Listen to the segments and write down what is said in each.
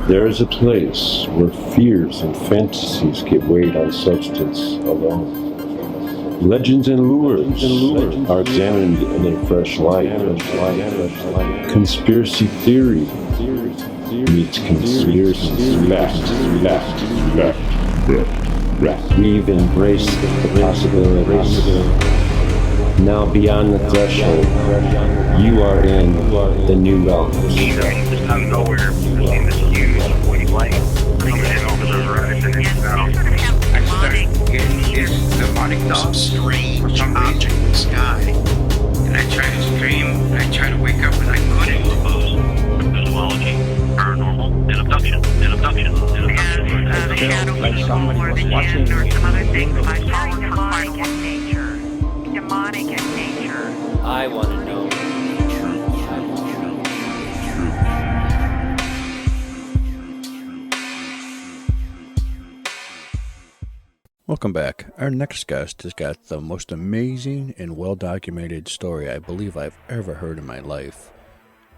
There is a place where fears and fantasies get weighed on substance alone. Legends and lures are examined in a fresh light. Conspiracy theory meets conspiracy fact. We've embraced the possibilities. Now beyond the threshold, you are in the new realm. Just out of nowhere, we've seen this huge white light coming in over the horizon. I started getting this demonic thoughts, strange object in the sky. And I tried to scream, I tried to wake up, and I couldn't. Cosmology, paranormal, and abduction. Like somebody was watching or some other things like demonic in nature. I want to know. Welcome back. Our next guest has got the most amazing and well-documented story I believe I've ever heard in my life.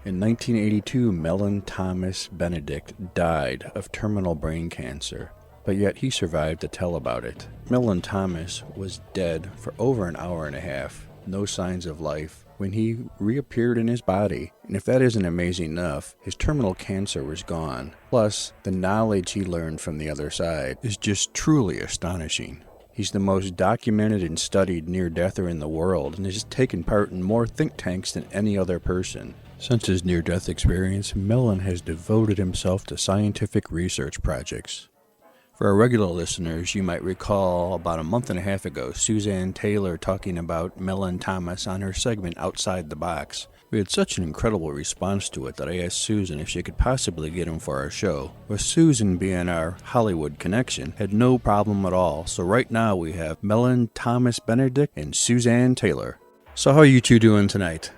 In 1982, Mellen Thomas Benedict died of terminal brain cancer, but yet he survived to tell about it. Mellen Thomas was dead for over an hour and a half, no signs of life, when he reappeared in his body. And if that isn't amazing enough, his terminal cancer was gone. Plus, the knowledge he learned from the other side is just truly astonishing. He's the most documented and studied near-deather in the world and has taken part in more think tanks than any other person. Since his near-death experience, Mellen has devoted himself to scientific research projects. For our regular listeners, you might recall about a month and a half ago, Suzanne Taylor talking about Mellen Thomas on her segment Outside the Box. We had such an incredible response to it that I asked Susan if she could possibly get him for our show. With Susan being our Hollywood connection, had no problem at all. So right now we have Mellen Thomas Benedict and Suzanne Taylor. So how are you two doing tonight?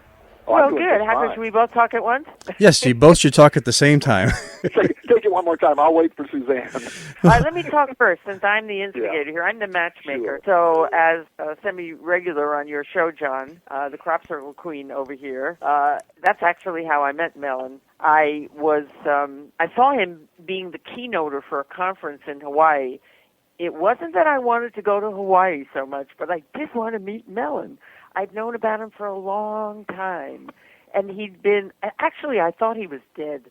Well, good. Should we both talk at once? Yes, you both should talk at the same time. Take it one more time. I'll wait for Suzanne. All right, let me talk first, since I'm the instigator here. I'm the matchmaker. Sure. So, as a semi-regular on your show, John, the crop circle queen over here, that's actually how I met Mellen. I saw him being the keynoter for a conference in Hawaii. It wasn't that I wanted to go to Hawaii so much, but I did want to meet Mellen. I'd known about him for a long time, and he'd been, actually, I thought he was dead.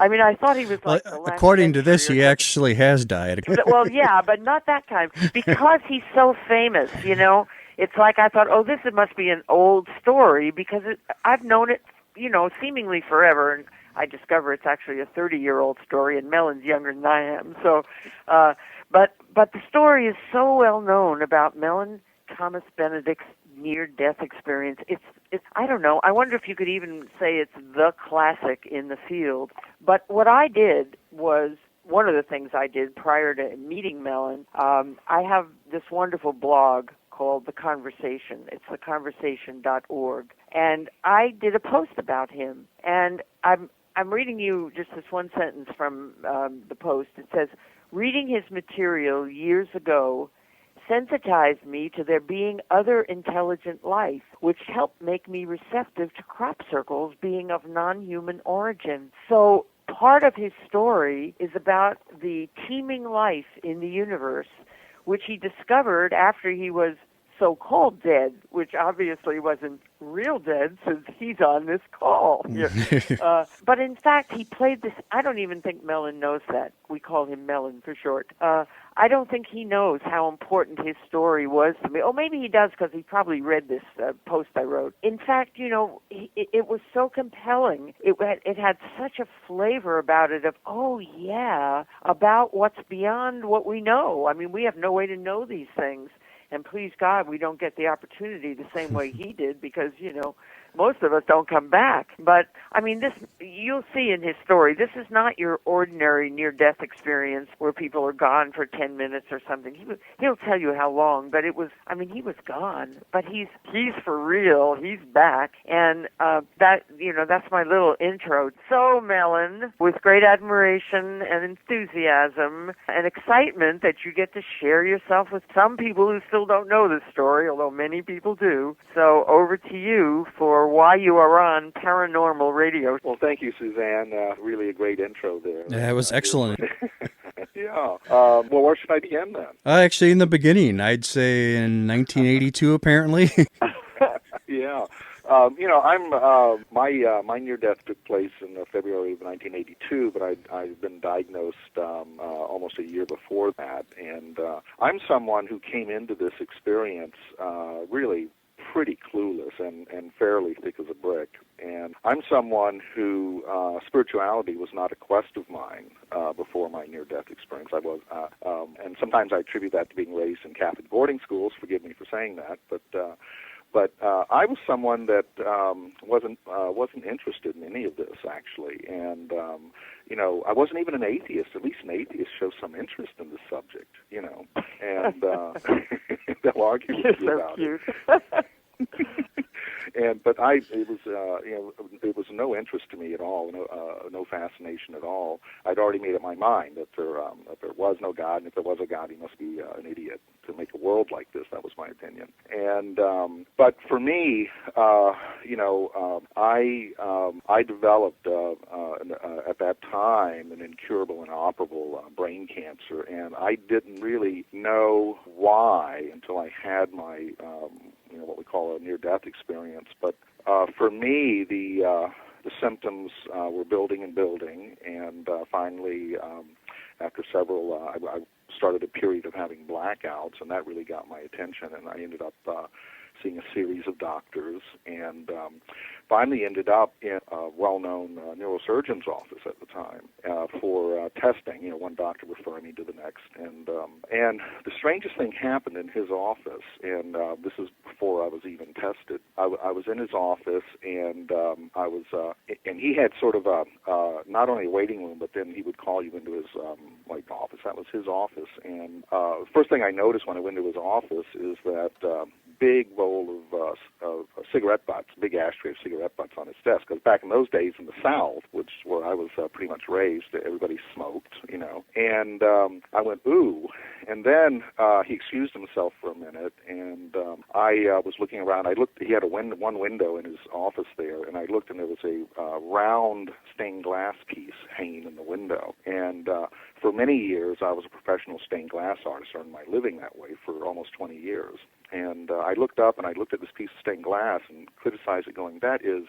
I mean, I thought he was like the last according to this, he actually has died. Well, yeah, but not that kind, because he's so famous, you know. It's like I thought, oh, this must be an old story, because I've known it, you know, seemingly forever, and I discover it's actually a 30-year-old story, and Mellen's younger than I am. So, but the story is so well known about Mellen Thomas Benedict's near-death experience. It's I don't know. I wonder if you could even say it's the classic in the field. But what I did was, one of the things I did prior to meeting Mellen, I have this wonderful blog called The Conversation. It's theconversation.org. And I did a post about him. And I'm reading you just this one sentence from the post. It says, "Reading his material years ago sensitized me to there being other intelligent life, which helped make me receptive to crop circles being of non-human origin." So part of his story is about the teeming life in the universe, which he discovered after he was so-called dead, which obviously wasn't real dead since he's on this call. But in fact, he played this. I don't even think Mellen knows that. We call him Mellen for short. I don't think he knows how important his story was to me. Oh, maybe he does, because he probably read this post I wrote. In fact, you know, it was so compelling. It had such a flavor about it of, oh, yeah, about what's beyond what we know. I mean, we have no way to know these things. And please God, we don't get the opportunity the same way he did, because, you know, most of us don't come back. But, I mean, this, you'll see in his story, this is not your ordinary near-death experience where people are gone for 10 minutes or something. He'll tell you how long, but it was, I mean, he was gone. But he's for real. He's back. And that, you know, that's my little intro. So, Mellen, with great admiration and enthusiasm and excitement that you get to share yourself with some people who still still don't know this story, although many people do. So over to you for why you are on Paranormal Radio. Well, thank you, Suzanne. Really a great intro there. Yeah, it was excellent. Yeah. Well, where should I begin then? Actually, in the beginning, I'd say in 1982, apparently. Yeah. I'm my near-death took place in February of 1982, but I've been diagnosed almost a year before that, and I'm someone who came into this experience really pretty clueless and fairly thick as a brick. And I'm someone who spirituality was not a quest of mine before my near-death experience. I was, and sometimes I attribute that to being raised in Catholic boarding schools. Forgive me for saying that, but I was someone that wasn't interested in any of this, actually, and I wasn't even an atheist. At least an atheist shows some interest in this subject, and they'll argue with you about it. But it was no interest to me at all, no fascination at all. I'd already made up my mind that there was no God, and if there was a God, he must be an idiot to make a world like this. That was my opinion. And but for me, I developed at that time an incurable and inoperable brain cancer, and I didn't really know why until I had my what we call a near-death experience. But for me, the symptoms were building and building, and finally, after several, I started a period of having blackouts, and that really got my attention, and I ended up seeing a series of doctors, and finally ended up in a well-known neurosurgeon's office at the time for testing. One doctor referring me to the next, and the strangest thing happened in his office, and this is before I was even tested. I was in his office, and and he had sort of a not only a waiting room, but then he would call you into his office. That was his office, and the first thing I noticed when I went into his office is that big bowl of cigarette butts, big ashtray of cigarette butts on his desk. Because back in those days in the South, which is where I was pretty much raised, everybody smoked, And I went, ooh. And then he excused himself for a minute, and I was looking around. I looked. He had one window in his office there, and I looked, and there was a round stained glass piece hanging in the window. And for many years, I was a professional stained glass artist, earned my living that way for almost 20 years. And I looked up, and I looked at this piece of stained glass and criticized it, going, that is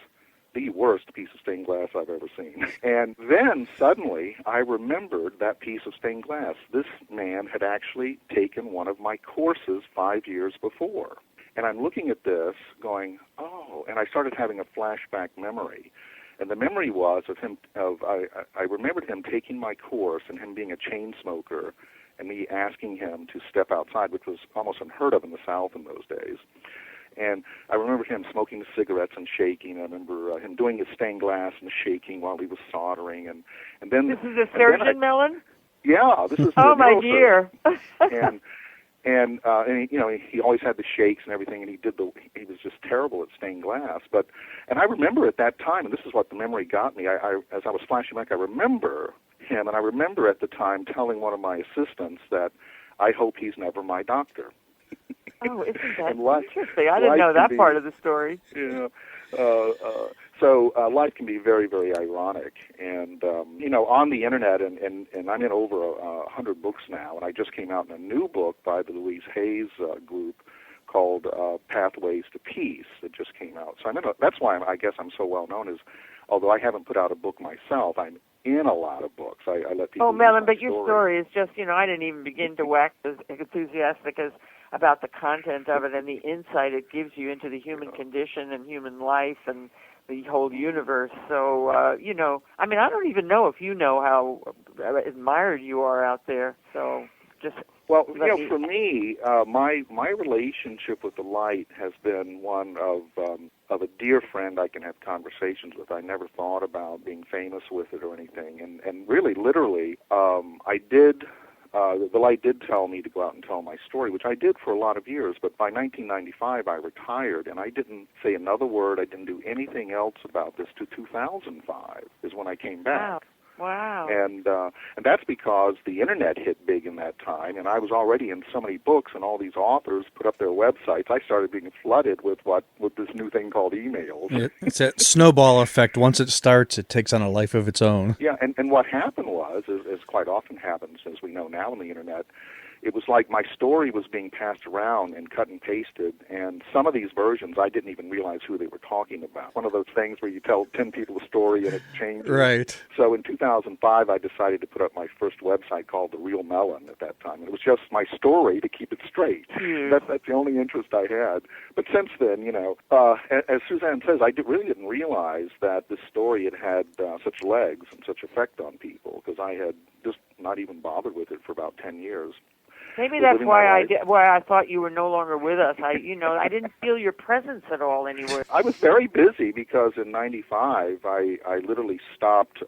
the worst piece of stained glass I've ever seen. And then suddenly I remembered that piece of stained glass. This man had actually taken one of my courses 5 years before. And I'm looking at this going, oh, and I started having a flashback memory. And the memory was of him, I remembered him taking my course and him being a chain smoker and me asking him to step outside, which was almost unheard of in the South in those days. And I remember him smoking cigarettes and shaking. I remember him doing his stained glass and shaking while he was soldering. And then this is a surgeon, Mellen? Yeah, this is. Oh my dear! and he always had the shakes and everything, and he was just terrible at stained glass. And I remember at that time, and this is what the memory got me. As I was flashing back, I remember him, and I remember at the time telling one of my assistants that I hope he's never my doctor. Oh, isn't that interesting? I didn't know that part of the story. Yeah. So life can be very, very ironic. And, on the Internet, and I'm in over 100 books now, and I just came out in a new book by the Louise Hayes group called Pathways to Peace that just came out. So that's why I guess I'm so well known, is although I haven't put out a book myself, I'm in a lot of books. I let people. Oh, Mellen, but your story is just, I didn't even begin to wax as enthusiastic about the content of it and the insight it gives you into the human condition and human life and the whole universe. So, I don't even know if you know how admired you are out there. So, just well, for me, my relationship with the light has been one of a dear friend I can have conversations with. I never thought about being famous with it or anything, and really, literally, I did. The light did tell me to go out and tell my story, which I did for a lot of years, but by 1995 I retired, and I didn't say another word. I didn't do anything else about this to 2005 is when I came back. Wow. Wow. And that's because the internet hit big in that time, and I was already in so many books, and all these authors put up their websites. I started being flooded with this new thing called emails. It's that snowball effect. Once it starts, it takes on a life of its own. Yeah, and what happened was, as quite often happens, as we know now on the internet, it was like my story was being passed around and cut and pasted, and some of these versions I didn't even realize who they were talking about. One of those things where you tell 10 people a story and it changes. Right. So in 2005, I decided to put up my first website called The Real Mellen at that time. It was just my story to keep it straight. That's the only interest I had. But since then, as Suzanne says, I really didn't realize that this story had such legs and such effect on people, because I had just not even bothered with it for about 10 years. Maybe that's why I thought you were no longer with us. I didn't feel your presence at all anywhere. I was very busy because in '95 I literally stopped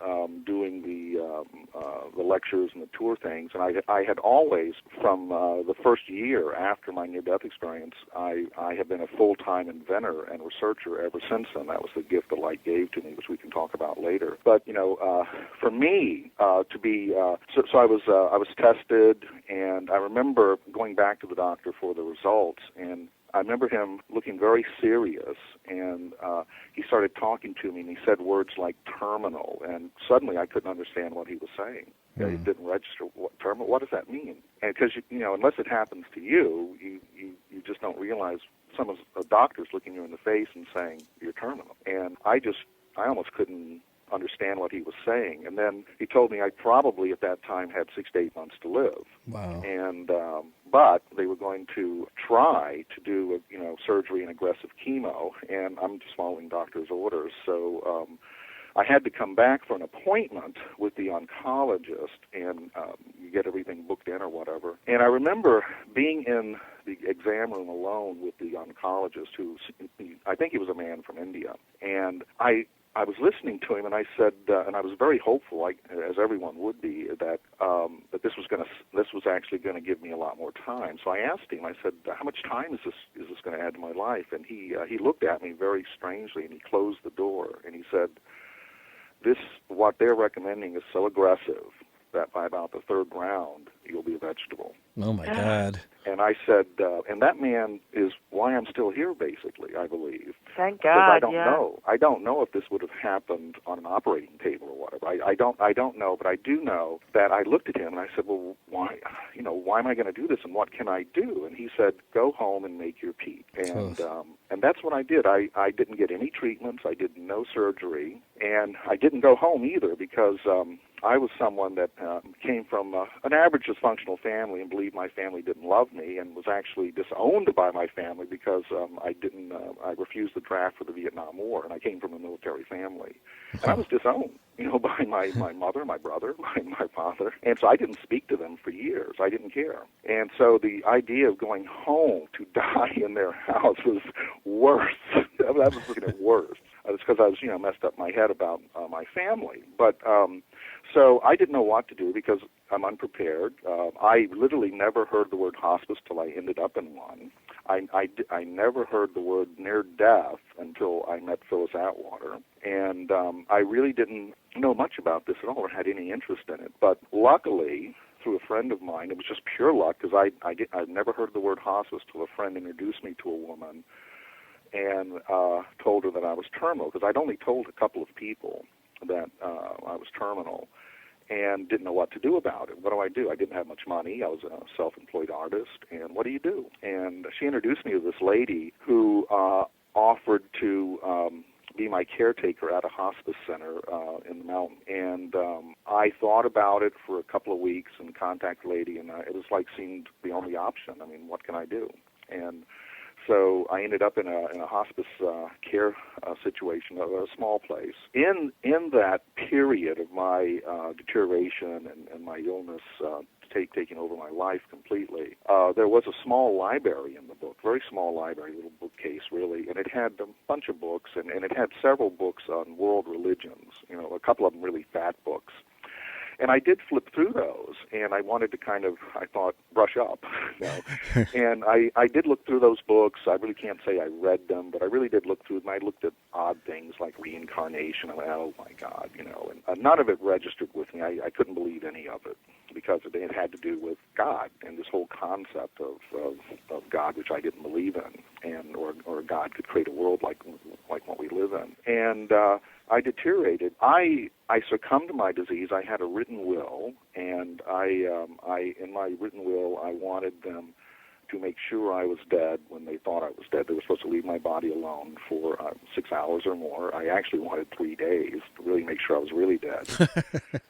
doing the lectures and the tour things, and I had always, from the first year after my near-death experience, I have been a full-time inventor and researcher ever since then. That was the gift that light gave to me, which we can talk about later. But for me to be so I was tested, and I remember going back to the doctor for the results, and I remember him looking very serious, and he started talking to me, and he said words like terminal, and suddenly I couldn't understand what he was saying. It didn't register. Terminal? What does that mean? And because unless it happens to you, you just don't realize some of the doctors looking you in the face and saying you're terminal. And I almost couldn't understand what he was saying. And then he told me I probably at that time had 6 to 8 months to live. Wow. And but they were going to try to do surgery and aggressive chemo, and I'm just following doctor's orders. So I had to come back for an appointment with the oncologist, and you get everything booked in or whatever. And I remember being in the exam room alone with the oncologist, I think he was a man from India, and I was listening to him, and I said, and I was very hopeful, as everyone would be, that this was actually going to give me a lot more time. So I asked him. I said, "How much time is this going to add to my life?" And he looked at me very strangely, and he closed the door, and he said, "What they're recommending is so aggressive that by about the third round you'll be a vegetable." Oh my God. And I said, and that man is why I'm still here, basically, I believe. Thank God. Because I don't know. I don't know if this would have happened on an operating table or whatever. I don't know, but I do know that I looked at him and I said, "Well, why am I going to do this, and what can I do?" And he said, "Go home and make your peep." And that's what I did. I didn't get any treatments. I did no surgery, and I didn't go home either because I was someone that came from an average dysfunctional family and believed my family didn't love me, and was actually disowned by my family because I refused the draft for the Vietnam War, and I came from a military family. And I was disowned, by my mother, my brother, my father. And so I didn't speak to them for years. I didn't care. And so the idea of going home to die in their house was worse. That was looking at worse. It's because I was, messed up my head about my family. But so I didn't know what to do because I'm unprepared. I literally never heard the word hospice till I ended up in one. I never heard the word near death until I met Phyllis Atwater. And I really didn't know much about this at all or had any interest in it. But luckily, through a friend of mine, it was just pure luck because I'd never heard the word hospice till a friend introduced me to a woman and told her that I was terminal, because I'd only told a couple of people that I was terminal and didn't know what to do about it. What do? I didn't have much money. I was a self-employed artist, and what do you do? And she introduced me to this lady who offered to be my caretaker at a hospice center in the mountain. And I thought about it for a couple of weeks and contacted the lady, and it was seemed the only option. I mean, what can I do? And so I ended up in a hospice care situation, a small place. In that period of my deterioration and my illness taking over my life completely, there was a small library in the book, very small library, little bookcase really, and it had a bunch of books, and it had several books on world religions, a couple of them really fat books. And I did flip through those, and I wanted to kind of, I thought, brush up. And I did look through those books. I really can't say I read them, but I really did look through them. I looked at odd things like reincarnation. I went, oh, my God, and none of it registered with me. I couldn't believe any of it because it had to do with God and this whole concept of God, which I didn't believe in, and or God could create a world like what we live in. And I deteriorated. I succumbed to my disease. I had a written will, and I in my written will, I wanted them to make sure I was dead when they thought I was dead. They were supposed to leave my body alone for 6 hours or more. I actually wanted 3 days to really make sure I was really dead.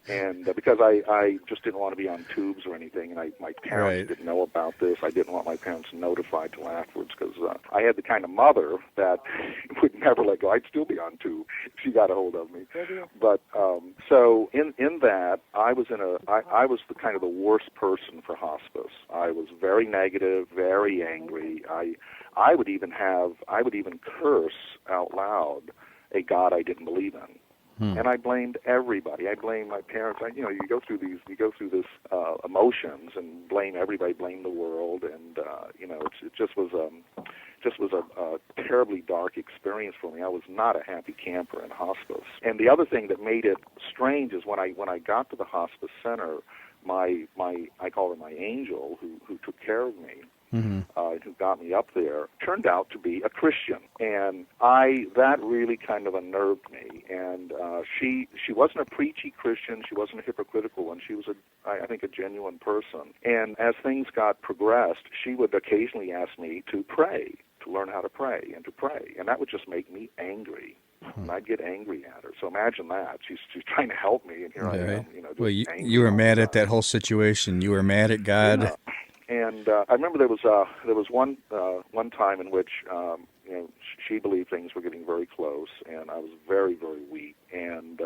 And because I just didn't want to be on tubes or anything, and my parents didn't know about this. I didn't want my parents notified till afterwards because I had the kind of mother that would never let go. I'd still be on tube if she got a hold of me. But so in that, I was I was the kind of the worst person for hospice. I was very negative, very angry. I would even curse out loud a God I didn't believe in. And I blamed everybody. I blamed my parents. You go through this emotions and blame everybody, blame the world, and it just was a terribly dark experience for me. I was not a happy camper in hospice. And the other thing that made it strange is when I got to the hospice center, my I call her my angel who took care of me. Who got me up there, turned out to be a Christian, and that really kind of unnerved me. And she wasn't a preachy Christian, she wasn't a hypocritical one. She was I think a genuine person. And as things got progressed, she would occasionally ask me to pray, to learn how to pray, and that would just make me angry. And I'd get angry at her. So imagine that. She's trying to help me, and here I am. Well, you were mad at that whole situation. You were mad at God. Yeah. And I remember there was one time in which she believed things were getting very close, and I was very, very weak. And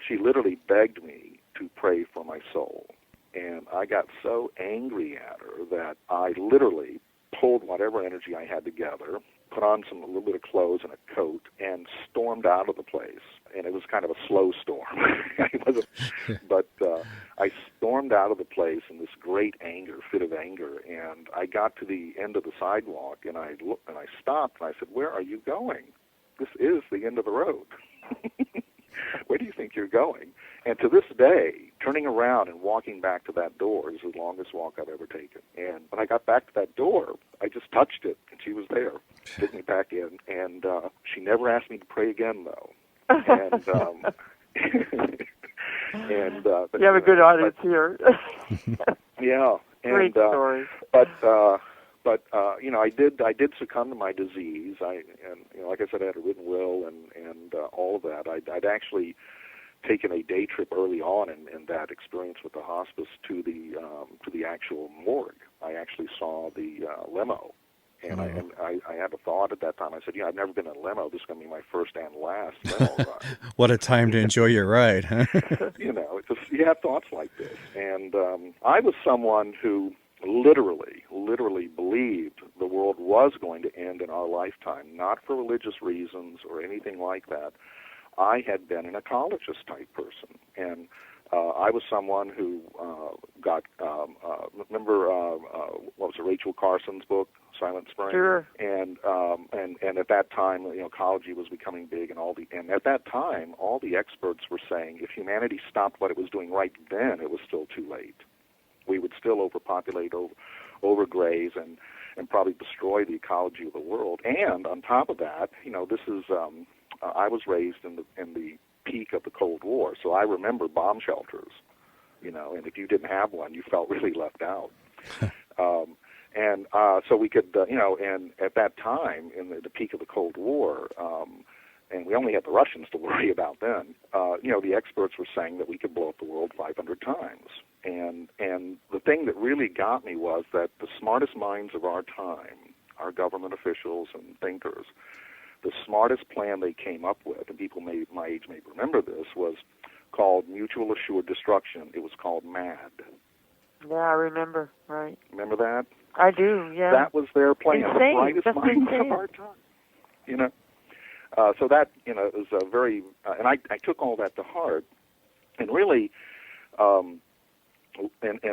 she literally begged me to pray for my soul. And I got so angry at her that I literally pulled whatever energy I had together, put on a little bit of clothes and a coat, and stormed out of the place. And it was kind of a slow storm. But I stormed out of the place in this great fit of anger, and I got to the end of the sidewalk, and I looked, and I stopped, and I said, "Where are you going? This is the end of the road. Where do you think you're going?" And to this day, turning around and walking back to that door is the longest walk I've ever taken. And when I got back to that door, I just touched it, and she was there, took me back in, and she never asked me to pray again, though. And you have a good audience here. Yeah. And, great story. But I did succumb to my disease. Like I said, I had a written will and all of that. I'd actually taken a day trip early on in that experience with the hospice to the actual morgue. I actually saw the limo. And I had a thought at that time. I said, I've never been in a limo. This is going to be my first and last limo ride. What a time to enjoy your ride, huh? You have thoughts like this. And I was someone who literally believed the world was going to end in our lifetime, not for religious reasons or anything like that. I had been an ecologist type person. And I was someone who got, remember what was it, Rachel Carson's book, Silent Spring? Sure. And at that time, ecology was becoming big, and at that time, all the experts were saying if humanity stopped what it was doing right then, it was still too late. We would still overpopulate, overgraze, and probably destroy the ecology of the world. And on top of that, this is I was raised in the peak of the Cold War, so I remember bomb shelters, and if you didn't have one, you felt really left out. So we could, and at that time, in the peak of the Cold War, and we only had the Russians to worry about then, the experts were saying that we could blow up the world 500 times. And the thing that really got me was that the smartest minds of our time, our government officials and thinkers, the smartest plan they came up with, and people my age may remember this, was called Mutual Assured Destruction. It was called MAD. Yeah, I remember, right. Remember that? I do, yeah. That was their plan. Insane. The brightest Just minds insane. of our time. So that, is a very, and I took all that to heart. And really, And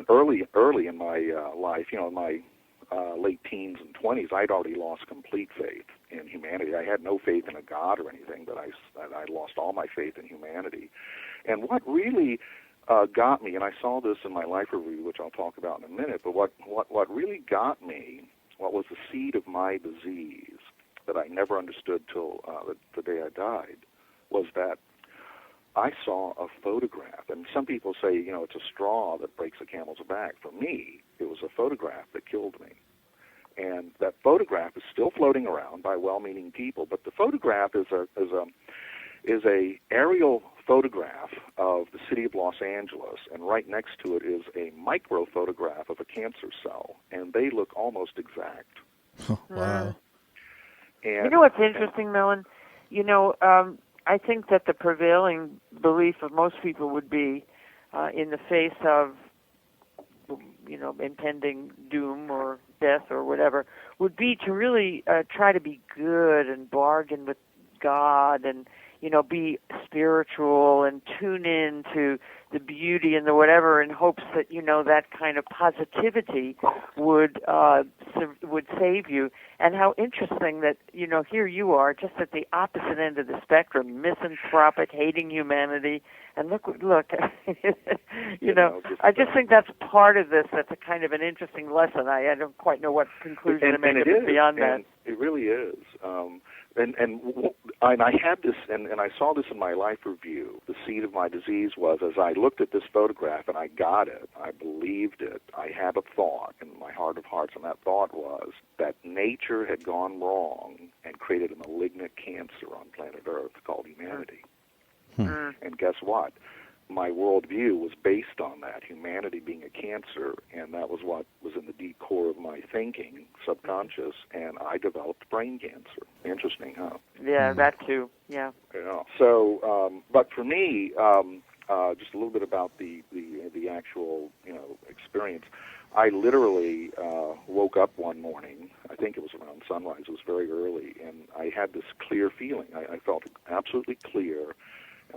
early in my life, in my late teens and 20s, I'd already lost complete faith in humanity. I had no faith in a God or anything, but I lost all my faith in humanity. And what really got me, and I saw this in my life review, which I'll talk about in a minute, but what really got me, what was the seed of my disease that I never understood till the day I died, was that I saw a photograph. And some people say, it's a straw that breaks a camel's back. For me, it was a photograph that killed me. And that photograph is still floating around by well-meaning people, but the photograph is a aerial photograph of the city of Los Angeles, and right next to it is a micro photograph of a cancer cell, and they look almost exact. Wow. And, you know what's interesting, Mellen? I think that the prevailing belief of most people would be, in the face of, impending doom or death or whatever, would be to really try to be good and bargain with God and, be spiritual and tune in to the beauty and the whatever in hopes that, that kind of positivity would save you. And how interesting that, here you are just at the opposite end of the spectrum, misanthropic, hating humanity. And look, I just think that's part of this. That's a kind of an interesting lesson. I don't quite know what conclusion to make of it beyond that. It really is. And I had this, and I saw this in my life review. The seed of my disease was, as I looked at this photograph and I got it, I believed it, I had a thought in my heart of hearts, and that thought was that nature had gone wrong and created a malignant cancer on planet Earth called humanity. And guess what? My worldview was based on that, humanity being a cancer, and that was what was in the deep core of my thinking, subconscious, and I developed brain cancer. Interesting, huh? Yeah, that too, yeah. So, but for me, just a little bit about the actual, experience. I literally woke up one morning, I think it was around sunrise, it was very early, and I had this clear feeling. I felt absolutely clear.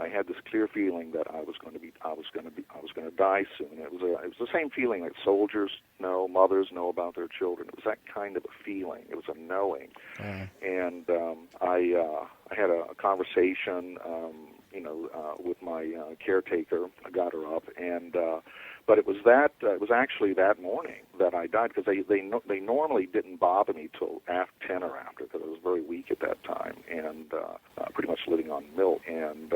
I had this clear feeling that I was going to die soon. It was the same feeling that soldiers know, mothers know about their children. It was that kind of a feeling. It was a knowing. And I had a conversation, with my caretaker. I got her up, and but it was actually that morning that I died, because they normally didn't bother me till after 10 or after, because I was very weak at that time and pretty much living on milk. And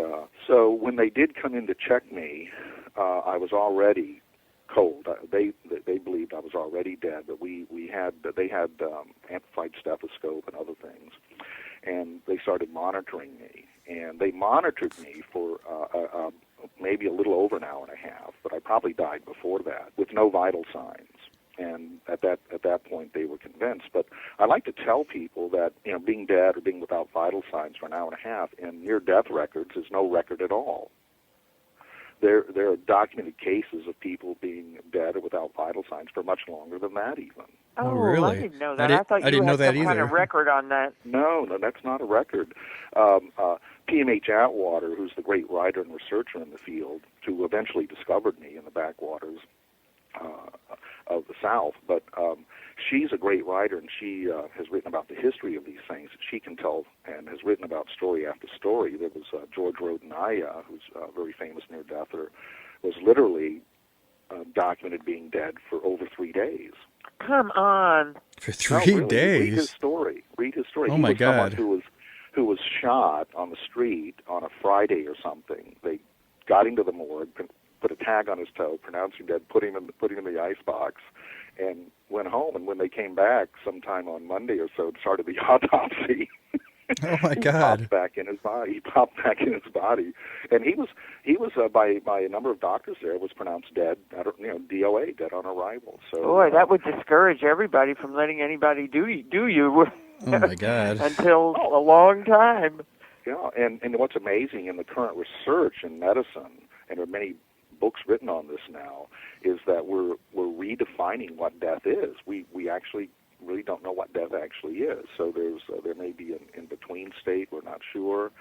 so when they did come in to check me, I was already cold. They believed I was already dead, but they had amplified stethoscope and other things, and they started monitoring me. And they monitored me for maybe a little over an hour and a half, but I probably died before that with no vital signs. And at that point, they were convinced. But I like to tell people that being dead or being without vital signs for an hour and a half in near-death records is no record at all. There are documented cases of people being dead or without vital signs for much longer than that, even. Oh, really? I didn't know that. I thought you had some kind of record on that. No, that's not a record. PMH Atwater, who's the great writer and researcher in the field, who eventually discovered me in the backwaters of the South, but she's a great writer, and she has written about the history of these things. She can tell and has written about story after story. There was George Rodenaya, who's a very famous near-deather, was literally documented being dead for over 3 days. Come on. For 3 days? Read his story. Oh, he my was God. Someone who was shot on the street on a Friday or something. They got him to the morgue, put a tag on his toe, pronounced him dead, put him in the icebox, and went home. And when they came back sometime on Monday or so, started the autopsy. Oh my God! He popped back in his body, and he was by a number of doctors there was pronounced dead. DOA, dead on arrival. So boy, that would discourage everybody from letting anybody do you. Oh my God! Until a long time. Yeah, and what's amazing in the current research in medicine, and there are many books written on this now, is that we're redefining what death is. We actually really don't know what death actually is. So there may be an in-between state. We're not sure.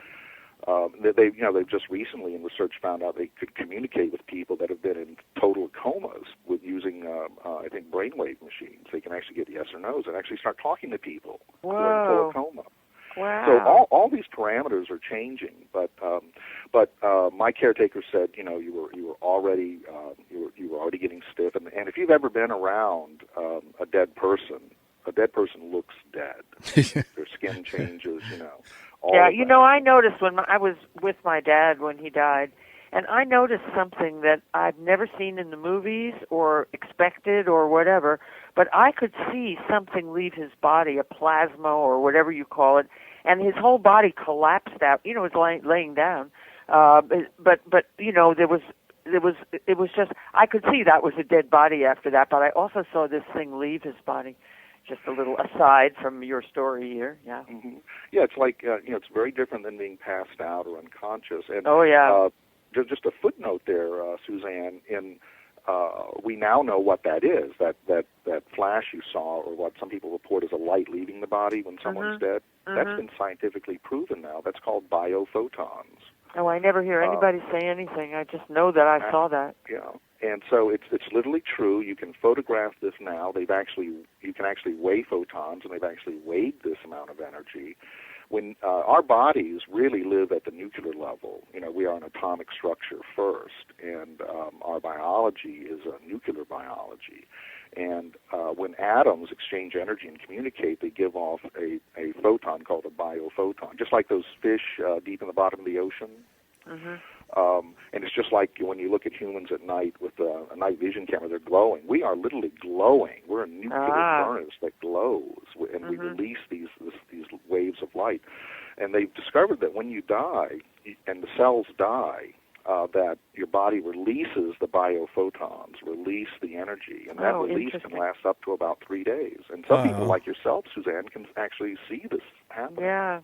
They've just recently in research found out they could communicate with people that have been in total comas with using, I think, brainwave machines. They can actually get yes or no's and actually start talking to people who are in total coma. Wow. So all these parameters are changing, but my caretaker said, you were already getting stiff, and if you've ever been around a dead person looks dead. Their skin changes, Yeah, I noticed when I was with my dad when he died, and I noticed something that I've never seen in the movies or expected or whatever, but I could see something leave his body, a plasma or whatever you call it, and his whole body collapsed out. He was laying down, but it was just, I could see that was a dead body after that, but I also saw this thing leave his body. Just a little aside from your story here, yeah. Mm-hmm. Yeah, it's like, it's very different than being passed out or unconscious. And, oh, yeah. Just a footnote there, Suzanne, we now know what that is, that flash you saw, or what some people report as a light leaving the body when someone's dead. That's been scientifically proven now. That's called biophotons. Oh, I never hear anybody say anything. I just know that I saw that. Yeah, and so it's literally true. You can photograph this now. You can actually weigh photons, and they've actually weighed this amount of energy. When our bodies really live at the nuclear level, we are an atomic structure first, and our biology is a nuclear biology. And when atoms exchange energy and communicate, they give off a photon called a biophoton, just like those fish deep in the bottom of the ocean. Mm-hmm. And it's just like when you look at humans at night with a night vision camera, they're glowing. We are literally glowing. We're a nuclear furnace that glows, and we release these waves of light. And they've discovered that when you die and the cells die, that your body releases the biophotons, release the energy, and that release can last up to about 3 days. And some people like yourself, Suzanne, can actually see this happen. Yeah.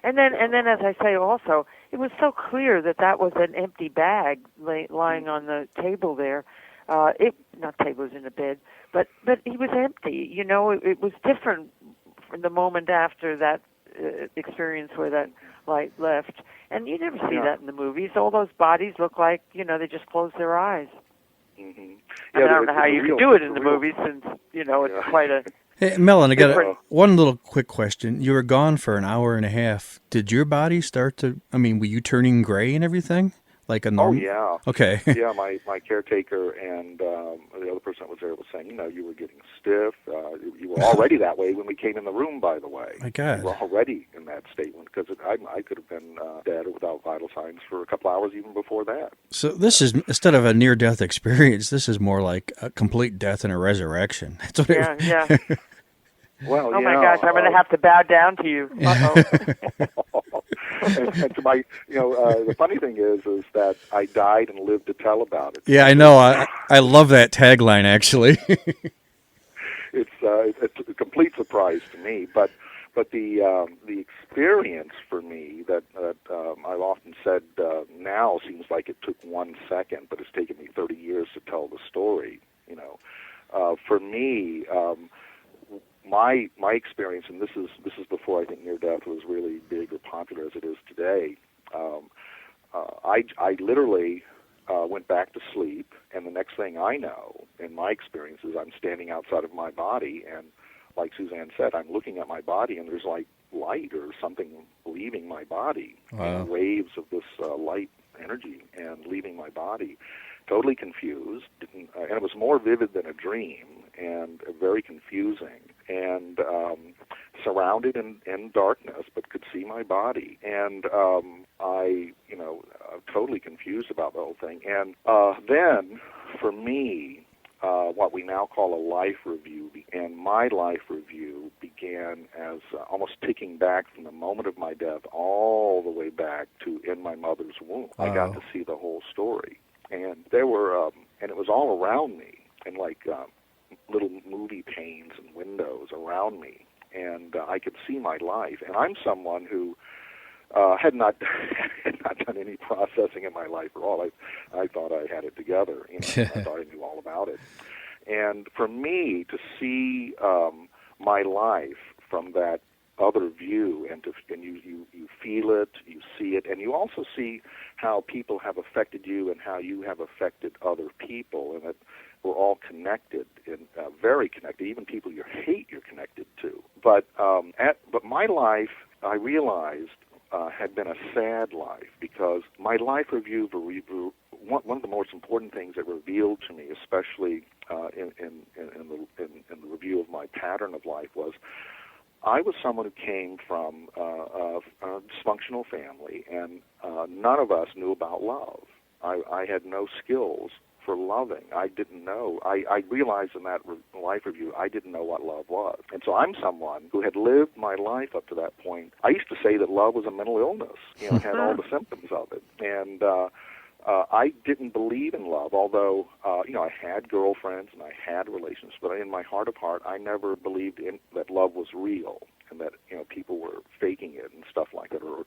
And then, as I say, also, it was so clear that was an empty bag lying on the table there. Not table, it was in the bed, but he was empty. It was different from the moment after that experience where that light left. And you never see that in the movies. All those bodies look like, they just close their eyes. Mm-hmm. Yeah, I don't know how you can do it in the movies since, it's quite a... Hey, Mellen, I got one little quick question. You were gone for an hour and a half. Did your body start to, were you turning gray and everything? Like a normal? Oh, yeah. Okay. Yeah, my caretaker and the other person that was there was saying, you were getting stiff. You were already that way when we came in the room, by the way. My God. You were already in that statement because I could have been dead or without vital signs for a couple hours even before that. So this is, instead of a near-death experience, this is more like a complete death and a resurrection. That's what yeah. Well, oh, my gosh, I'm going to have to bow down to you. Uh-oh. and to my, the funny thing is that I died and lived to tell about it. Yeah, I know. I love that tagline, actually. It's a complete surprise to me, but the experience for me that I've often said now seems like it took 1 second, but it's taken me 30 years to tell the story. For me. My experience, and this is before I think near death was really big or popular as it is today. I literally went back to sleep, and the next thing I know, in my experience, is I'm standing outside of my body, and like Suzanne said, I'm looking at my body, and there's like light or something leaving my body, waves of this light energy and leaving my body. Totally confused, and it was more vivid than a dream, and very confusing, and surrounded in darkness, but could see my body. And totally confused about the whole thing. And then, for me, what we now call a life review, and my life review began as almost ticking back from the moment of my death all the way back to in my mother's womb. I got to see the whole story. And there were, and it was all around me, and like little movie panes and windows around me, and I could see my life. And I'm someone who had not done any processing in my life at all. I thought I had it together. I thought I knew all about it. And for me to see my life from that other view, and you feel it, you see it, and you also see how people have affected you and how you have affected other people, and that we're all connected, and very connected. Even people you hate, you're connected to. But my life, I realized, had been a sad life, because my life review, one of the most important things that revealed to me, especially in the review of my pattern of life, was I was someone who came from a dysfunctional family, and none of us knew about love. I had no skills for loving. I didn't know. I realized in that life review, I didn't know what love was. And so I'm someone who had lived my life up to that point. I used to say that love was a mental illness, had all the symptoms of it. And I didn't believe in love, although, I had girlfriends and I had relations, but in my heart of heart, I never believed that love was real, and that, people were faking it and stuff like that, or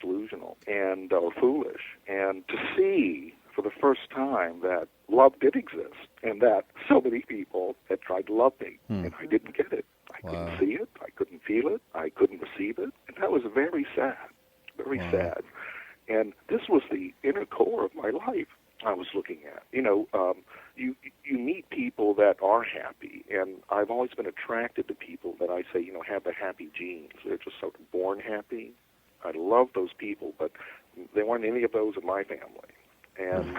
delusional and or foolish. And to see for the first time that love did exist, and that so many people had tried to love me, and I didn't get it. I couldn't see it, I couldn't feel it, I couldn't receive it, and that was very sad, very sad. And this was the inner core of my life I was looking at. You meet people that are happy, and I've always been attracted to people that I say, have the happy genes. They're just sort of born happy. I love those people, but there weren't any of those in my family. And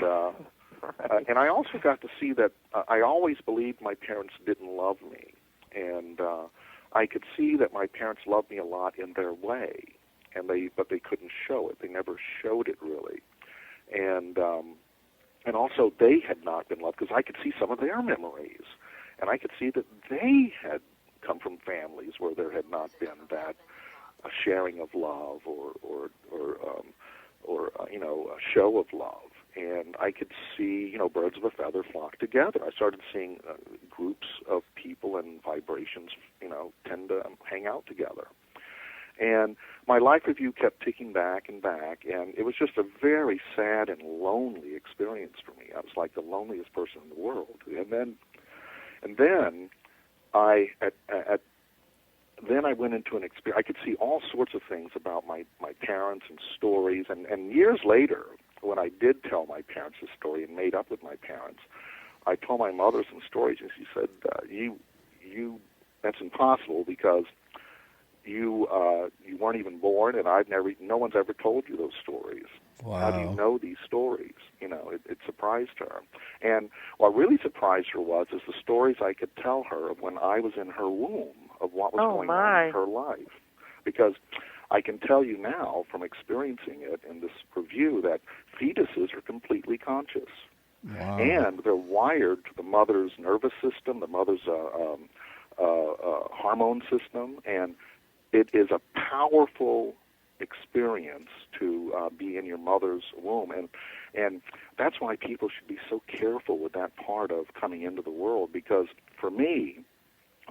and I also got to see that I always believed my parents didn't love me, and I could see that my parents loved me a lot in their way, but they couldn't show it. They never showed it really, and also they had not been loved, because I could see some of their memories, and I could see that they had come from families where there had not been that a sharing of love or a show of love. And I could see, birds of a feather flock together. I started seeing groups of people and vibrations, tend to hang out together. And my life review kept ticking back and back, and it was just a very sad and lonely experience for me. I was like the loneliest person in the world. And then I went into an experience. I could see all sorts of things about my parents and stories. And years later, when I did tell my parents the story and made up with my parents, I told my mother some stories, and she said, that's impossible, because you weren't even born, and no one's ever told you those stories. Wow. How do you know these stories? It surprised her. And what really surprised her was the stories I could tell her of when I was in her womb, of what was going on in her life. Because I can tell you now, from experiencing it in this review, that fetuses are completely conscious. Wow. And they're wired to the mother's nervous system, the mother's hormone system, and it is a powerful experience to be in your mother's womb. And that's why people should be so careful with that part of coming into the world, because for me,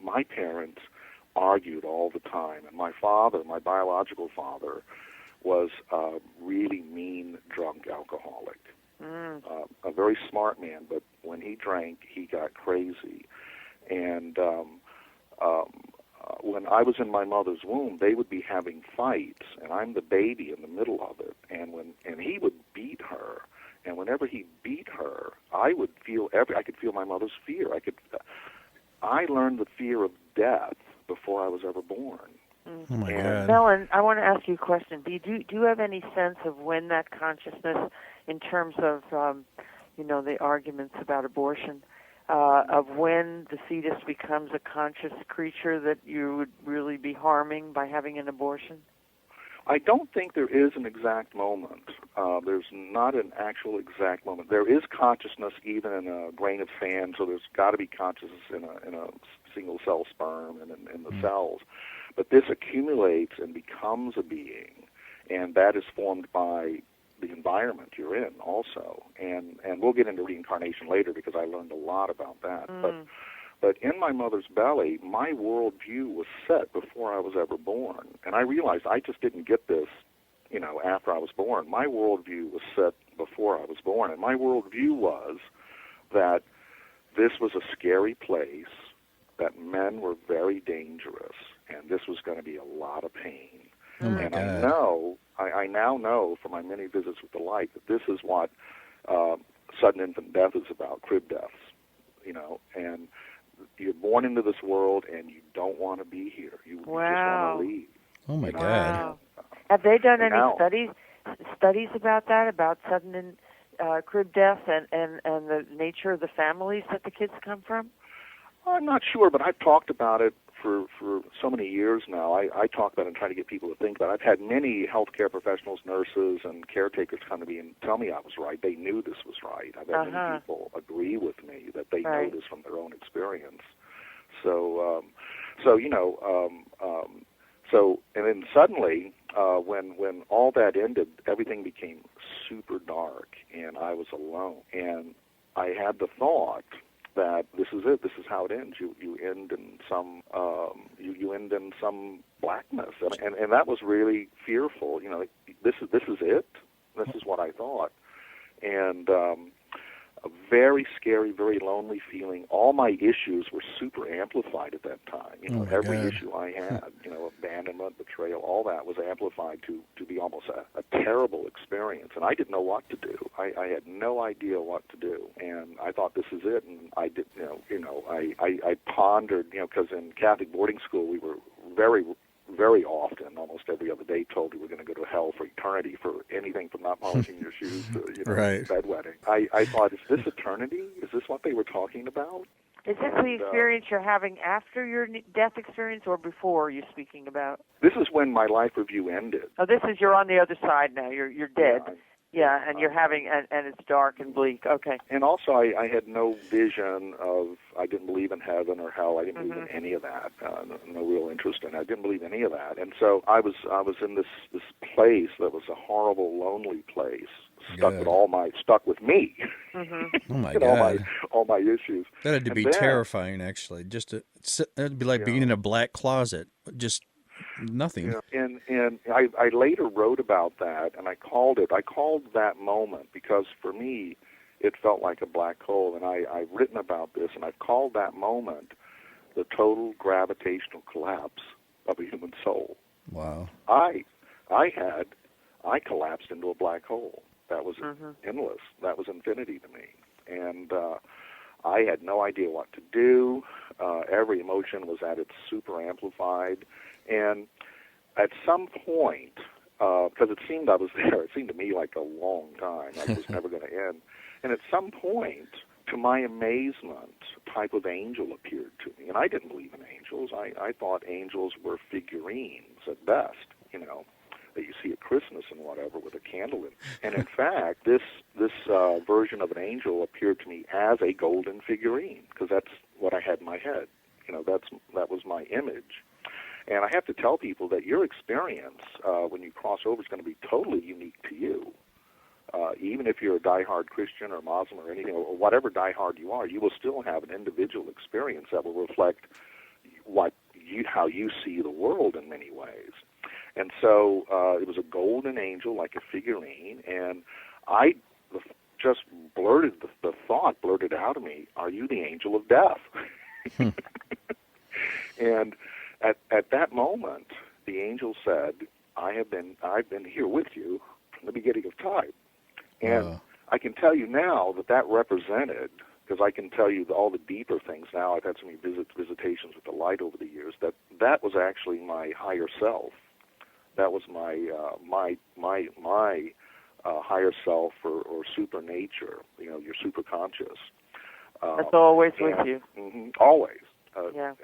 my parents argued all the time, and my father, my biological father, was a really mean drunk alcoholic. A very smart man, but when he drank, he got crazy. And when I was in my mother's womb, they would be having fights, and I'm the baby in the middle of it. And he would beat her, and whenever he beat her, I could feel my mother's fear. I learned the fear of death before I was ever born. Oh my God. Mellen, I want to ask you a question. Do you have any sense of when that consciousness, in terms of the arguments about abortion, of when the fetus becomes a conscious creature that you would really be harming by having an abortion? I don't think there is an exact moment. There's not an actual exact moment. There is consciousness even in a grain of sand, so there's got to be consciousness in a single-cell sperm and in the cells. But this accumulates and becomes a being, and that is formed by the environment you're in also. And we'll get into reincarnation later, because I learned a lot about that. But in my mother's belly, my worldview was set before I was ever born. And I realized I just didn't get this, after I was born. My worldview was set before I was born. And my worldview was that this was a scary place, that men were very dangerous, and this was going to be a lot of pain. Oh my and God. I now know from my many visits with the light that this is what sudden infant death is about, crib deaths, and you're born into this world and you don't want to be here. You just want to leave. Oh my God! Wow. Have they done any now, studies about that, about sudden crib death and the nature of the families that the kids come from? I'm not sure, but I've talked about it for so many years now. I talk about it and try to get people to think about it. I've had many healthcare professionals, nurses, and caretakers come to me and tell me I was right. They knew this was right. I've had many people agree with me that they know this from their own experience. So and then suddenly, when all that ended, everything became super dark, and I was alone. And I had the thought that this is it. This is how it ends. You end in some you end in some blackness, and that was really fearful. This is it. This is what I thought, and a very scary, very lonely feeling. All my issues were super amplified at that time. Every issue I had, abandonment, betrayal, all that was amplified to be almost a terrible experience. And I didn't know what to do. I had no idea what to do. And I thought, this is it. And I did, I pondered, because in Catholic boarding school we were very often, almost every other day, told we were going to go to hell for eternity for anything from not polishing your shoes to bedwetting. I thought, is this eternity? Is this what they were talking about? Is this the experience you're having after your death experience or before you're speaking about? This is when my life review ended. Oh, you're on the other side now. You're dead. Yeah, and you're having, and it's dark and bleak. Okay. And also, I had no vision of, I didn't believe in heaven or hell. I didn't believe in any of that. No real interest in it. I didn't believe any of that. And so I was in this place that was a horrible, lonely place, stuck with me. Oh my God! All my issues. That had to be terrifying, actually. That'd be like being in a black closet. Just nothing. Yeah. And I later wrote about that, and I called that moment, because for me it felt like a black hole, and I've written about this, and I've called that moment the total gravitational collapse of a human soul. Wow. I collapsed into a black hole. That was endless. That was infinity to me. And I had no idea what to do. Every emotion was at its super amplified. And at some point, because it seemed I was there, it seemed to me like a long time, like it was never going to end. And at some point, to my amazement, a type of angel appeared to me. And I didn't believe in angels. I thought angels were figurines at best, that you see at Christmas and whatever with a candle in. And in fact, this version of an angel appeared to me as a golden figurine, because that's what I had in my head. That was my image. And I have to tell people that your experience when you cross over is going to be totally unique to you. Even if you're a diehard Christian or Muslim or anything, or whatever diehard you are, you will still have an individual experience that will reflect how you see the world in many ways. And so it was a golden angel, like a figurine, and I just the thought blurted out of me, "Are you the angel of death?" And at that moment, the angel said, I've been here with you from the beginning of time. And I can tell you now that represented, because I can tell you all the deeper things now. I've had so many visitations with the light over the years, that was actually my higher self. That was my higher self or super nature. Your super conscious. That's always with you. Always.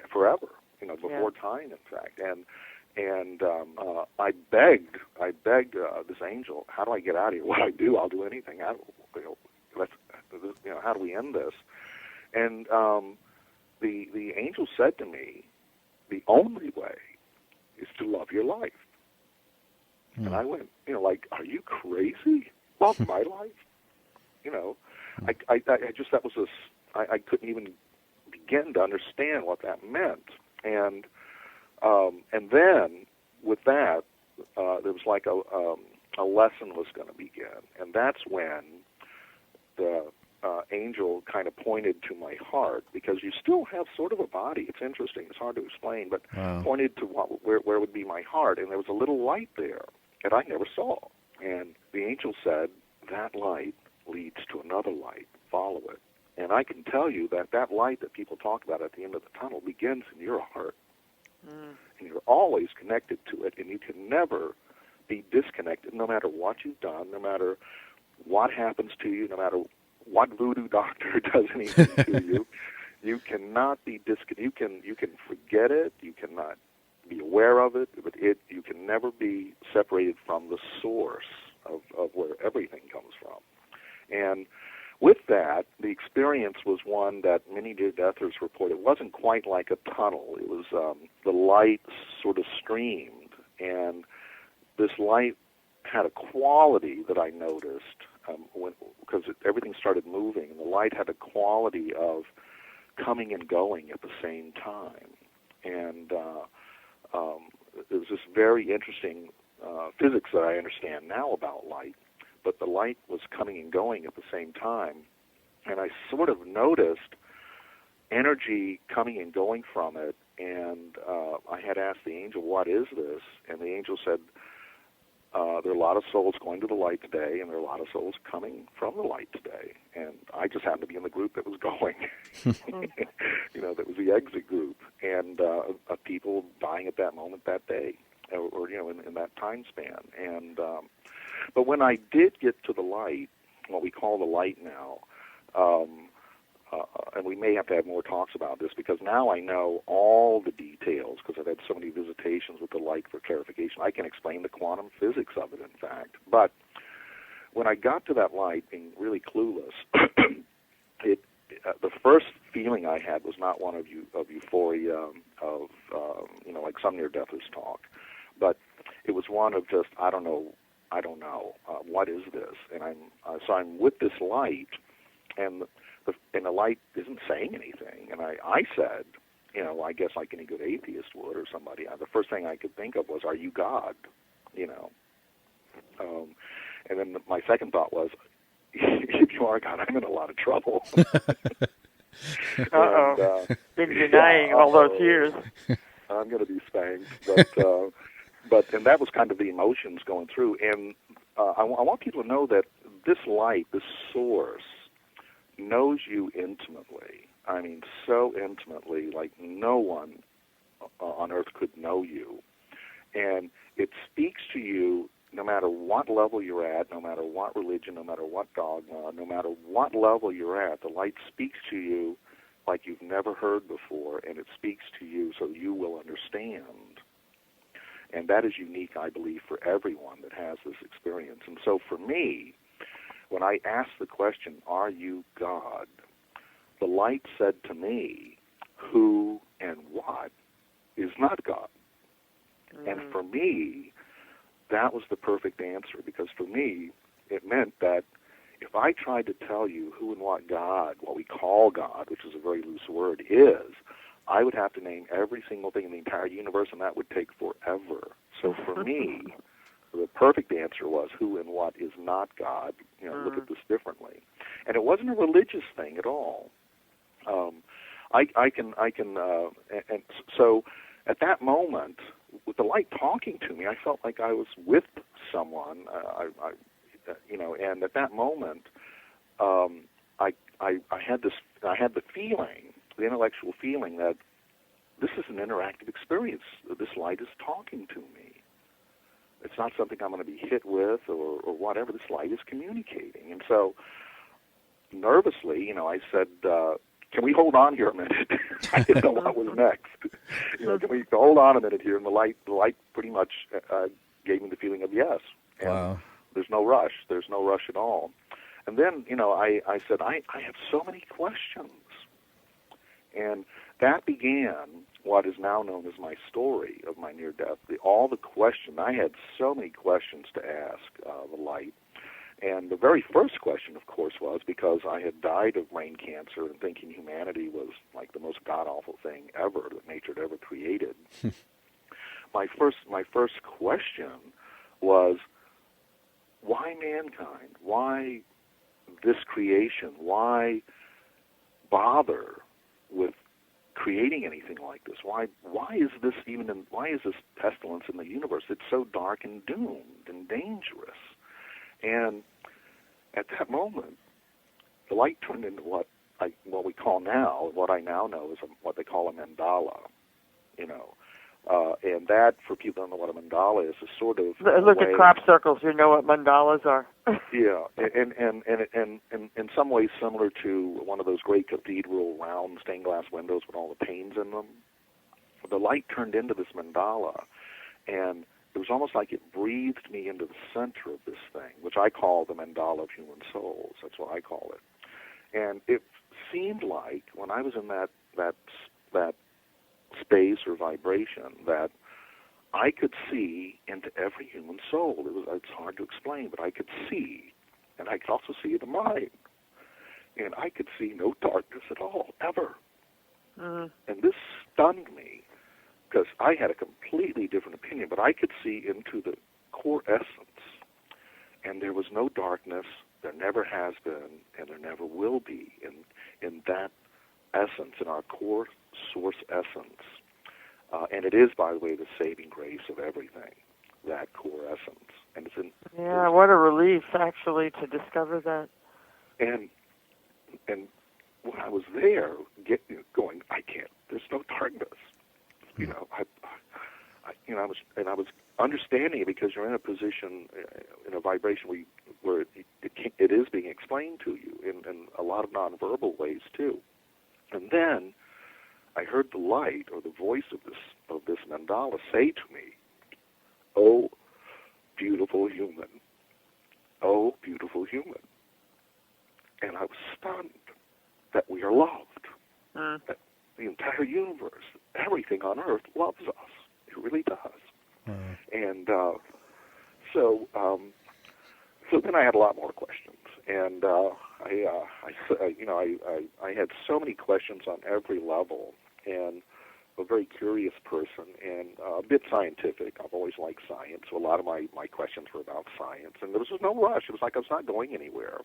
Forever. Before time, in fact. And I begged this angel, how do I get out of here? What I do, I'll do anything. How do we end this? And the angel said to me, the only way is to love your life. And I went, are you crazy? Love my life? I couldn't even begin to understand what that meant. And then with that, there was like a lesson was going to begin, and that's when the angel kind of pointed to my heart, because you still have sort of a body. It's interesting. It's hard to explain, but pointed to where would be my heart, and there was a little light there that I never saw. And the angel said, that light leads to another light. Follow it. And I can tell you that that light that people talk about at the end of the tunnel begins in your heart. And you're always connected to it, and you can never be disconnected, no matter what you've done, no matter what happens to you, no matter what voodoo doctor does anything to you. You cannot be disconnected. You can forget it. You cannot be aware of it, but you can never be separated from the source of where everything comes from. And with that, the experience was one that many near-deathers reported. It wasn't quite like a tunnel. It was the light sort of streamed, and this light had a quality that I noticed because everything started moving, and the light had a quality of coming and going at the same time. And it was this very interesting physics that I understand now about light, but the light was coming and going at the same time. And I sort of noticed energy coming and going from it, and I had asked the angel, what is this? And the angel said, there are a lot of souls going to the light today, and there are a lot of souls coming from the light today. And I just happened to be in the group that was going, that was the exit group, and of people dying at that moment that day, or in that time span. And but when I did get to the light, what we call the light now, and we may have to have more talks about this, because now I know all the details, because I've had so many visitations with the light for clarification. I can explain the quantum physics of it, in fact. But when I got to that light, being really clueless, the first feeling I had was not one of euphoria, like some near-deathers talk, but it was one of just, I don't know, what is this? And I'm with this light, and the light isn't saying anything. And I said, I guess like any good atheist would, or somebody, the first thing I could think of was, are you God? And then my second thought was, if you are God, I'm in a lot of trouble. Been denying all those years. I'm going to be spanked. And that was kind of the emotions going through. And I want people to know that this light, this source, knows you intimately. I mean, so intimately, like no one on earth could know you. And it speaks to you no matter what level you're at, no matter what religion, no matter what dogma, no matter what level you're at. The light speaks to you like you've never heard before, and it speaks to you so you will understand. And that is unique, I believe, for everyone that has this experience. And so for me, when I asked the question, are you God? The light said to me, who and what is not God? And for me, that was the perfect answer, because for me, it meant that if I tried to tell you who and what God, what we call God, which is a very loose word, is, I would have to name every single thing in the entire universe, and that would take forever. So for me, the perfect answer was who and what is not God. Look at this differently. And it wasn't a religious thing at all. And so at that moment, with the light talking to me, I felt like I was with someone. And at that moment, I had the feeling, the intellectual feeling, that this is an interactive experience. This light is talking to me. It's not something I'm going to be hit with or whatever. This light is communicating. And so, nervously, I said, can we hold on here a minute? I didn't know what was next. Can we hold on a minute here? And the light pretty much gave me the feeling of yes. And wow. There's no rush. There's no rush at all. And then, I said, I have so many questions. And that began what is now known as my story of my near-death. All the questions, I had so many questions to ask the light. And the very first question, of course, was because I had died of brain cancer and thinking humanity was like the most god-awful thing ever that nature had ever created. My first question was, why mankind? Why this creation? Why bother with creating anything like this? Why is this pestilence in the universe? It's so dark and doomed and dangerous. And at that moment, the light turned into what we call now, what I now know is what they call a mandala, you know. And that, for people who don't know what a mandala is sort of Look at crop circles. You know what mandalas are. Yeah, and in some ways similar to one of those great cathedral round stained glass windows with all the panes in them. The light turned into this mandala, and it was almost like it breathed me into the center of this thing, which I call the mandala of human souls. That's what I call it. And it seemed like when I was in that space or vibration that I could see into every human soul. It's hard to explain, but I could see, and I could also see the mind, and I could see no darkness at all, ever. And this stunned me because I had a completely different opinion, but I could see into the core essence, and there was no darkness. There never has been, and there never will be in that essence, in our core source essence. And it is, by the way, the saving grace of everything, that core essence. And it's in. Yeah, what a relief, actually, to discover that. And when I was there, going, I can't. There's no darkness. You know, I was understanding it because you're in a position, in a vibration where it is being explained to you in a lot of nonverbal ways too. And then I heard the light or the voice of this mandala say to me, "Oh, beautiful human. Oh, beautiful human." And I was stunned that we are loved. That the entire universe, everything on Earth loves us. It really does. And so then I had a lot more questions, and I had so many questions on every level, and a very curious person, and a bit scientific. I've always liked science, so a lot of my questions were about science, and there was just no rush. It was like I was not going anywhere.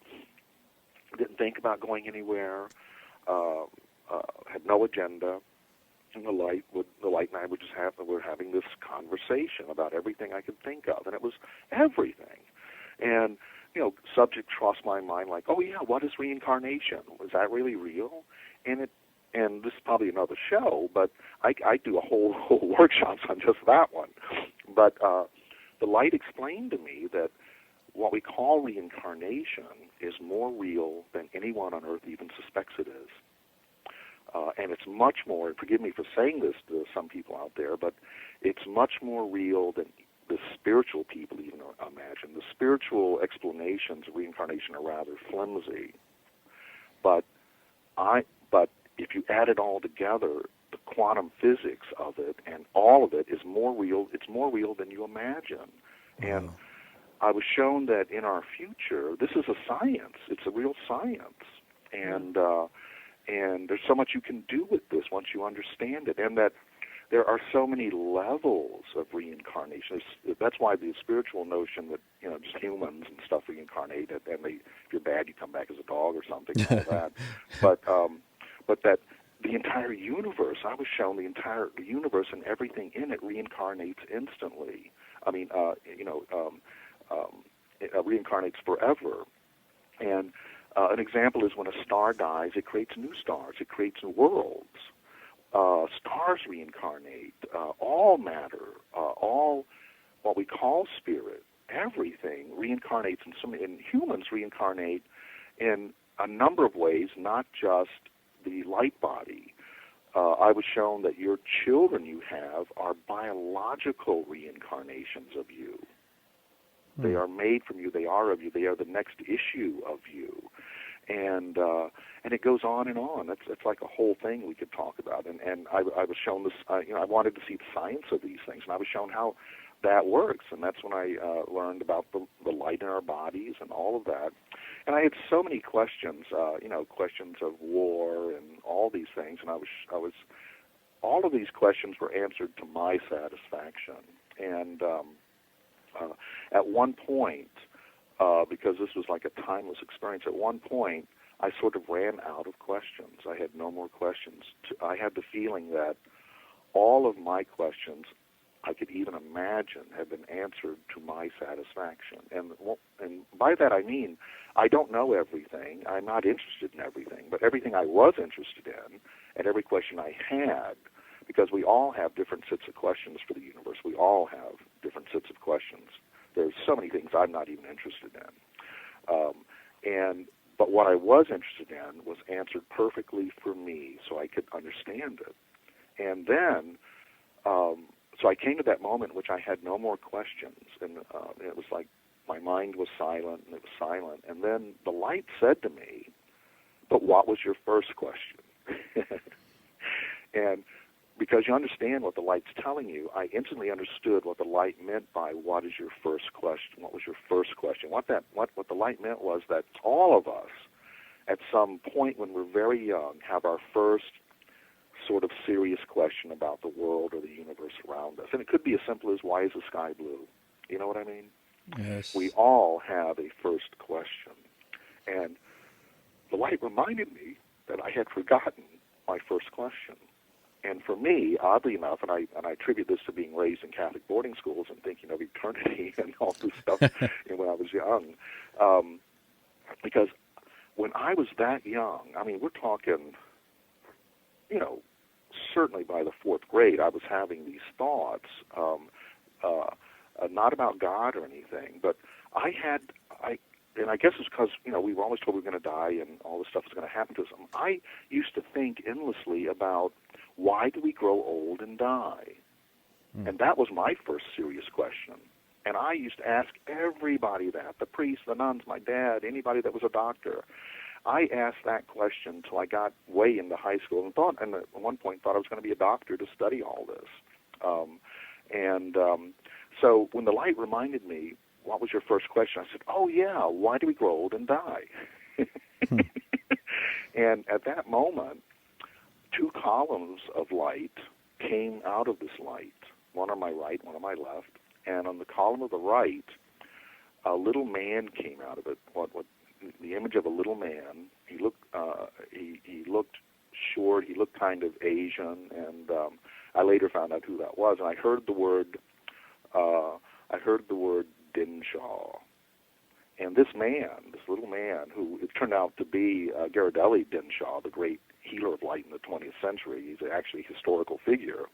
I didn't think about going anywhere. Had no agenda. And the light and I were having this conversation about everything I could think of, and it was everything. And subject crossed my mind like, oh yeah, what is reincarnation? Was that really real? And this is probably another show, but I do a whole workshops on just that one. But the light explained to me that what we call reincarnation is more real than anyone on Earth even suspects it is. And it's much more, forgive me for saying this to some people out there, but it's much more real than the spiritual people even imagine. The spiritual explanations of reincarnation are rather flimsy. But if you add it all together, the quantum physics of it and all of it is more real. It's more real than you imagine. And I was shown that in our future, this is a science. It's a real science. And there's so much you can do with this once you understand it, and that there are so many levels of reincarnation. That's why the spiritual notion that just humans and stuff reincarnate, and if you're bad, you come back as a dog or something, and all that. But that the entire universe, I was shown the entire universe and everything in it reincarnates instantly. I mean, it reincarnates forever, and an example is when a star dies, it creates new stars. It creates new worlds. Stars reincarnate. All matter, all what we call spirit, everything reincarnates. And humans reincarnate in a number of ways, not just the light body. I was shown that your children you have are biological reincarnations of you. They are made from you. They are of you. They are the next issue of you, and it goes on and on. It's like a whole thing we could talk about. And I was shown this. I wanted to see the science of these things, and I was shown how that works. And that's when I learned about the light in our bodies and all of that. And I had so many questions. Questions of war and all these things. And I was all of these questions were answered to my satisfaction. And at one point, because this was like a timeless experience, at one point I sort of ran out of questions. I had no more questions. I had the feeling that all of my questions I could even imagine have been answered to my satisfaction. And by that I mean I don't know everything. I'm not interested in everything. But everything I was interested in and every question I had, because we all have different sets of questions for the universe. We all have different sets of questions. There's so many things I'm not even interested in. But what I was interested in was answered perfectly for me so I could understand it. And then, so I came to that moment in which I had no more questions. And it was like my mind was silent, and it was silent. And then the light said to me, but what was your first question? And because you understand what the light's telling you, I instantly understood what the light meant by what is your first question. What was your first question? What the light meant was that all of us, at some point when we're very young, have our first sort of serious question about the world or the universe around us. And it could be as simple as, why is the sky blue? You know what I mean? Yes. We all have a first question. And the light reminded me that I had forgotten my first question. And for me, oddly enough, and I attribute this to being raised in Catholic boarding schools and thinking of eternity and all this stuff when I was young, because when I was that young, I mean, we're talking, certainly by the fourth grade, I was having these thoughts, not about God or anything, but and I guess it's because, we were always told we were going to die and all this stuff was going to happen to us. I used to think endlessly about, why do we grow old and die? And that was my first serious question. And I used to ask everybody that, the priests, the nuns, my dad, anybody that was a doctor. I asked that question until I got way into high school and at one point thought I was going to be a doctor to study all this. So when the light reminded me, what was your first question? I said, oh, yeah, why do we grow old and die? And at that moment, two columns of light came out of this light, one on my right, one on my left. And on the column of the right, a little man came out of it. What the image of a little man. He looked he looked short. He looked kind of Asian, and I later found out who that was. And I heard the word Dinshaw. And this man, this little man, who it turned out to be Ghirardelli Dinshaw, the great healer of light in the 20th century. He's actually a historical figure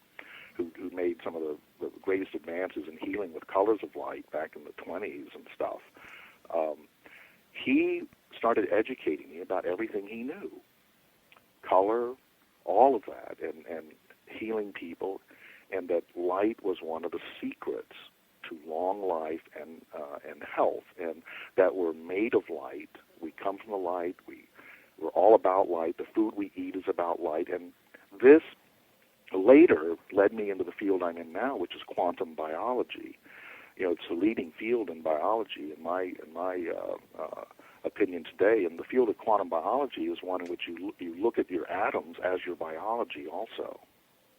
who made some of the greatest advances in healing with colors of light back in the 20s and stuff. He started educating me about everything he knew. Color, all of that, and healing people, and that light was one of the secrets to long life and health, and that we're made of light. We come from the light. We're all about light. The food we eat is about light. And this later led me into the field I'm in now, which is quantum biology. It's the leading field in biology, in my opinion today. And the field of quantum biology is one in which you look at your atoms as your biology also.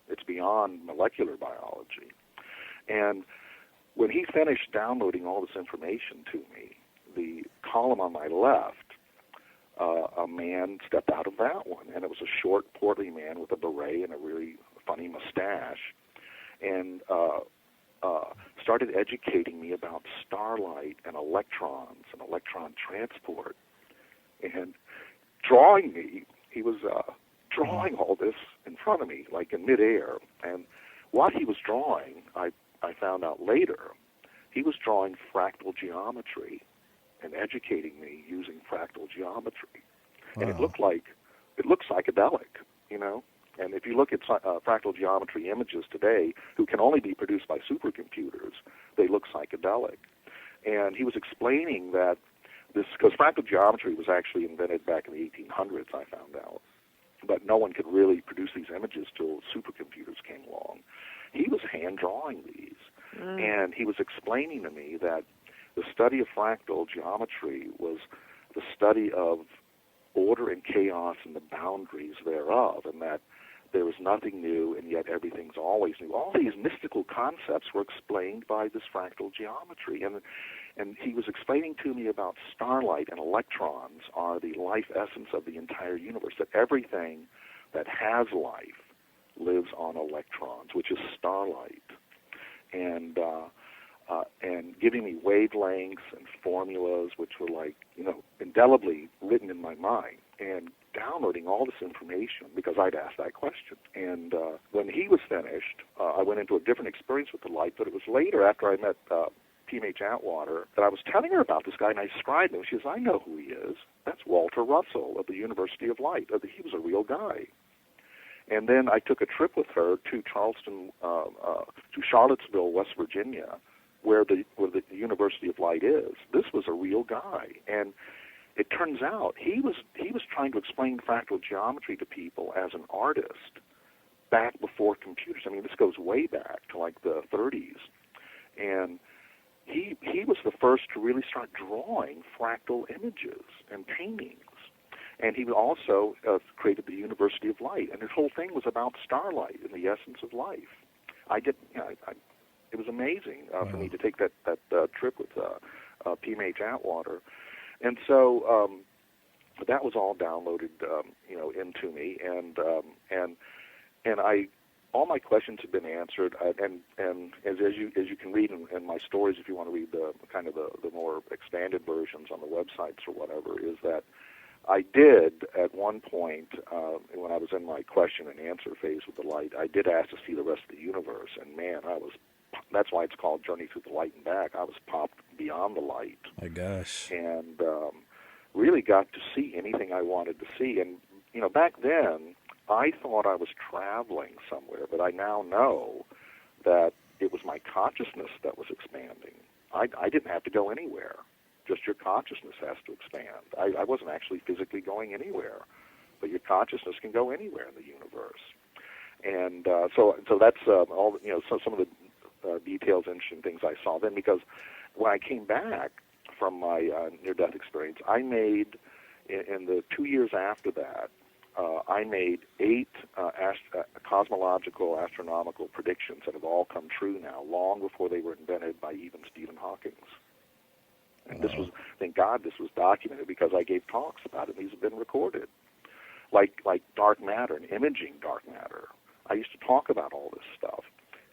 It's beyond molecular biology. And when he finished downloading all this information to me, the column on my left, a man stepped out of that one, and it was a short, portly man with a beret and a really funny mustache, and started educating me about starlight and electrons and electron transport, and drawing me. He was drawing all this in front of me, like in midair, and what he was drawing, I found out later, he was drawing fractal geometry and educating me using fractal geometry. Wow. And it looked psychedelic, And if you look at fractal geometry images today, who can only be produced by supercomputers, they look psychedelic. And he was explaining that because fractal geometry was actually invented back in the 1800s, I found out. But no one could really produce these images till supercomputers came along. He was hand-drawing these, and he was explaining to me that the study of fractal geometry was the study of order and chaos and the boundaries thereof, and that there is nothing new, and yet everything's always new. All these mystical concepts were explained by this fractal geometry, and he was explaining to me about starlight and electrons are the life essence of the entire universe, that everything that has life lives on electrons, which is starlight. and giving me wavelengths and formulas, which were like, indelibly written in my mind, and downloading all this information because I'd asked that question. And when he was finished, I went into a different experience with the light, but it was later after I met PMH Atwater that I was telling her about this guy, and I described him. She says, I know who he is. That's Walter Russell of the University of Light. He was a real guy. And then I took a trip with her to to Charlottesville, West Virginia, where the University of Light is. This was a real guy, and it turns out he was trying to explain fractal geometry to people as an artist back before computers. I mean, this goes way back to like the 30s, and he was the first to really start drawing fractal images and paintings. And he also created the University of Light, and his whole thing was about starlight and the essence of life. It was amazing for me to take that trip with PMH Atwater, and so that was all downloaded, into me, and all my questions have been answered, and as you can read in my stories, if you want to read the kind of the more expanded versions on the websites or whatever, is that I did at one point when I was in my question and answer phase with the light, I did ask to see the rest of the universe, and man, that's why it's called Journey Through the Light and Back. I was popped beyond the light. My gosh. And really got to see anything I wanted to see. And, back then, I thought I was traveling somewhere, but I now know that it was my consciousness that was expanding. I didn't have to go anywhere. Just your consciousness has to expand. I wasn't actually physically going anywhere, but your consciousness can go anywhere in the universe. And so that's all. Some of the details, interesting things I saw then. Because when I came back from my near-death experience, I made in the 2 years after that, I made 8 cosmological, astronomical predictions that have all come true now, long before they were invented by even Stephen Hawking. And this was, thank God, this was documented because I gave talks about it. These have been recorded, like dark matter and imaging dark matter. I used to talk about all this stuff,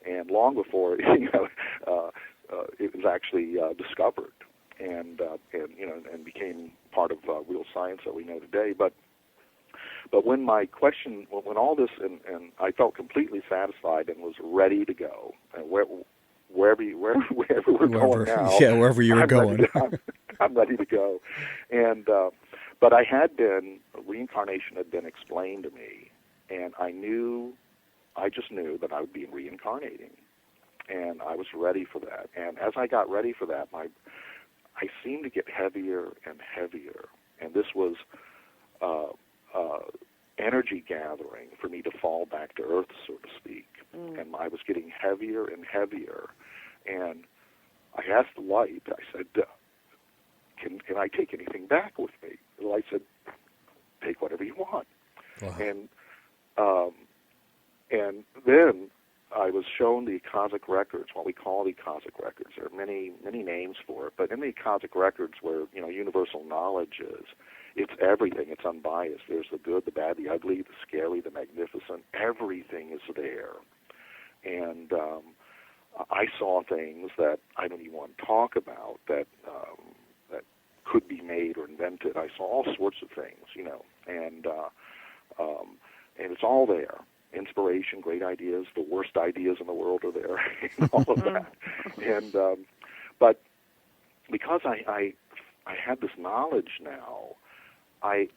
and long before it was actually discovered and became part of real science that we know today. But when my question, when all this, and I felt completely satisfied and was ready to go, and wherever we're going now. Yeah, wherever you were going. I'm ready to go. And but reincarnation had been explained to me, and I just knew that I would be reincarnating, and I was ready for that. And as I got ready for that, I seemed to get heavier and heavier, and this was energy gathering for me to fall back to earth, so to speak. And I was getting heavier and heavier. And I asked the light, I said, can I take anything back with me? The light said, take whatever you want. Wow. And then I was shown the Akashic records, what we call the Akashic records. There are many, many names for it, but in the Akashic records where, universal knowledge is, it's everything. It's unbiased. There's the good, the bad, the ugly, the scary, the magnificent. Everything is there. And I saw things that I don't even want to talk about that could be made or invented. I saw all sorts of things, and it's all there. Inspiration, great ideas, the worst ideas in the world are there, all of that. And but because I had this knowledge now, I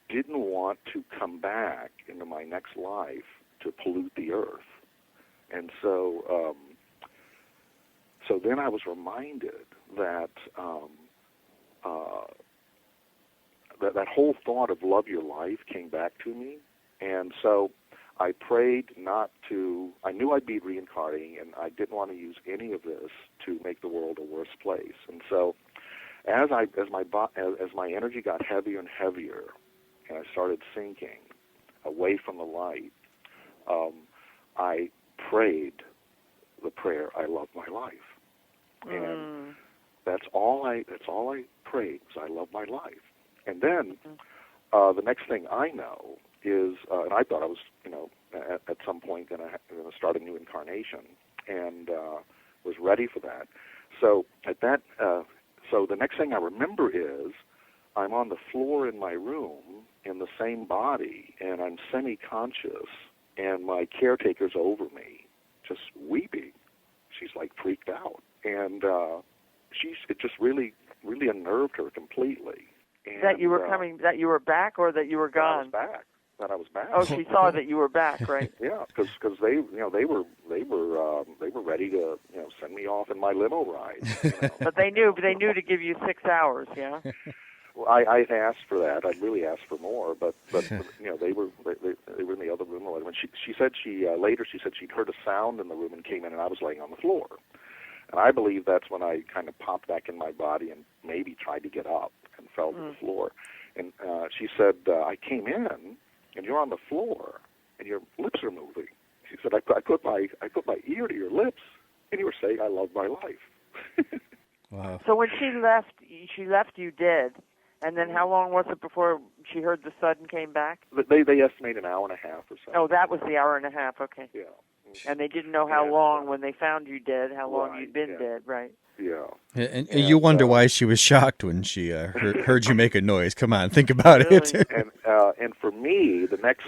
didn't want to come back into my next life to pollute the earth. And so then I was reminded that that whole thought of love your life came back to me. And so I prayed I knew I'd be reincarnating, and I didn't want to use any of this to make the world a worse place. And so as my energy got heavier and heavier, and I started sinking away from the light, I prayed the prayer, I love my life. And that's all I prayed, was I love my life. And then the next thing I know is, and I thought I was, at some point going to start a new incarnation. And was ready for that. So at that, so the next thing I remember is I'm on the floor in my room in the same body, and I'm semi-conscious, and my caretaker's over me, just weeping. She's like freaked out, and it just really unnerved her completely. And, that you were coming, that you were back, or that you were gone? That I was back. Oh, she saw that you were back, right? Yeah, because they were ready to send me off in my limo ride. But they knew to give you 6 hours, yeah. Well, I asked for that. I'd really asked for more, but they were in the other room. When she said later she said she'd heard a sound in the room and came in, and I was laying on the floor. And I believe that's when I kind of popped back in my body and maybe tried to get up and fell to the floor. And she said, I came in, and you're on the floor, and your lips are moving. She said, I put my ear to your lips, and you were saying, I love my life. Wow. So when she left you dead, and then how long was it before she heard the thud and came back? They estimate an hour and a half or so. Oh, that was the hour and a half, okay. Yeah. And they didn't know how long, when they found you dead, how long you'd been dead, right? Yeah. And you wonder why she was shocked when she heard you make a noise. Come on, think about it. And for me, the next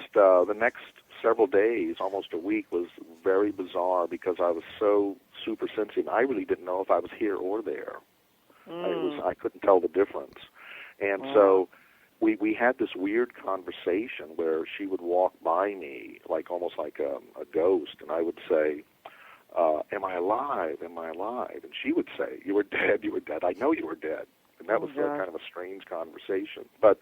several days, almost a week, was very bizarre because I was so super sensitive. I really didn't know if I was here or there. I couldn't tell the difference. And so we had this weird conversation where she would walk by me almost like a ghost, and I would say, am I alive? Am I alive? And she would say, you were dead, you were dead. I know you were dead. And that was kind of a strange conversation. But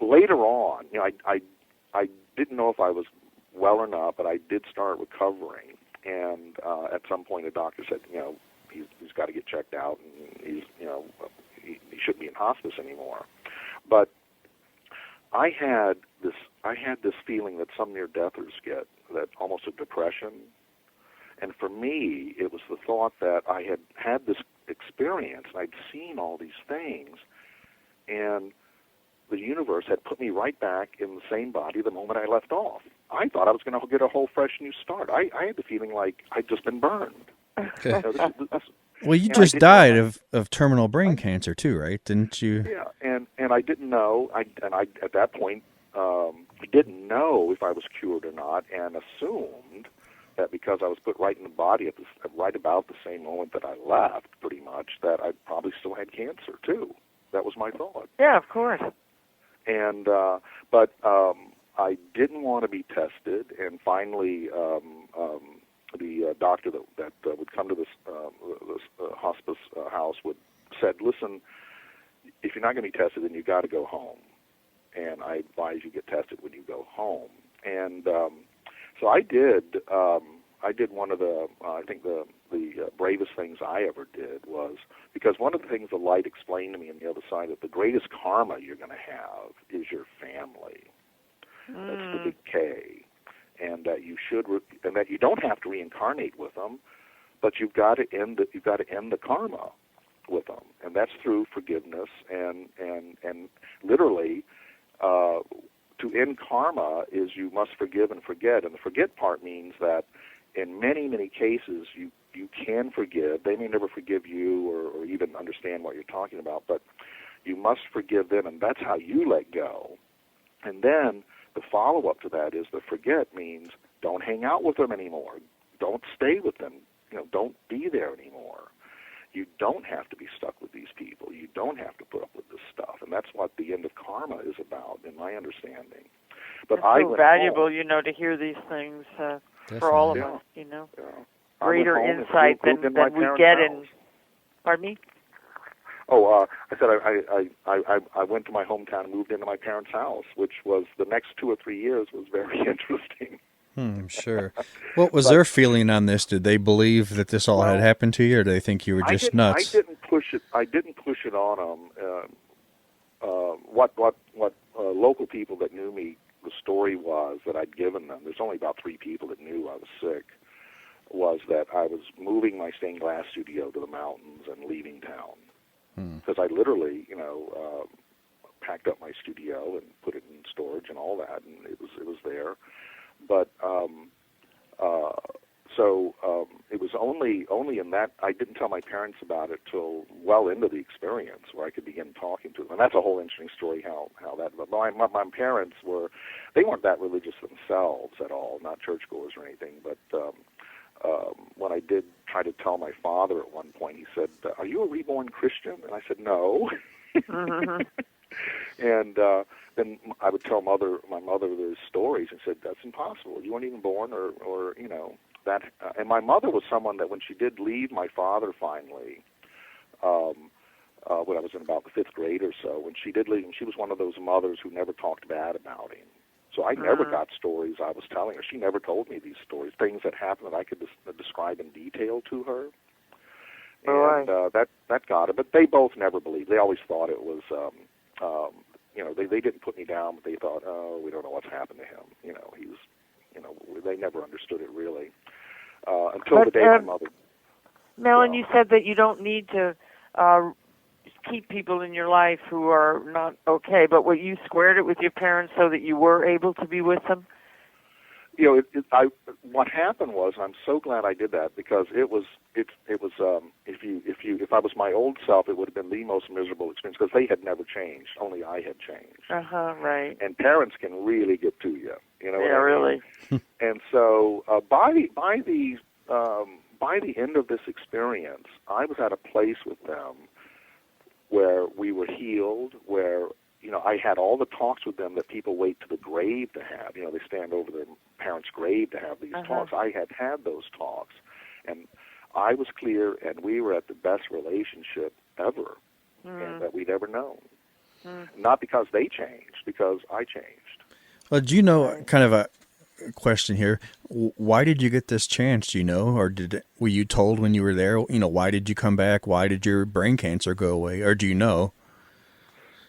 later on, I didn't know if I was well or not, but I did start recovering. And at some point, a doctor said, he's got to get checked out, and he shouldn't be in hospice anymore. But I had this feeling that some near-deathers get, that almost a depression. And for me, it was the thought that I had this experience, and I'd seen all these things, and the universe had put me right back in the same body the moment I left off. I thought I was going to get a whole fresh new start. I had the feeling like I'd just been burned. Okay. Well, you just died of terminal brain cancer too, right? Didn't you? Yeah, and I didn't know. I at that point didn't know if I was cured or not, and assumed that because I was put right in the body at right about the same moment that I left, pretty much, that I probably still had cancer too. That was my thought. Yeah, of course. And but I didn't want to be tested, and finally the doctor that would come to this hospice house said, listen, if you're not going to be tested, then you got to go home, and I advise you get tested when you go home. And so I did. I did one of the I think the bravest things I ever did was, because one of the things the light explained to me on the other side, that the greatest karma you're going to have is your family. That's the big K. And that you and that you don't have to reincarnate with them, but you've got to end the karma with them, and that's through forgiveness and literally to end karma is you must forgive and forget, and the forget part means that in many cases you can forgive. They may never forgive you or even understand what you're talking about, but you must forgive them, and that's how you let go. And then the follow-up to that is the forget means don't hang out with them anymore. Don't stay with them. Don't be there anymore. You don't have to be stuck with these people. You don't have to put up with this stuff. And that's what the end of karma is about, in my understanding. But it's so valuable, to hear these things for all of us, Yeah. Greater insight than we get in... Pardon me? Oh, I said I went to my hometown and moved into my parents' house, which was the next 2 or 3 years was very interesting. I'm sure. What was their feeling on this? Did they believe that this all had happened to you, or did they think you were just nuts? I didn't push it on them. What local people that knew me, the story was that I'd given them. There's only about 3 people that knew I was sick. Was that I was moving my stained glass studio to the mountains and leaving town. Because I literally, packed up my studio and put it in storage and all that, and it was there. But so it was only in that, I didn't tell my parents about it till well into the experience where I could begin talking to them. And that's a whole interesting story how that, but my parents they weren't that religious themselves at all, not churchgoers or anything, but when I did try to tell my father at one point, he said, "Are you a reborn Christian?" And I said, "No." Mm-hmm. And then I would tell my mother the stories and said, "That's impossible. You weren't even born, or you know that." And my mother was someone that when she did leave my father finally, when I was in about the 5th grade or so, when she did leave him, she was one of those mothers who never talked bad about him. So I never got stories I was telling her. She never told me these stories, things that happened that I could describe in detail to her. And that got her. But they both never believed. They always thought it was, you know, they didn't put me down, but they thought, oh, we don't know what's happened to him. You know, he was, you know, they never understood it really until the day my mother. Mellen, you said that you don't need to keep people in your life who are not okay, but what you squared it with your parents so that you were able to be with them? You know, what happened was, I'm so glad I did that, because it was if I was my old self, it would have been the most miserable experience, because they had never changed, only I had changed. Right. And parents can really get to you, you know. Yeah, really. And so by the end of this experience, I was at a place with them where we were healed, where, you know, I had all the talks with them that people wait to the grave to have. You know, they stand over their parents' grave to have these talks. I had those talks, and I was clear, and we were at the best relationship ever, and that we'd ever known. Not because they changed, because I changed. Well, do you know, kind of a question here, why did you get this chance, do you know, or were you told when you were there, you know, why did you come back, why did your brain cancer go away, or do you know?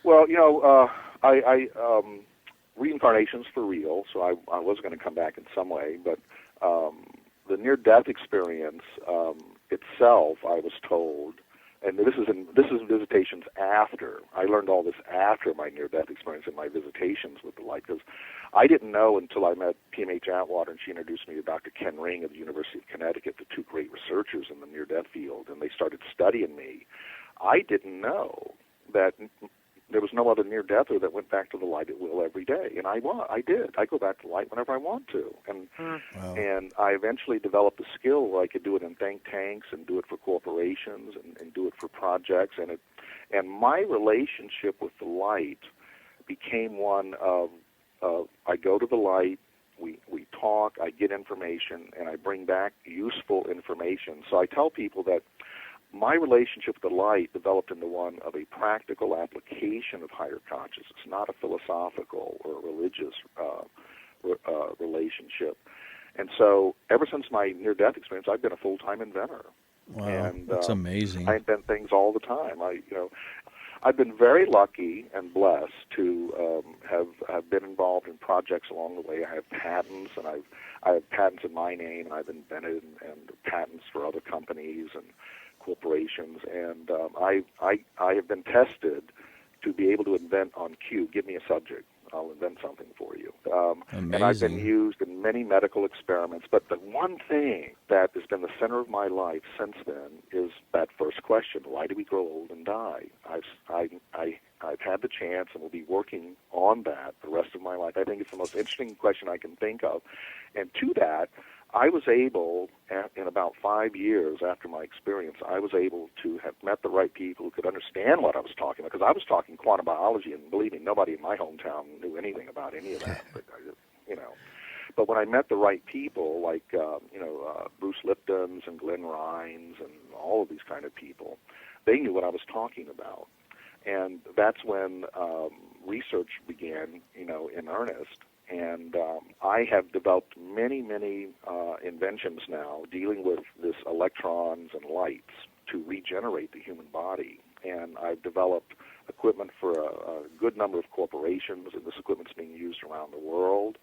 Well, you know, reincarnation's for real, so I was going to come back in some way, but the near-death experience itself, I was told, and this is visitations after. I learned all this after my near-death experience and my visitations with the light, because I didn't know until I met PMH Atwater, and she introduced me to Dr. Ken Ring of the University of Connecticut, the two great researchers in the near-death field, and they started studying me. I didn't know that there was no other near-deather that went back to the light at will every day, and I did. I go back to light whenever I want to, and I eventually developed a skill where I could do it in think tanks and do it for corporations and do it for projects, and my relationship with the light became one of I go to the light, we talk, I get information, and I bring back useful information. So I tell people that my relationship with the light developed into one of a practical application of higher consciousness, not a philosophical or religious relationship. And so ever since my near-death experience, I've been a full-time inventor. Wow, and, that's amazing. I invent things all the time. I've been very lucky and blessed to have been involved in projects along the way. I have patents, and I have patents in my name, and I've invented and patents for other companies and corporations, and I have been tested to be able to invent on cue. Give me a subject, I'll invent something for you. And I've been used in many medical experiments, but the one thing that has been the center of my life since then is that first question: why do we grow old and die? I've had the chance and will be working on that the rest of my life. I think it's the most interesting question I can think of, and to that, I was able, in about 5 years after my experience, I was able to have met the right people who could understand what I was talking about, because I was talking quantum biology, and believe me, nobody in my hometown knew anything about any of that. But when I met the right people, like Bruce Lipton's and Glenn Rhines and all of these kind of people, they knew what I was talking about, and that's when research began, in earnest. And I have developed many, many inventions now dealing with this electrons and lights to regenerate the human body. And I've developed equipment for a good number of corporations, and this equipment's being used around the world,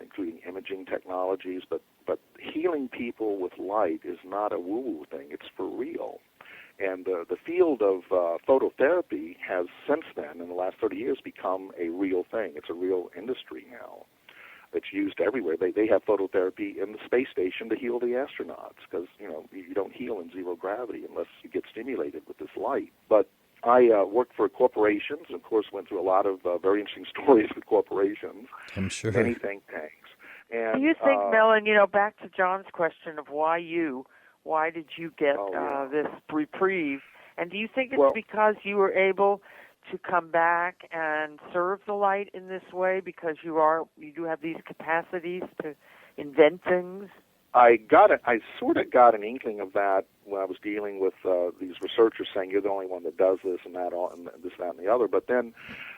including imaging technologies. But healing people with light is not a woo-woo thing. It's for real. And the field of phototherapy has since then, in the last 30 years, become a real thing. It's a real industry now. It's used everywhere. They have phototherapy in the space station to heal the astronauts because, you don't heal in zero gravity unless you get stimulated with this light. But I worked for corporations, and of course went through a lot of very interesting stories with corporations. I'm sure. Many think tanks. And, Do you think, Mellen, back to John's question of why did you get this reprieve? And do you think it's because you were able to come back and serve the light in this way because you do have these capacities to invent things? I sort of got an inkling of that when I was dealing with these researchers saying you're the only one that does this and that, and this, that, and the other. But then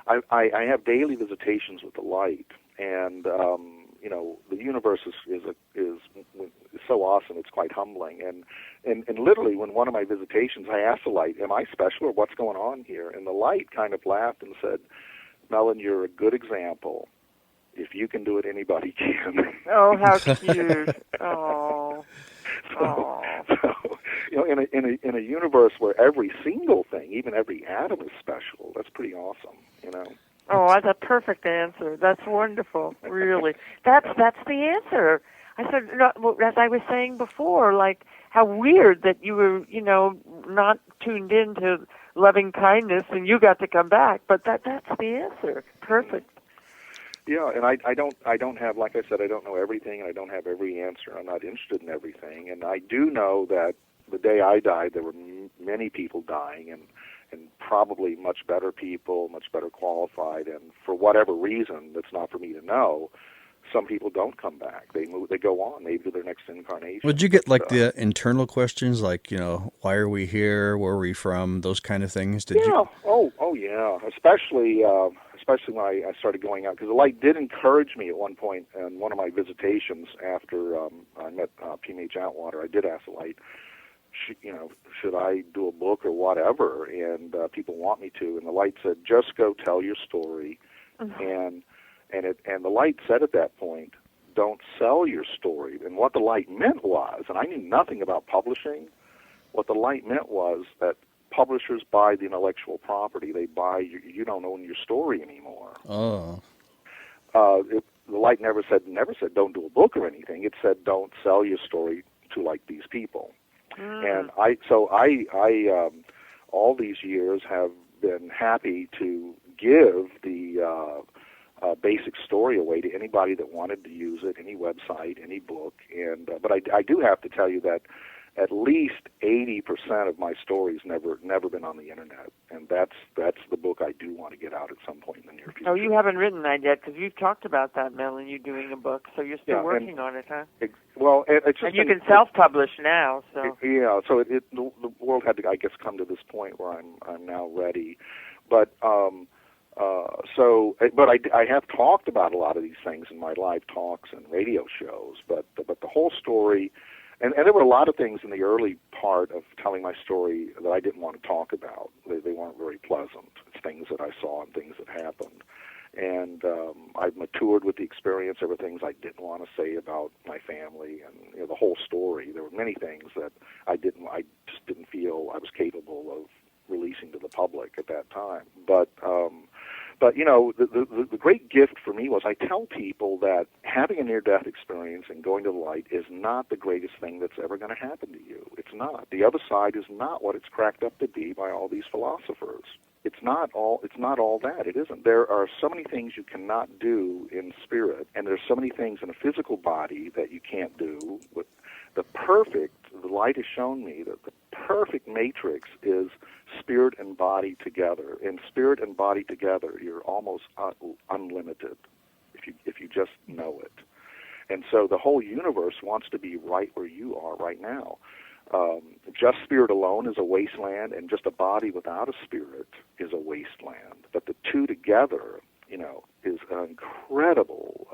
I have daily visitations with the light, and the universe is so awesome. It's quite humbling. And literally, when one of my visitations, I asked the light, "Am I special or what's going on here?" And the light kind of laughed and said, "Mellen, you're a good example. If you can do it, anybody can." Oh, how cute! Oh, so, in a universe where every single thing, even every atom, is special, that's pretty awesome. Oh, that's a perfect answer. That's wonderful. Really, that's the answer. I said, as I was saying before, like how weird that you were, not tuned into loving kindness, and you got to come back. But that's the answer. Perfect. Yeah, and I don't have, like I said, I don't know everything, and I don't have every answer. I'm not interested in everything, and I do know that the day I died, there were many people dying, and probably much better people, much better qualified, and for whatever reason that's not for me to know, some people don't come back. They go on, maybe to their next incarnation. Would you get the internal questions, like, why are we here, where are we from, those kind of things? Did you? Oh yeah, especially when I started going out, because the light did encourage me at one point in one of my visitations after I met PMH Atwater. I did ask the light, should I do a book or whatever, and people want me to, and the light said, just go tell your story, and the light said at that point, don't sell your story. And what the light meant was, and I knew nothing about publishing, what the light meant was that publishers buy the intellectual property. They buy you don't own your story anymore. Oh. The light never said don't do a book or anything. It said don't sell your story to like these people. And I all these years have been happy to give the basic story away to anybody that wanted to use it, any website, any book. And but I do have to tell you that at least 80% of my stories never been on the internet, and that's the book I do want to get out at some point in the near future. Oh, you haven't written that yet, because you've talked about that, Mellen. You're doing a book, so you're still working on it, huh? It's just, and you can self-publish now. So so the world had to, I guess, come to this point where I'm now ready, but I have talked about a lot of these things in my live talks and radio shows, but the whole story. And there were a lot of things in the early part of telling my story that I didn't want to talk about. They weren't very pleasant. It's things that I saw and things that happened. And I've matured with the experience. There were things I didn't want to say about my family and the whole story. There were many things that I just didn't feel I was capable of releasing to the public at that time. But the great gift for me was I tell people that having a near-death experience and going to the light is not the greatest thing that's ever going to happen to you. It's not. The other side is not what it's cracked up to be by all these philosophers. It's not all that. It isn't. There are so many things you cannot do in spirit, and there's so many things in a physical body that you can't do. But the light has shown me that the perfect matrix is spirit and body together. In spirit and body together, you're almost unlimited if you just know it. And so the whole universe wants to be right where you are right now. Just spirit alone is a wasteland, and just a body without a spirit is a wasteland. But the two together, is an incredible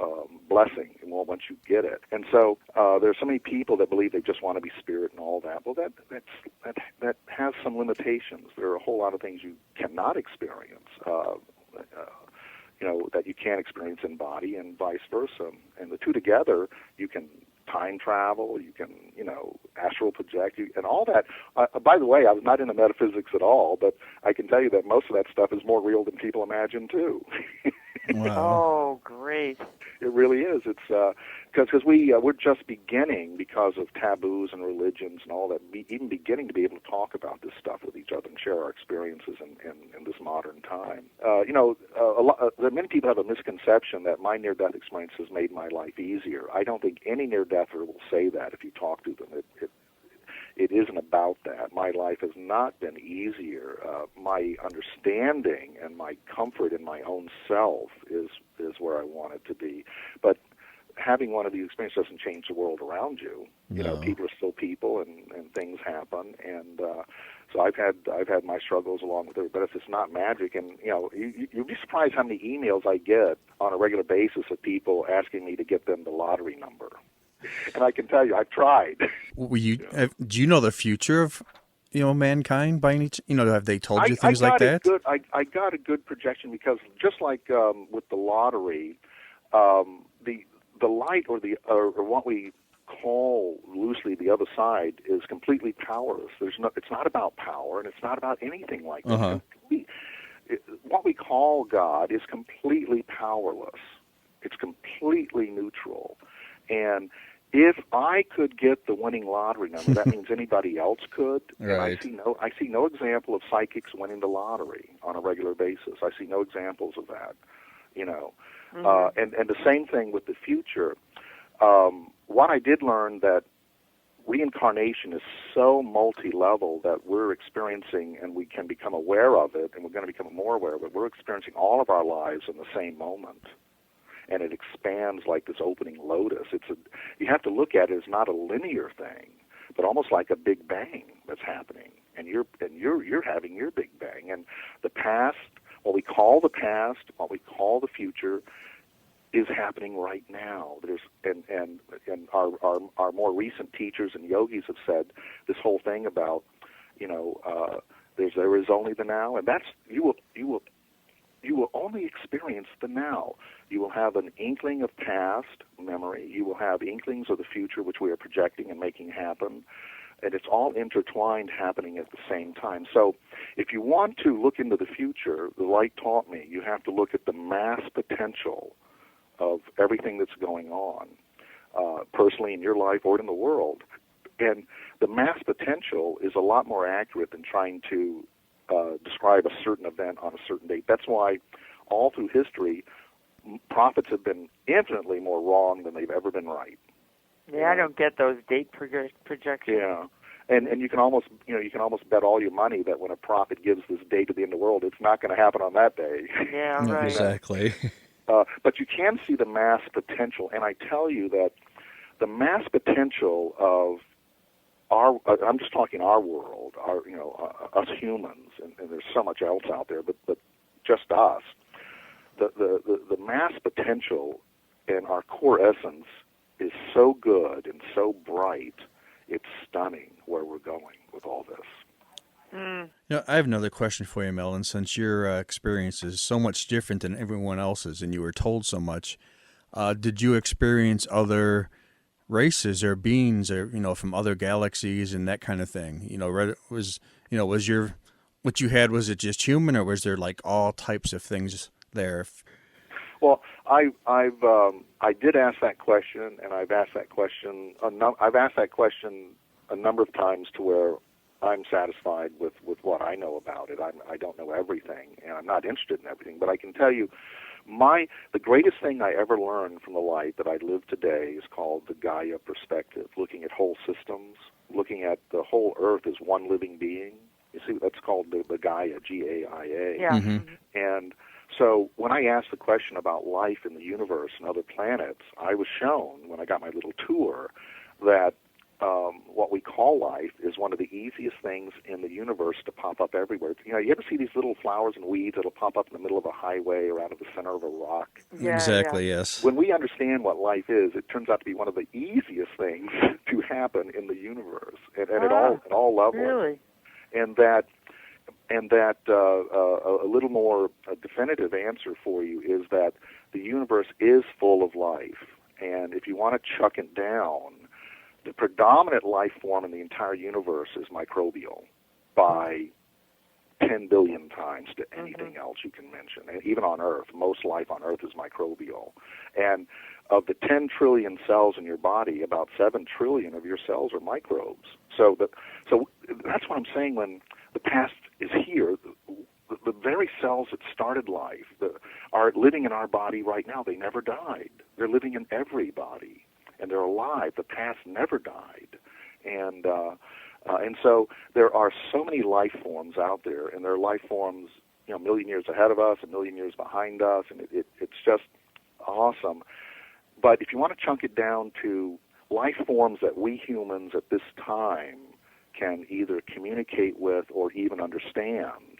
blessing once you get it. And so there's so many people that believe they just want to be spirit and all that. Well, that has some limitations. There are a whole lot of things you cannot experience, that you can't experience in body, and vice versa. And the two together, you can time travel, you can, astral project, and all that. By the way, I was not into metaphysics at all, but I can tell you that most of that stuff is more real than people imagine, too. Wow. Oh, great. It really is. It's because we're just beginning, because of taboos and religions and all that, even beginning to be able to talk about this stuff with each other and share our experiences in this modern time. Many people have a misconception that my near-death experience has made my life easier. I don't think any near-deather will say that if you talk to them. It isn't about that. My life has not been easier. My understanding and my comfort in my own self is where I want it to be. But having one of these experiences doesn't change the world around you. You know, people are still people, and things happen. And so I've had my struggles along with it. But it's not magic. And you'd be surprised how many emails I get on a regular basis of people asking me to get them the lottery number. And I can tell you, I've tried. Do you know the future of mankind by any? Have they told you things like that? I got a good projection, because just like with the lottery, the light or what we call loosely the other side is completely powerless. It's not about power, and it's not about anything like that. What we call God is completely powerless. It's completely neutral. And if I could get the winning lottery number, that means anybody else could. Right. And I see no example of psychics winning the lottery on a regular basis. I see no examples of that. And the same thing with the future. What I did learn, that reincarnation is so multi-level that we're experiencing, and we can become aware of it, and we're going to become more aware of it. We're experiencing all of our lives in the same moment. And it expands like this opening lotus. You have to look at it as not a linear thing, but almost like a big bang that's happening. And you're having your big bang. And the past, what we call the past, what we call the future, is happening right now. And our more recent teachers and yogis have said this whole thing about there is only the now, and that's you will only experience the now. You will have an inkling of past memory. You will have inklings of the future, which we are projecting and making happen. And it's all intertwined, happening at the same time. So if you want to look into the future, the light taught me, you have to look at the mass potential of everything that's going on, personally in your life or in the world. And the mass potential is a lot more accurate than trying to describe a certain event on a certain date. That's why all through history, prophets have been infinitely more wrong than they've ever been right. Yeah, I don't get those date projections. Yeah, and you can almost bet all your money that when a prophet gives this date of the end of the world, it's not going to happen on that day. Yeah, right. Exactly. But you can see the mass potential, and I tell you that the mass potential of I'm just talking our world, us humans, and there's so much else out there, but just us. The mass potential in our core essence is so good and so bright, it's stunning where we're going with all this. I have another question for you, Mellen. Since your experience is so much different than everyone else's, and you were told so much, did you experience other races or beings, or from other galaxies and that kind of thing? Was what you had, was it just human, or was there like all types of things there? Well, I did ask that question, and I've asked that question a number of times to where I'm satisfied with what I know about it. I don't know everything, and I'm not interested in everything, but I can tell you the greatest thing I ever learned from the light that I live today is called the Gaia perspective, looking at whole systems, looking at the whole Earth as one living being. You see, that's called the Gaia, G-A-I-A. Yeah. Mm-hmm. And so when I asked the question about life in the universe and other planets, I was shown, when I got my little tour, that what we call life is one of the easiest things in the universe to pop up everywhere. You ever see these little flowers and weeds that'll pop up in the middle of a highway or out of the center of a rock? Yeah, exactly, yeah. Yes. When we understand what life is, it turns out to be one of the easiest things to happen in the universe, and at all levels. Really? And that a little more definitive answer for you is that the universe is full of life, and if you want to chuck it down, the predominant life form in the entire universe is microbial by 10 billion times to anything else you can mention. And even on Earth, most life on Earth is microbial. And of the 10 trillion cells in your body, about 7 trillion of your cells are microbes. So that's what I'm saying when the past is here. The very cells that started life are living in our body right now. They never died. They're living in every body, and they're alive. The past never died. And so there are so many life forms out there, and there are life forms, a million years ahead of us, a million years behind us, and it's just awesome. But if you want to chunk it down to life forms that we humans at this time can either communicate with or even understand,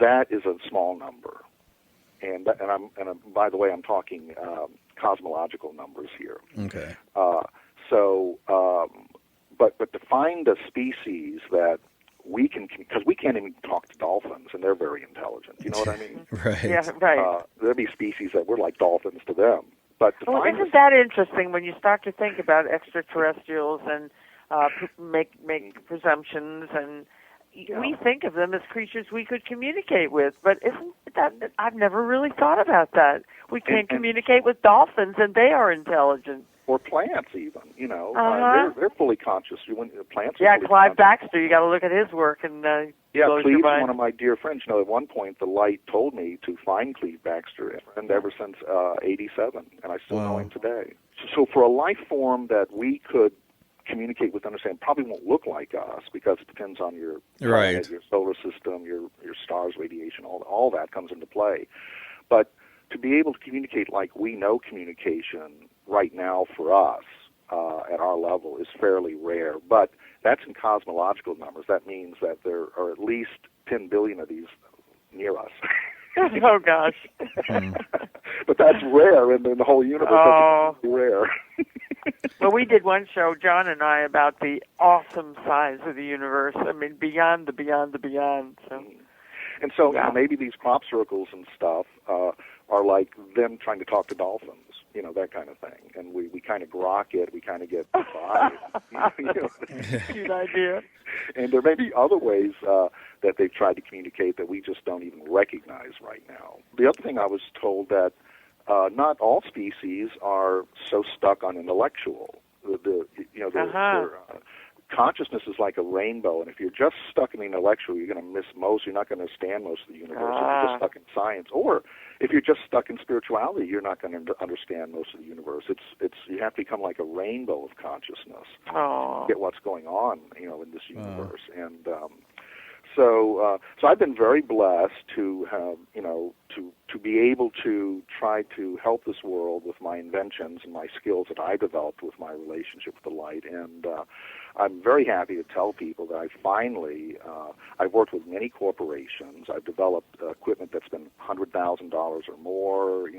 that is a small number. And by the way, I'm talking cosmological numbers here. Okay. But to find a species that we can, because we can't even talk to dolphins, and they're very intelligent. You know what I mean? Right. Yeah, right. There'll be species that we're like dolphins to them. But to Well, find isn't that interesting when you start to think about extraterrestrials and make presumptions, and we think of them as creatures we could communicate with, but isn't that, I've never really thought about that. We can't communicate with dolphins, and they are intelligent. or plants even, they're fully conscious. Plants are fully Clive conscious. Baxter, you got to look at his work, and blows Cleve's your mind. one of my dear friends. At one point the light told me to find Cleve Baxter, and ever since '87, and I still know him today. So for a life form that we could communicate with, understand, probably won't look like us, because it depends on your planet, your solar system, your star's radiation, all that comes into play. But to be able to communicate like we know communication right now for us at our level is fairly rare. But that's in cosmological numbers. That means that there are at least 10 billion of these near us. Oh, gosh. But that's rare in the whole universe. That's rare. Well, we did one show, John and I, about the awesome size of the universe. I mean, beyond the beyond the beyond. So. And so maybe these crop circles and stuff are like them trying to talk to dolphins, that kind of thing. And we kind of grok it, we kind of get by. Cute idea. And there may be other ways that they've tried to communicate that we just don't even recognize right now. The other thing I was told that not all species are so stuck on intellectual. Consciousness is like a rainbow, and if you're just stuck in the intellectual, you're going to miss most. You're not going to understand most of the universe. If you're just stuck in science, or if you're just stuck in spirituality, you're not going to understand most of the universe. It's you have to become like a rainbow of consciousness to get what's going on, in this universe. And so I've been very blessed to have, to be able to try to help this world with my inventions and my skills that I developed with my relationship with the light. And I'm very happy to tell people that I've worked with many corporations. I've developed equipment that's been $100,000 or more,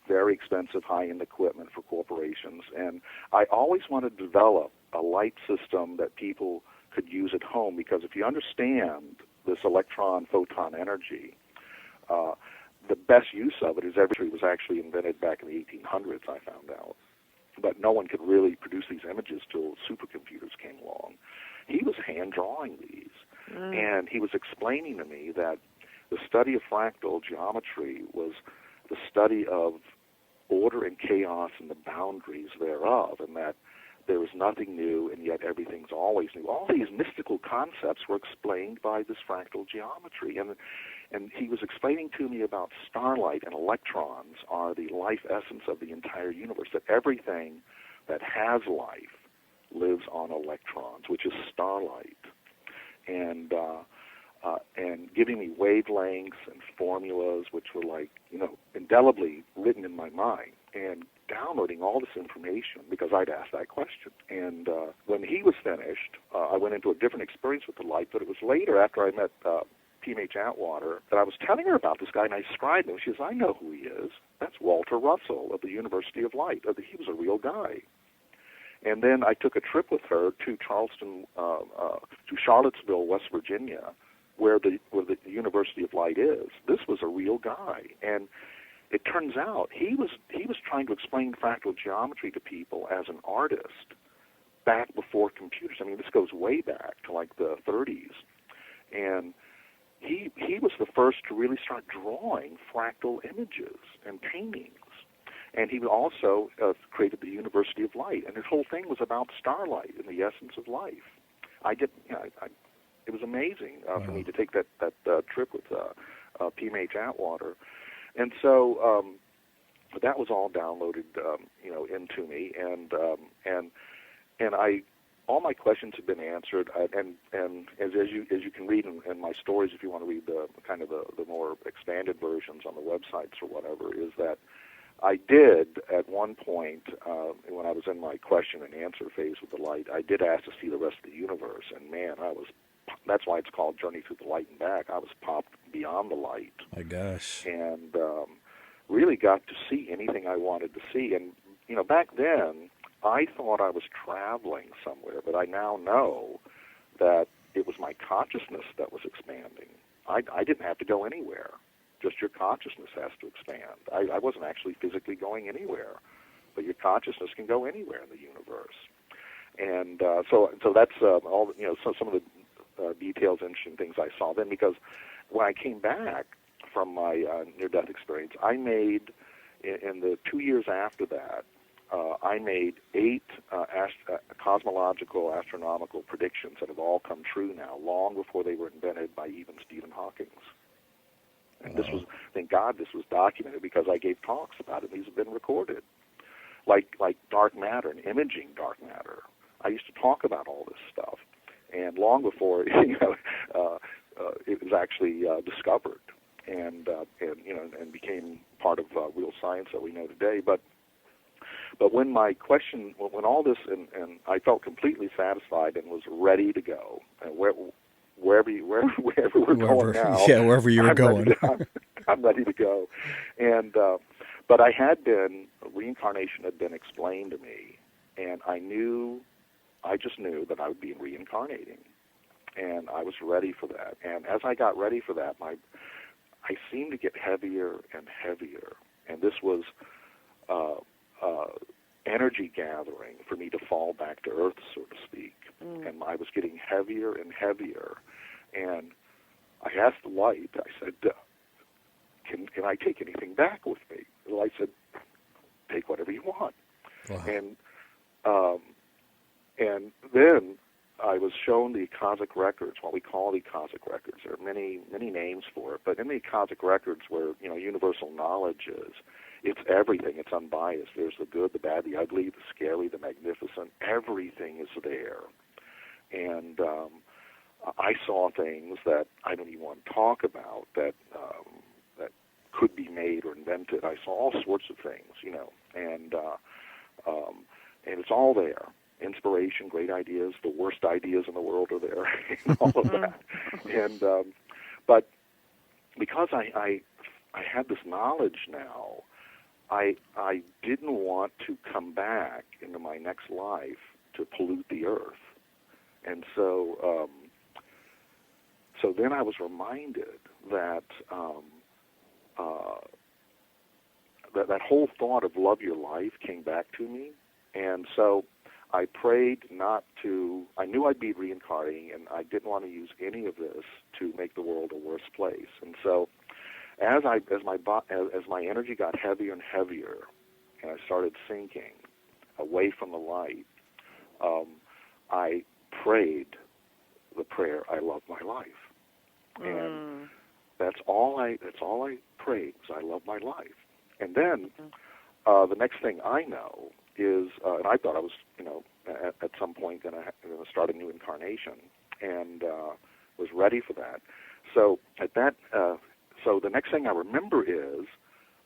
very expensive high-end equipment for corporations. And I always wanted to develop a light system that people could use at home, because if you understand this electron-photon energy, the best use of it was actually invented back in the 1800s, I found out. But no one could really produce these images till supercomputers came along. He was hand-drawing these, and he was explaining to me that the study of fractal geometry was the study of order and chaos and the boundaries thereof, and that there is nothing new, and yet everything's always new. All these mystical concepts were explained by this fractal geometry. And he was explaining to me about starlight and electrons are the life essence of the entire universe, that everything that has life lives on electrons, which is starlight. And giving me wavelengths and formulas, which were like, indelibly written in my mind, and downloading all this information because I'd asked that question. And when he was finished, I went into a different experience with the light, but it was later, after I met PMH Atwater, that I was telling her about this guy, and I described him. She says, I know who he is. That's Walter Russell of the University of Light. He was a real guy. And then I took a trip with her to to Charlottesville, West Virginia, where the University of Light is. This was a real guy. And it turns out he was trying to explain fractal geometry to people as an artist back before computers. I mean, this goes way back to like the 30s. And he was the first to really start drawing fractal images and paintings. And he also created the University of Light, and his whole thing was about starlight and the essence of life. It was amazing for me to take that trip with PMH Atwater, and so that was all downloaded, into me, and all my questions have been answered, and as you can read in my stories, if you want to read the kind of the more expanded versions on the websites or whatever, is that I did at one point when I was in my question and answer phase with the light, I did ask to see the rest of the universe, and man, that's why it's called Journey Through the Light and Back. I was popped beyond the light. My gosh. And really got to see anything I wanted to see. And, back then, I thought I was traveling somewhere, but I now know that it was my consciousness that was expanding. I didn't have to go anywhere. Just your consciousness has to expand. I wasn't actually physically going anywhere, but your consciousness can go anywhere in the universe. And so that's all. Some of the details, interesting things I saw then. Because when I came back from my near-death experience, I made in the 2 years after that, I made 8 cosmological, astronomical predictions that have all come true now, long before they were invented by even Stephen Hawking. And this was, thank God, this was documented because I gave talks about it. These have been recorded, like dark matter and imaging dark matter. I used to talk about all this stuff, and long before it was actually discovered and became part of real science that we know today. But when my question, when all this, and I felt completely satisfied and was ready to go, and wherever we're going now, yeah, wherever you were going, I'm ready to go. And but reincarnation had been explained to me, and I just knew that I would be reincarnating, and I was ready for that. And as I got ready for that, I seemed to get heavier and heavier, and this was energy gathering for me to fall back to earth, so to speak. And I was getting heavier and heavier. And I asked the light, I said, can I take anything back with me? The light said, take whatever you want. Wow. And then I was shown the Akashic records, what we call the Akashic records. There are many, many names for it, but in the Akashic records where, universal knowledge is, it's everything. It's unbiased. There's the good, the bad, the ugly, the scary, the magnificent. Everything is there. And I saw things that I don't even want to talk about that could be made or invented. I saw all sorts of things, and it's all there. Inspiration, great ideas, the worst ideas in the world are there, and all of that. And but because I had this knowledge now, I didn't want to come back into my next life to pollute the earth. And so then I was reminded that that whole thought of love your life came back to me. And so I prayed I knew I'd be reincarnating, and I didn't want to use any of this to make the world a worse place. And so as my energy got heavier and heavier, and I started sinking away from the light, I prayed the prayer, I love my life. And that's all I prayed, was I love my life. And then the next thing I know is, and I thought I was, at some point going to start a new incarnation, and was ready for that. So so the next thing I remember is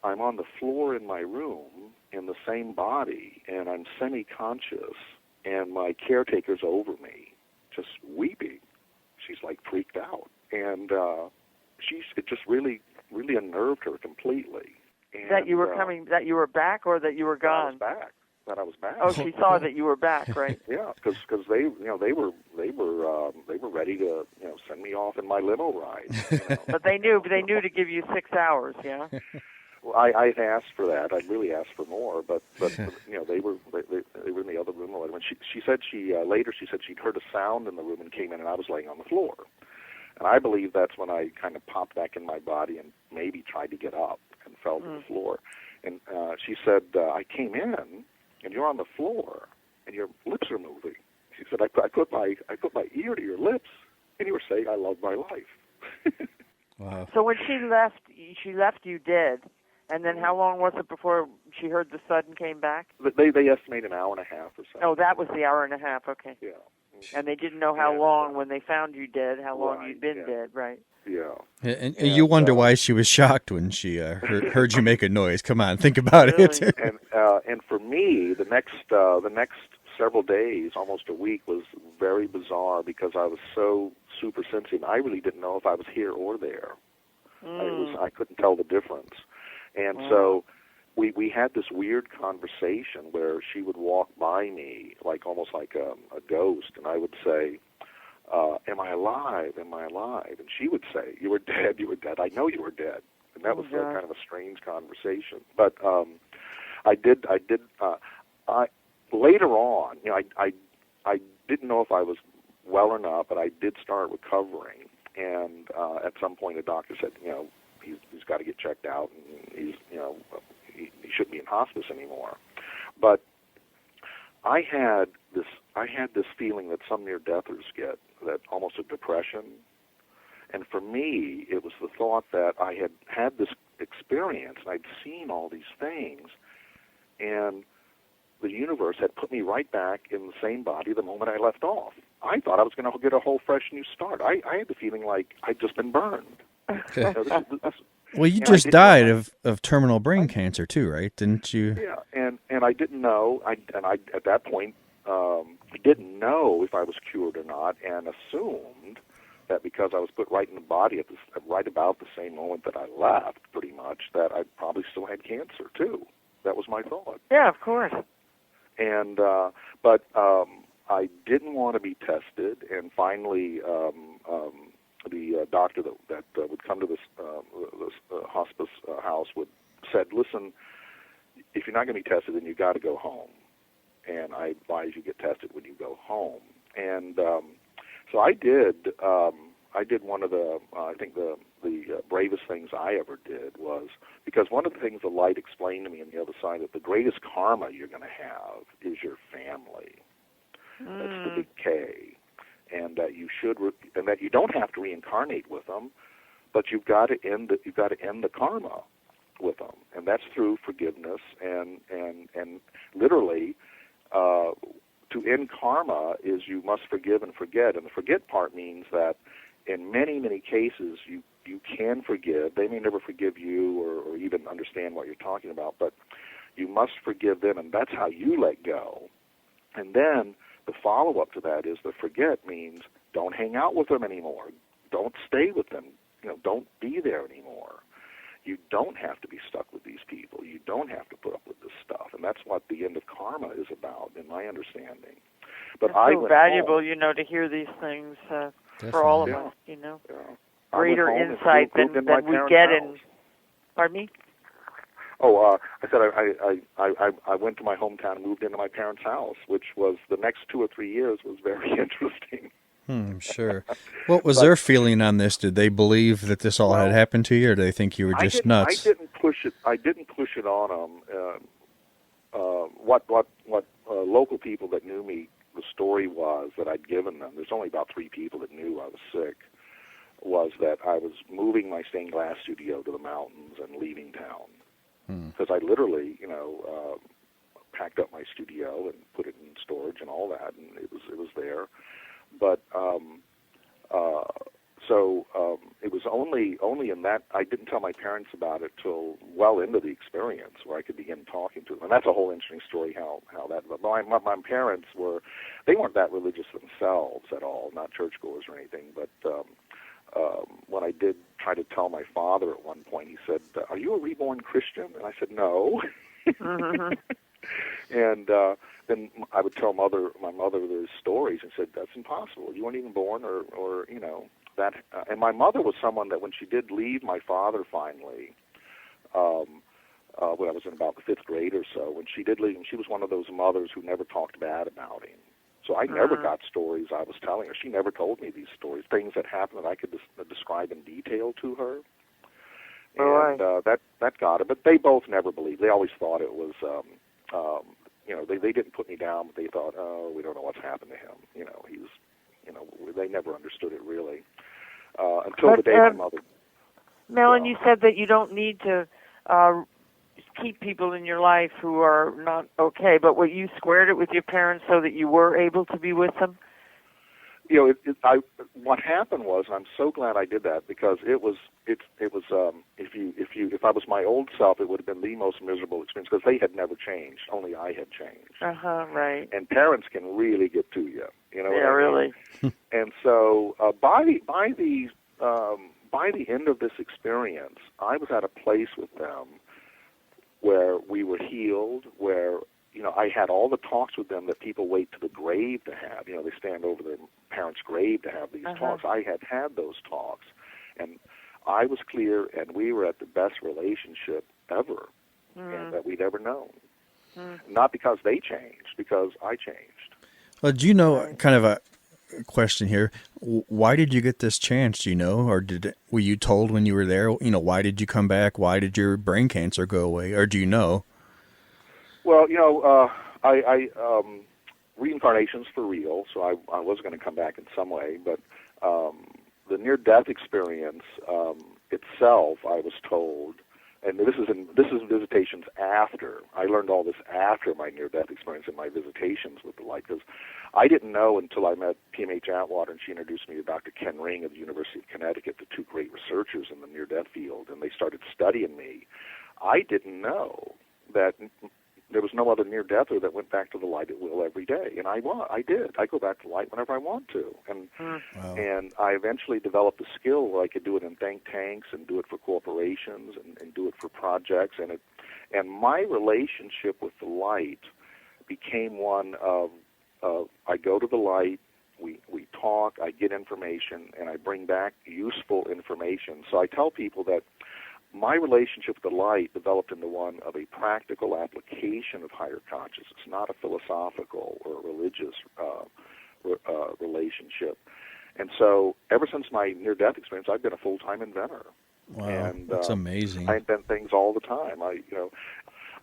I'm on the floor in my room in the same body, and I'm semi-conscious, and my caretaker's over me, just weeping. She's like freaked out, and it just really, really unnerved her completely. And, that you were back, or that you were gone? That I was back. Oh, she saw that you were back, right? Yeah, because they were ready to send me off in my limo ride. But they knew to give you 6 hours, yeah. Well, I asked for that. I really asked for more, but they were in the other room. When she said later she said she'd heard a sound in the room and came in, and I was laying on the floor. And I believe that's when I kind of popped back in my body and maybe tried to get up and fell to the floor. And she said, I came in, and you're on the floor, and your lips are moving. She said, I put my ear to your lips, and you were saying, I love my life. Wow. So when she left you dead, and then how long was it before she heard the thud and came back? They estimate an hour and a half or so. Oh, that was the hour and a half, okay. Yeah. And they didn't know how long, when they found you dead, how long you'd been dead, right? Yeah. And you wonder why she was shocked when she heard you make a noise. Come on, think about it. And for me, the next several days, almost a week, was very bizarre because I was so super sensitive. I really didn't know if I was here or there. I couldn't tell the difference. And so we had this weird conversation where she would walk by me almost like a ghost, and I would say, am I alive? Am I alive? And she would say, you were dead, you were dead. I know you were dead. And that was kind of a strange conversation. But later on, I didn't know if I was well or not, but I did start recovering. And at some point, a doctor said, he's got to get checked out, and he shouldn't be in hospice anymore. But I had this feeling that some near-deathers get, that almost a depression. And for me, it was the thought that I had this experience, and I'd seen all these things, and the universe had put me right back in the same body the moment I left off. I thought I was going to get a whole fresh new start. I had the feeling like I'd just been burned. Well, you just died of terminal brain cancer too, right? Didn't you? Yeah, and I didn't know. I at that point didn't know if I was cured or not, and assumed that because I was put right in the body at right about the same moment that I left, pretty much, that I probably still had cancer too. That was my thought. Yeah, of course. And but I didn't want to be tested, and finally the doctor that would come to this hospice house said, listen, if you're not going to be tested, then you got to go home, and I advise you get tested when you go home. And so I did. I did one of the I think the bravest things I ever did was, because one of the things the light explained to me on the other side, that the greatest karma you're going to have is your family. That's the big K. And that you should, and that you don't have to reincarnate with them, but you've got to end the karma with them, and that's through forgiveness and literally, to end karma is you must forgive and forget, and the forget part means that in many cases you can forgive. They may never forgive you or even understand what you're talking about, but you must forgive them, and that's how you let go. And then the follow-up to that is the forget means don't hang out with them anymore. Don't stay with them. Don't be there anymore. You don't have to be stuck with these people. You don't have to put up with this stuff. And that's what the end of karma is about, in my understanding. But it's so valuable, to hear these things for all of us, Yeah. Greater insight than we get in... Pardon me? Oh, I said I went to my hometown and moved into my parents' house, which was the next 2 or 3 years was very interesting. Sure. What was their feeling on this? Did they believe that this all had happened to you, or did they think you were just nuts? I didn't push it on them. What local people that knew me, the story was that I'd given them. There's only about 3 people that knew I was sick. Was that I was moving my stained glass studio to the mountains and leaving town. Because I literally, packed up my studio and put it in storage and all that, and it was there. But it was only in that I didn't tell my parents about it till well into the experience, where I could begin talking to them. And that's a whole interesting story how that. My parents they weren't that religious themselves at all, not churchgoers or anything, but. When I did try to tell my father at one point, he said, "Are you a reborn Christian?" And I said, "No." And then I would tell my mother the stories, and said, "That's impossible. You weren't even born, or that." And my mother was someone that when she did leave my father finally, when I was in about the 5th grade or so, when she did leave him, she was one of those mothers who never talked bad about him. So I never got stories I was telling her. She never told me these stories, things that happened that I could describe in detail to her. And that got her. But they both never believed. They always thought it was, they didn't put me down, but they thought, oh, we don't know what's happened to him. They never understood it really until the day my mother. Mellen, you said that you don't need to keep people in your life who are not okay, but what you squared it with your parents so that you were able to be with them? What happened was, and I'm so glad I did that, because if I was my old self, it would have been the most miserable experience, because they had never changed. Only I had changed. Right. And parents can really get to you. You know. Yeah, really. And so by the end of this experience, I was at a place with them where we were healed, where I had all the talks with them that people wait to the grave to have. They stand over their parents' grave to have these talks. I had those talks, and I was clear, and we were at the best relationship ever and that we'd ever known. Not because they changed, because I changed. Well, do you know, kind of a question here, why did you get this chance, do you know, or were you told when you were there, why did you come back, why did your brain cancer go away, or do you know? Well, reincarnation's for real, so I was going to come back in some way, but the near-death experience itself, I was told, and this is visitations after. I learned all this after my near-death experience and my visitations with the light, because I didn't know until I met PMH Atwater, and she introduced me to Dr. Ken Ring of the University of Connecticut, the two great researchers in the near-death field, and they started studying me. I didn't know that there was no other near-deather that went back to the light at will every day, and I did. I go back to light whenever I want to, and I eventually developed a skill where I could do it in think tanks and do it for corporations and do it for projects, and my relationship with the light became one of I go to the light, we talk, I get information, and I bring back useful information. So I tell people that my relationship with the light developed into one of a practical application of higher consciousness, not a philosophical or religious relationship. And so ever since my near-death experience, I've been a full-time inventor. Wow, and, that's amazing. I invent things all the time.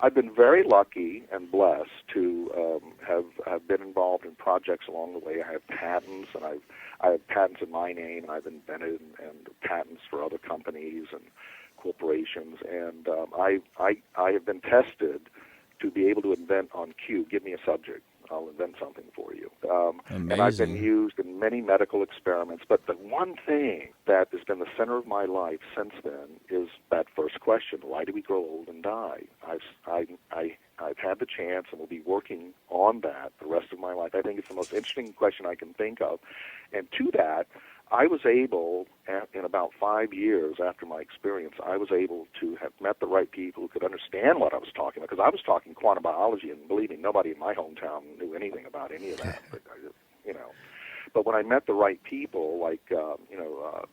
I've been very lucky and blessed to have been involved in projects along the way. I have patents, and I have patents in my name, and I've invented and patents for other companies and corporations, and I have been tested to be able to invent on cue. Give me a subject, I'll invent something for you. And I've been used in many medical experiments, but the one thing that has been the center of my life since then is that first question: why do we grow old and die? I've had the chance and will be working on that the rest of my life. I think it's the most interesting question I can think of, and to that, I was able, in about 5 years after my experience, I was able to have met the right people who could understand what I was talking about, because I was talking quantum biology, and believe me, nobody in my hometown knew anything about any of that. But when I met the right people, like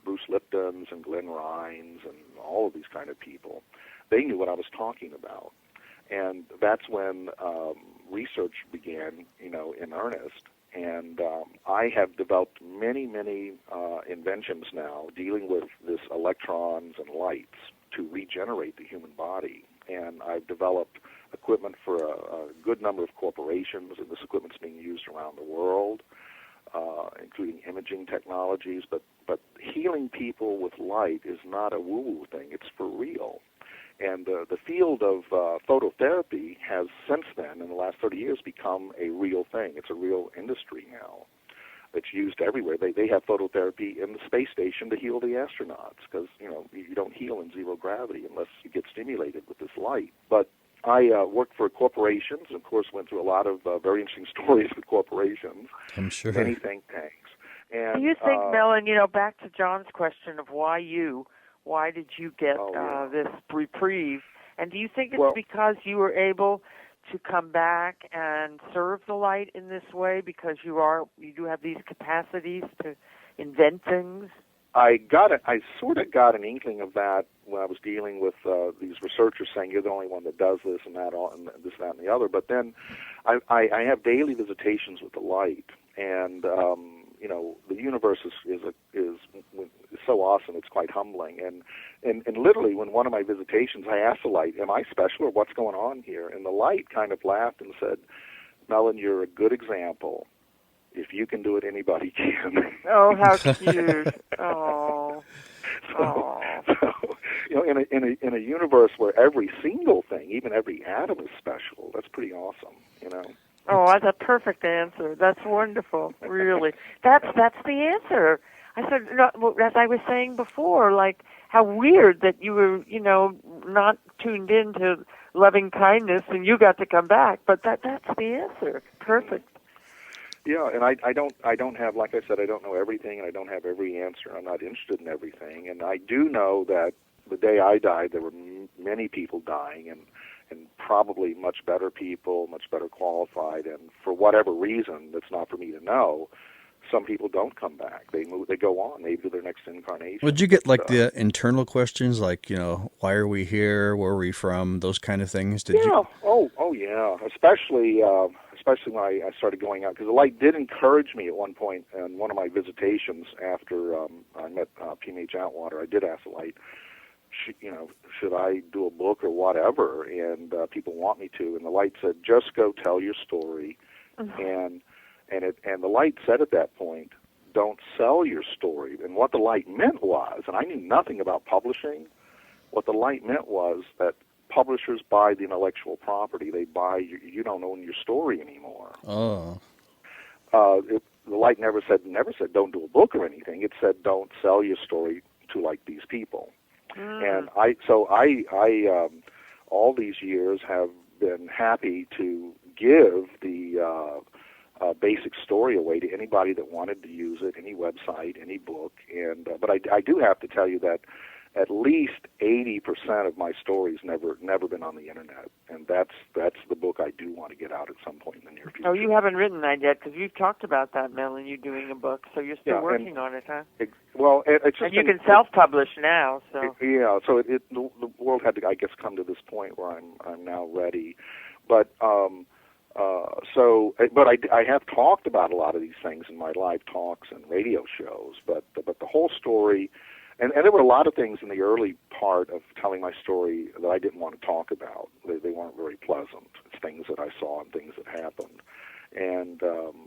Bruce Lipton's and Glenn Rhines and all of these kind of people, they knew what I was talking about, and that's when research began, in earnest. And I have developed many inventions now dealing with this electrons and lights to regenerate the human body. And I've developed equipment for a good number of corporations, and this equipment's being used around the world, including imaging technologies. But healing people with light is not a woo-woo thing. It's for real. And the field of phototherapy has since then, in the last 30 years, become a real thing. It's a real industry now. It's used everywhere. They have phototherapy in the space station to heal the astronauts, because you don't heal in zero gravity unless you get stimulated with this light. But I worked for corporations, and of course went through a lot of very interesting stories with corporations. I'm sure. Many think tanks. And, do you think, Mellen, back to John's question of why did you get this reprieve? And do you think it's because you were able to come back and serve the light in this way, because you do have these capacities to invent things? I sort of got an inkling of that when I was dealing with these researchers saying you're the only one that does this and that, and this, that, and the other. But then I have daily visitations with the light, And the universe is so awesome. It's quite humbling. And literally, when one of my visitations, I asked the light, "Am I special, or what's going on here?" And the light kind of laughed and said, "Mellen, you're a good example. If you can do it, anybody can." Oh, how cute! Oh. So, in a universe where every single thing, even every atom, is special, that's pretty awesome. Oh, that's a perfect answer. That's wonderful. Really, that's the answer. I said, as I was saying before, like how weird that you were, not tuned in to loving kindness, and you got to come back. But that's the answer. Perfect. Yeah, and I don't have, like I said, I don't know everything, and I don't have every answer. I'm not interested in everything, and I do know that the day I died, there were many people dying, and probably much better people, much better qualified, and for whatever reason that's not for me to know, some people don't come back. They go on, maybe to their next incarnation. Would you get like the internal questions, like why are we here, where are we from, those kind of things? Did you? Oh yeah, especially when I started going out, because the light did encourage me at one point in one of my visitations after I met PMH Atwater. I did ask the light, should I do a book or whatever, and people want me to, and the light said, just go tell your story, and the light said at that point, don't sell your story. And what the light meant was, and I knew nothing about publishing, what the light meant was that publishers buy the intellectual property. They buy you don't own your story anymore. Oh. The light never said don't do a book or anything. It said don't sell your story to like these people. And I all these years have been happy to give the basic story away to anybody that wanted to use it, any website, any book. And but I do have to tell you that at least 80% of my stories never been on the internet, and that's the book I do want to get out at some point in the near future. Oh, you haven't written that yet, because you've talked about that, Mellen. You're doing a book, so you're still working on it, huh? It's just, and you can self-publish now, so so the world had to, I guess, come to this point where I'm now ready, but I have talked about a lot of these things in my live talks and radio shows, but the whole story. And there were a lot of things in the early part of telling my story that I didn't want to talk about. They weren't very pleasant. It's things that I saw and things that happened. And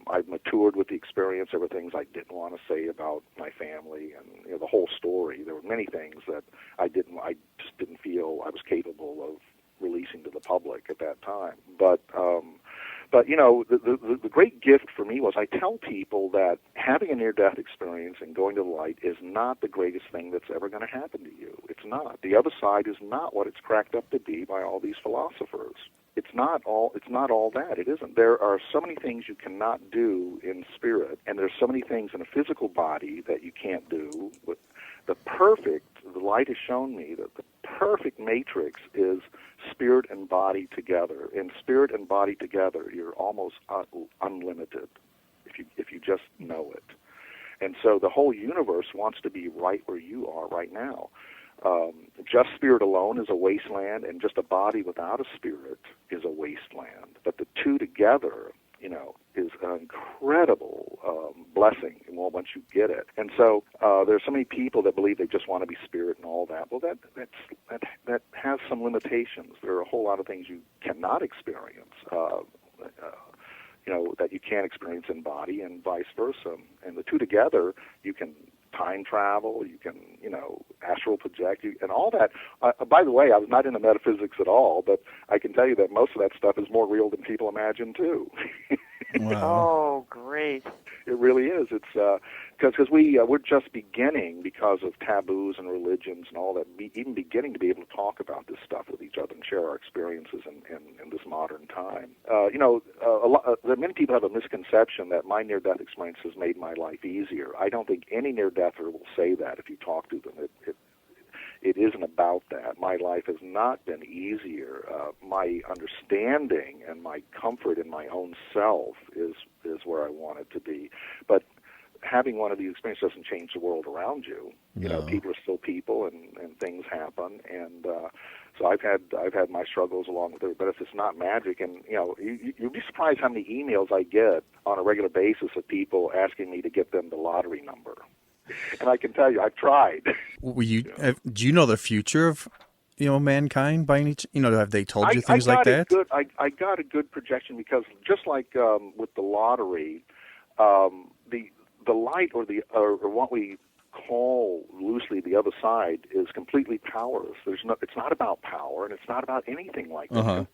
I've matured with the experience. There were things I didn't want to say about my family and the whole story. There were many things that I just didn't feel I was capable of releasing to the public at that time. But the great gift for me was I tell people that having a near-death experience and going to the light is not the greatest thing that's ever going to happen to you. It's not. The other side is not what it's cracked up to be by all these philosophers. It's not all that. It isn't. There are so many things you cannot do in spirit, and there's so many things in a physical body that you can't do. The light has shown me that the perfect matrix is spirit and body together. In spirit and body together, you're almost unlimited if you just know it. And so the whole universe wants to be right where you are right now. Just spirit alone is a wasteland, and just a body without a spirit is a wasteland. But the two together, is an incredible blessing once you get it. And so there's so many people that believe they just want to be spirit and all that. Well, that has some limitations. There are a whole lot of things you cannot experience, that you can't experience in body, and vice versa. And the two together, you can time travel, you can, astral project, and all that. By the way, I was not into metaphysics at all, but I can tell you that most of that stuff is more real than people imagine, too. Wow. Oh, great. It really is. It's because we're just beginning, because of taboos and religions and all that, even beginning to be able to talk about this stuff with each other and share our experiences in this modern time. Many people have a misconception that my near-death experience has made my life easier. I don't think any near-deather will say that if you talk to them. It isn't about that. My life has not been easier. My understanding and my comfort in my own self is where I want it to be. But having one of these experiences doesn't change the world around you. You know, people are still people, and things happen, and so I've had my struggles along with it. But if it's not magic, and you know, you'd be surprised how many emails I get on a regular basis of people asking me to get them the lottery number. And I can tell you, I've tried. Do you know the future of, you know, mankind by any? Have they told you things I like that? I got a good projection, because just like with the lottery, the light or what we call loosely the other side is completely powerless. It's not about power, and it's not about anything like that.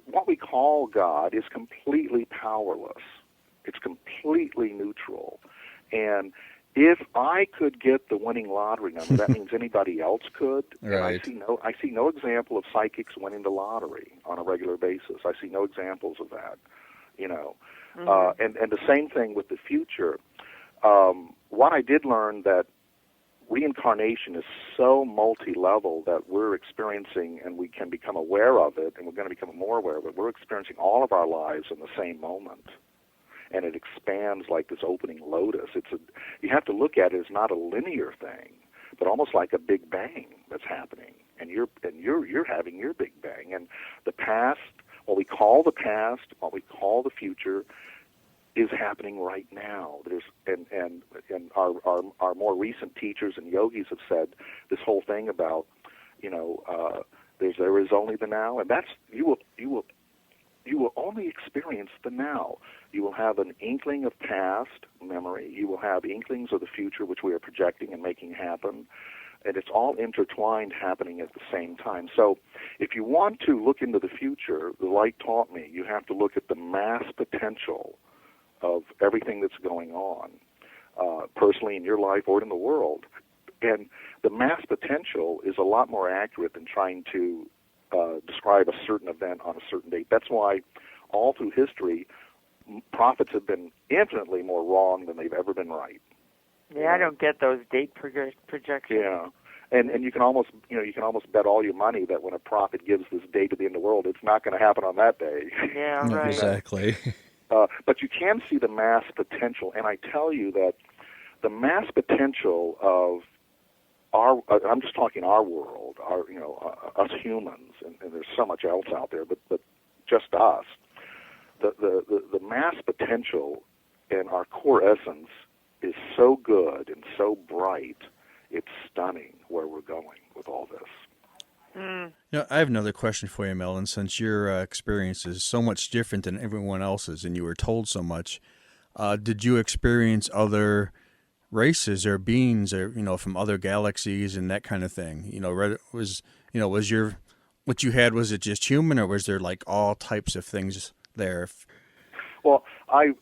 What we call God is completely powerless. It's completely neutral. And if I could get the winning lottery number, that means anybody else could. Right. And I see no example of psychics winning the lottery on a regular basis. I see no examples of that. You know, and the same thing with the future. What I did learn, that reincarnation is so multi-level that we're experiencing, and we can become aware of it, and we're going to become more aware of it. We're experiencing all of our lives in the same moment, and it expands like this opening lotus. You have to look at it as not a linear thing, but almost like a big bang that's happening, and you're having your big bang. And the past, what we call the past, what we call the future, is happening right now. And our more recent teachers and yogis have said this whole thing about, you know, there is only the now, and that's you will only experience the now. You will have an inkling of past memory. You will have inklings of the future, which we are projecting and making happen. And it's all intertwined, happening at the same time. So if you want to look into the future, the light taught me, you have to look at the mass potential of everything that's going on, personally in your life or in the world. And the mass potential is a lot more accurate than trying to describe a certain event on a certain date. That's why all through history, prophets have been infinitely more wrong than they've ever been right. Yeah, I don't get those date projections. Yeah. And you can almost bet all your money that when a prophet gives this date of the end of the world, it's not going to happen on that day. Yeah, right. Exactly. But you can see the mass potential, and I tell you that the mass potential of I'm just talking our world, us humans, and there's so much else out there, but just us. The mass potential in our core essence is so good and so bright, it's stunning where we're going with all this. I have another question for you, Mellen. Since your experience is so much different than everyone else's, and you were told so much, did you experience other races or beings, or from other galaxies and that kind of thing? Was what you had, was it just human, or was there like all types of things there? Well, I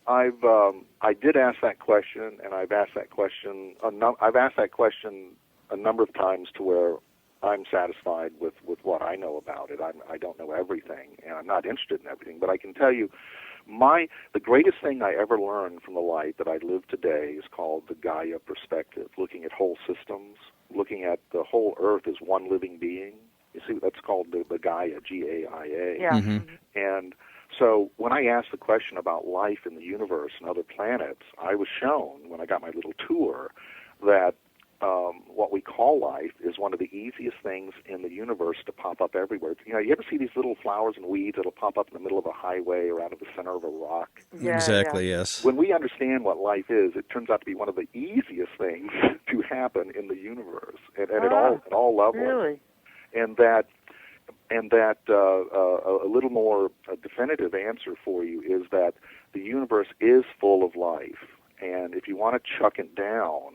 did ask that question, and I've asked that question. I've asked that question a number of times to where I'm satisfied with what I know about it. I don't know everything, and I'm not interested in everything. But I can tell you, the greatest thing I ever learned from the light that I live today is called the Gaia perspective, looking at whole systems, looking at the whole Earth as one living being. You see, that's called the Gaia, G-A-I-A. Yeah. Mm-hmm. And so when I asked the question about life in the universe and other planets, I was shown, when I got my little tour, that what we call life is one of the easiest things in the universe to pop up everywhere. You ever see these little flowers and weeds that'll pop up in the middle of a highway or out of the center of a rock? Yeah, exactly, yeah. Yes. When we understand what life is, it turns out to be one of the easiest things to happen in the universe, and at all levels. Really? And that a little more definitive answer for you is that the universe is full of life, and if you want to chuck it down,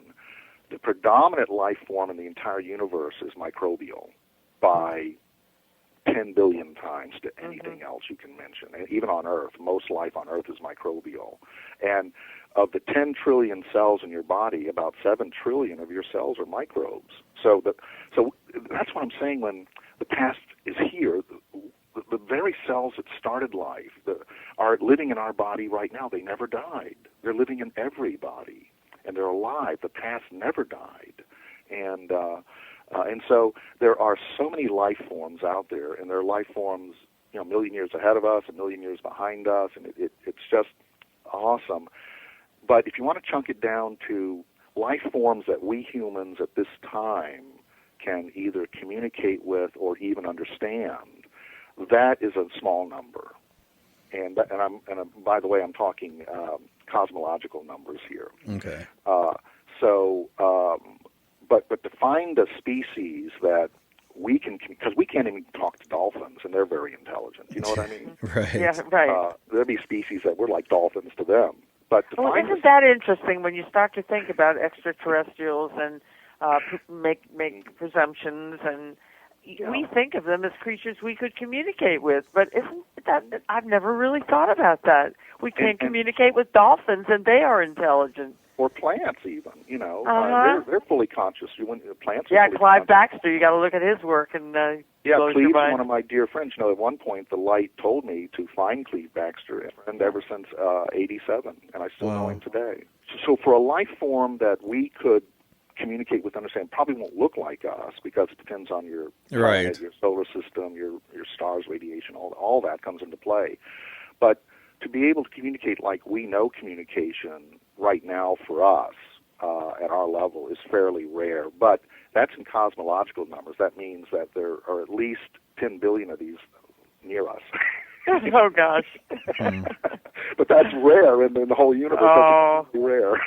the predominant life form in the entire universe is microbial by 10 billion times to anything else you can mention. And even on Earth, most life on Earth is microbial. And of the 10 trillion cells in your body, about 7 trillion of your cells are microbes. So that's what I'm saying when the past is here. The very cells that started life are living in our body right now. They never died. They're living in every body, and they're alive. The past never died. And so there are so many life forms out there, and there are life forms, a million years ahead of us, a million years behind us, and it's just awesome. But if you want to chunk it down to life forms that we humans at this time can either communicate with or even understand, that is a small number. And by the way, I'm talking cosmological numbers here. Okay. But to find a species that we can, because we can't even talk to dolphins, and they're very intelligent. You know what I mean? Right. Yeah, right. There'll be species that we're like dolphins to them. But to Well, find isn't that interesting when you start to think about extraterrestrials and make presumptions, and we think of them as creatures we could communicate with, but isn't that, I've never really thought about that. We can't communicate with dolphins, and they are intelligent. Or plants, even, they're fully conscious. Plants are fully Clive conscious. Baxter, you got to look at his work, and Cleve's one of my dear friends. At one point, the light told me to find Cleve Baxter, and ever since '87, and I still know him today. So for a life form that we could communicate with, understand, probably won't look like us, because it depends on your planet, your solar system, your star's radiation, all that comes into play. But to be able to communicate like we know communication right now for us at our level is fairly rare, but that's in cosmological numbers. That means that there are at least 10 billion of these near us. Oh, gosh. But that's rare in the whole universe. That's rare.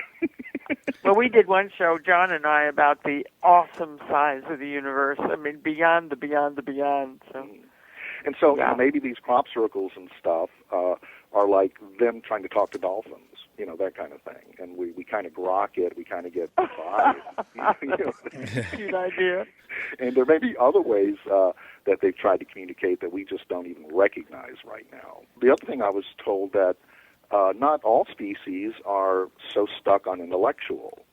Well, we did one show, John and I, about the awesome size of the universe. I mean, beyond the beyond the beyond. So. And so maybe these crop circles and stuff are like them trying to talk to dolphins, that kind of thing. And we kind of grok it, we kind of get by. Cute idea. And there may be other ways that they've tried to communicate that we just don't even recognize right now. The other thing I was told that not all species are so stuck on intellectual.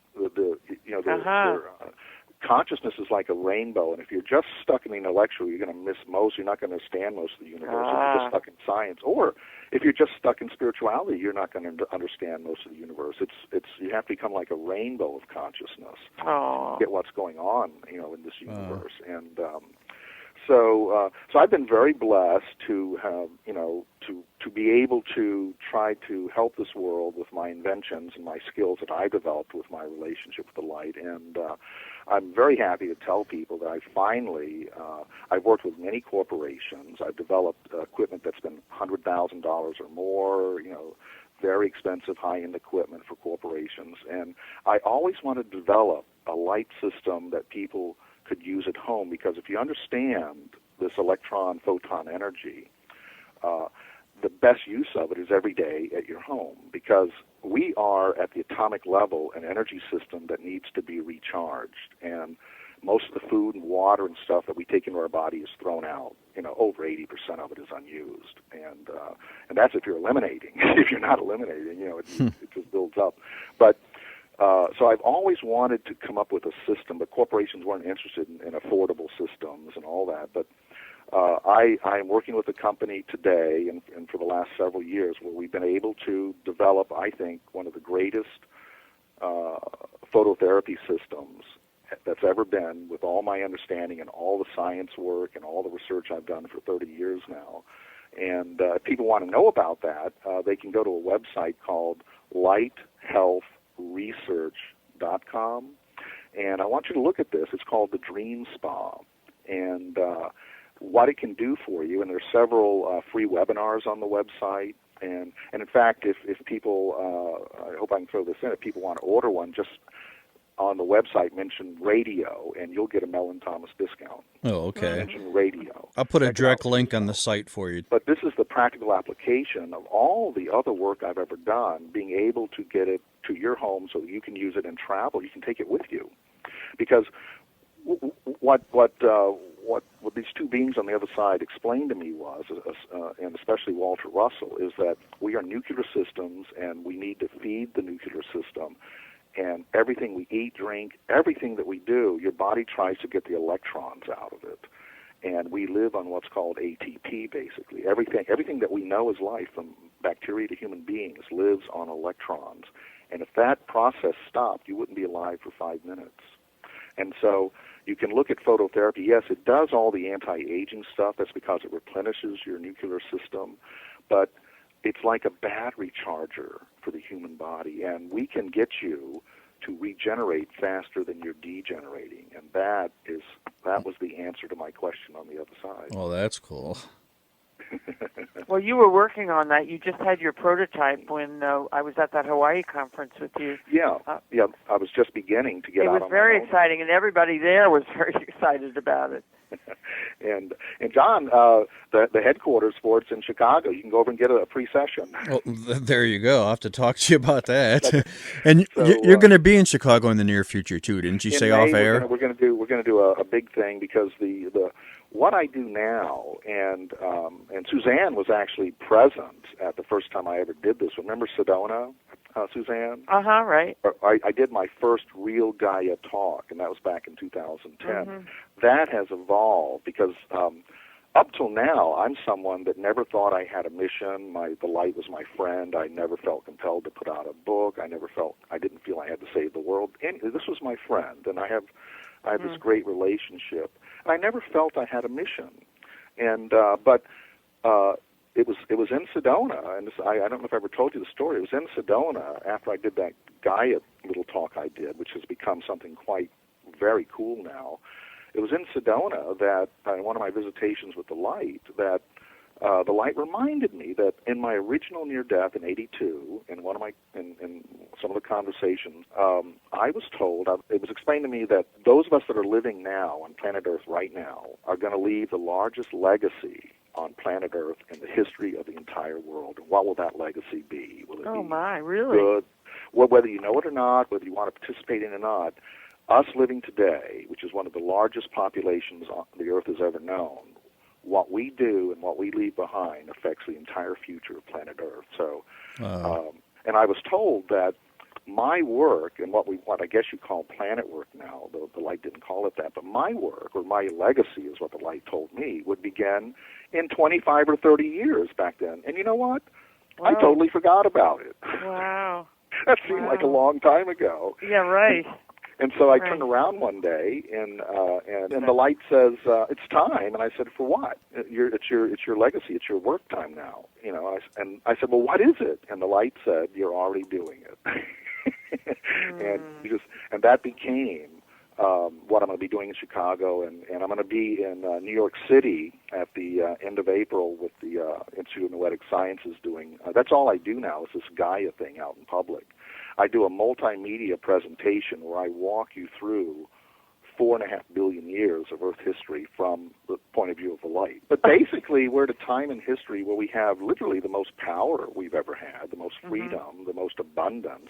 Consciousness is like a rainbow, and if you're just stuck in the intellectual, you're going to miss most. You're not going to understand most of the universe. If you're just stuck in science, or if you're just stuck in spirituality, you're not going to understand most of the universe. It's you have to become like a rainbow of consciousness to get what's going on, in this universe. And so I've been very blessed to have, to be able to try to help this world with my inventions and my skills that I developed with my relationship with the light. And I'm very happy to tell people that I've worked with many corporations. I've developed equipment that's been $100,000 or more, very expensive high-end equipment for corporations. And I always wanted to develop a light system that people could use at home, because if you understand this electron photon energy, the best use of it is every day at your home, because we are at the atomic level an energy system that needs to be recharged, and most of the food and water and stuff that we take into our body is thrown out. Over 80% of it is unused, and that's if you're eliminating. If you're not eliminating, it just builds up. But so I've always wanted to come up with a system, but corporations weren't interested in affordable systems and all that. But I'm working with a company today and for the last several years where we've been able to develop, I think, one of the greatest phototherapy systems that's ever been, with all my understanding and all the science work and all the research I've done for 30 years now. And if people want to know about that, they can go to a website called lighthealthresearch.com. And I want you to look at this. It's called the Dream Spa. And what it can do for you, and there's several free webinars on the website. And in fact, if people, I hope I can throw this in, if people want to order one, just on the website mention radio, and you'll get a Mellen Thomas discount. Oh, okay. Mention radio. I'll put a direct link on the site for you. But this is the practical application of all the other work I've ever done, being able to get it to your home so that you can use it and travel. You can take it with you. Because what these two beings on the other side explained to me was, and especially Walter Russell, is that we are nuclear systems, and we need to feed the nuclear system. And everything we eat, drink, everything that we do, your body tries to get the electrons out of it. And we live on what's called ATP, basically. Everything that we know as life, from bacteria to human beings, lives on electrons. And if that process stopped, you wouldn't be alive for 5 minutes. And so you can look at phototherapy. Yes, it does all the anti-aging stuff. That's because it replenishes your nuclear system. But it's like a battery charger for the human body, and we can get you to regenerate faster than you're degenerating, and that was the answer to my question on the other side. Well, that's cool. Well, you were working on that. You just had your prototype when I was at that Hawaii conference with you. Yeah, I was just beginning to get out on my own. It was very exciting, and everybody there was very excited about it. And John, the headquarters for it's in Chicago. You can go over and get a free session. Well, there you go. I'll have to talk to you about that. And so, you're going to be in Chicago in the near future too, didn't you say off air? We're going to do a big thing because the what I do now, and Suzanne was actually present at the first time I ever did this. Remember Sedona, Suzanne? Right. I did my first real Gaia talk, and that was back in 2010. Mm-hmm. That has evolved because up till now, I'm someone that never thought I had a mission. The light was my friend. I never felt compelled to put out a book. I didn't feel I had to save the world. And this was my friend, and I have this great relationship. And I never felt I had a mission. And but it was in Sedona, and I don't know if I ever told you the story. It was in Sedona after I did that Gaia little talk I did, which has become something quite very cool now. It was in Sedona that in one of my visitations with the light, that the light reminded me that in my original near death in '82, in some of the conversations, I was told, it was explained to me that those of us that are living now on planet Earth right now are going to leave the largest legacy on planet Earth in the history of the entire world. And what will that legacy be? Will it be really? Good? Well, whether you know it or not, whether you want to participate in it or not, us living today, which is one of the largest populations the Earth has ever known, what we do and what we leave behind affects the entire future of planet Earth. So, and I was told that my work and what I guess you call planet work now, though the light didn't call it that, but my work or my legacy is what the light told me would begin in 25 or 30 years back then. And you know what? Wow. I totally forgot about it. Wow. That seemed like a long time ago. Yeah, right. And so I turned around one day, and the light says, "It's time." And I said, "For what? It's your legacy. It's your work time now." You know. And I said, "Well, what is it?" And the light said, "You're already doing it." And that became what I'm going to be doing in Chicago, and I'm going to be in New York City at the end of April with the Institute of Noetic Sciences doing. That's all I do now is this Gaia thing out in public. I do a multimedia presentation where I walk you through 4.5 billion years of Earth history from the point of view of the light. But basically, we're at a time in history where we have literally the most power we've ever had, the most freedom, the most abundance.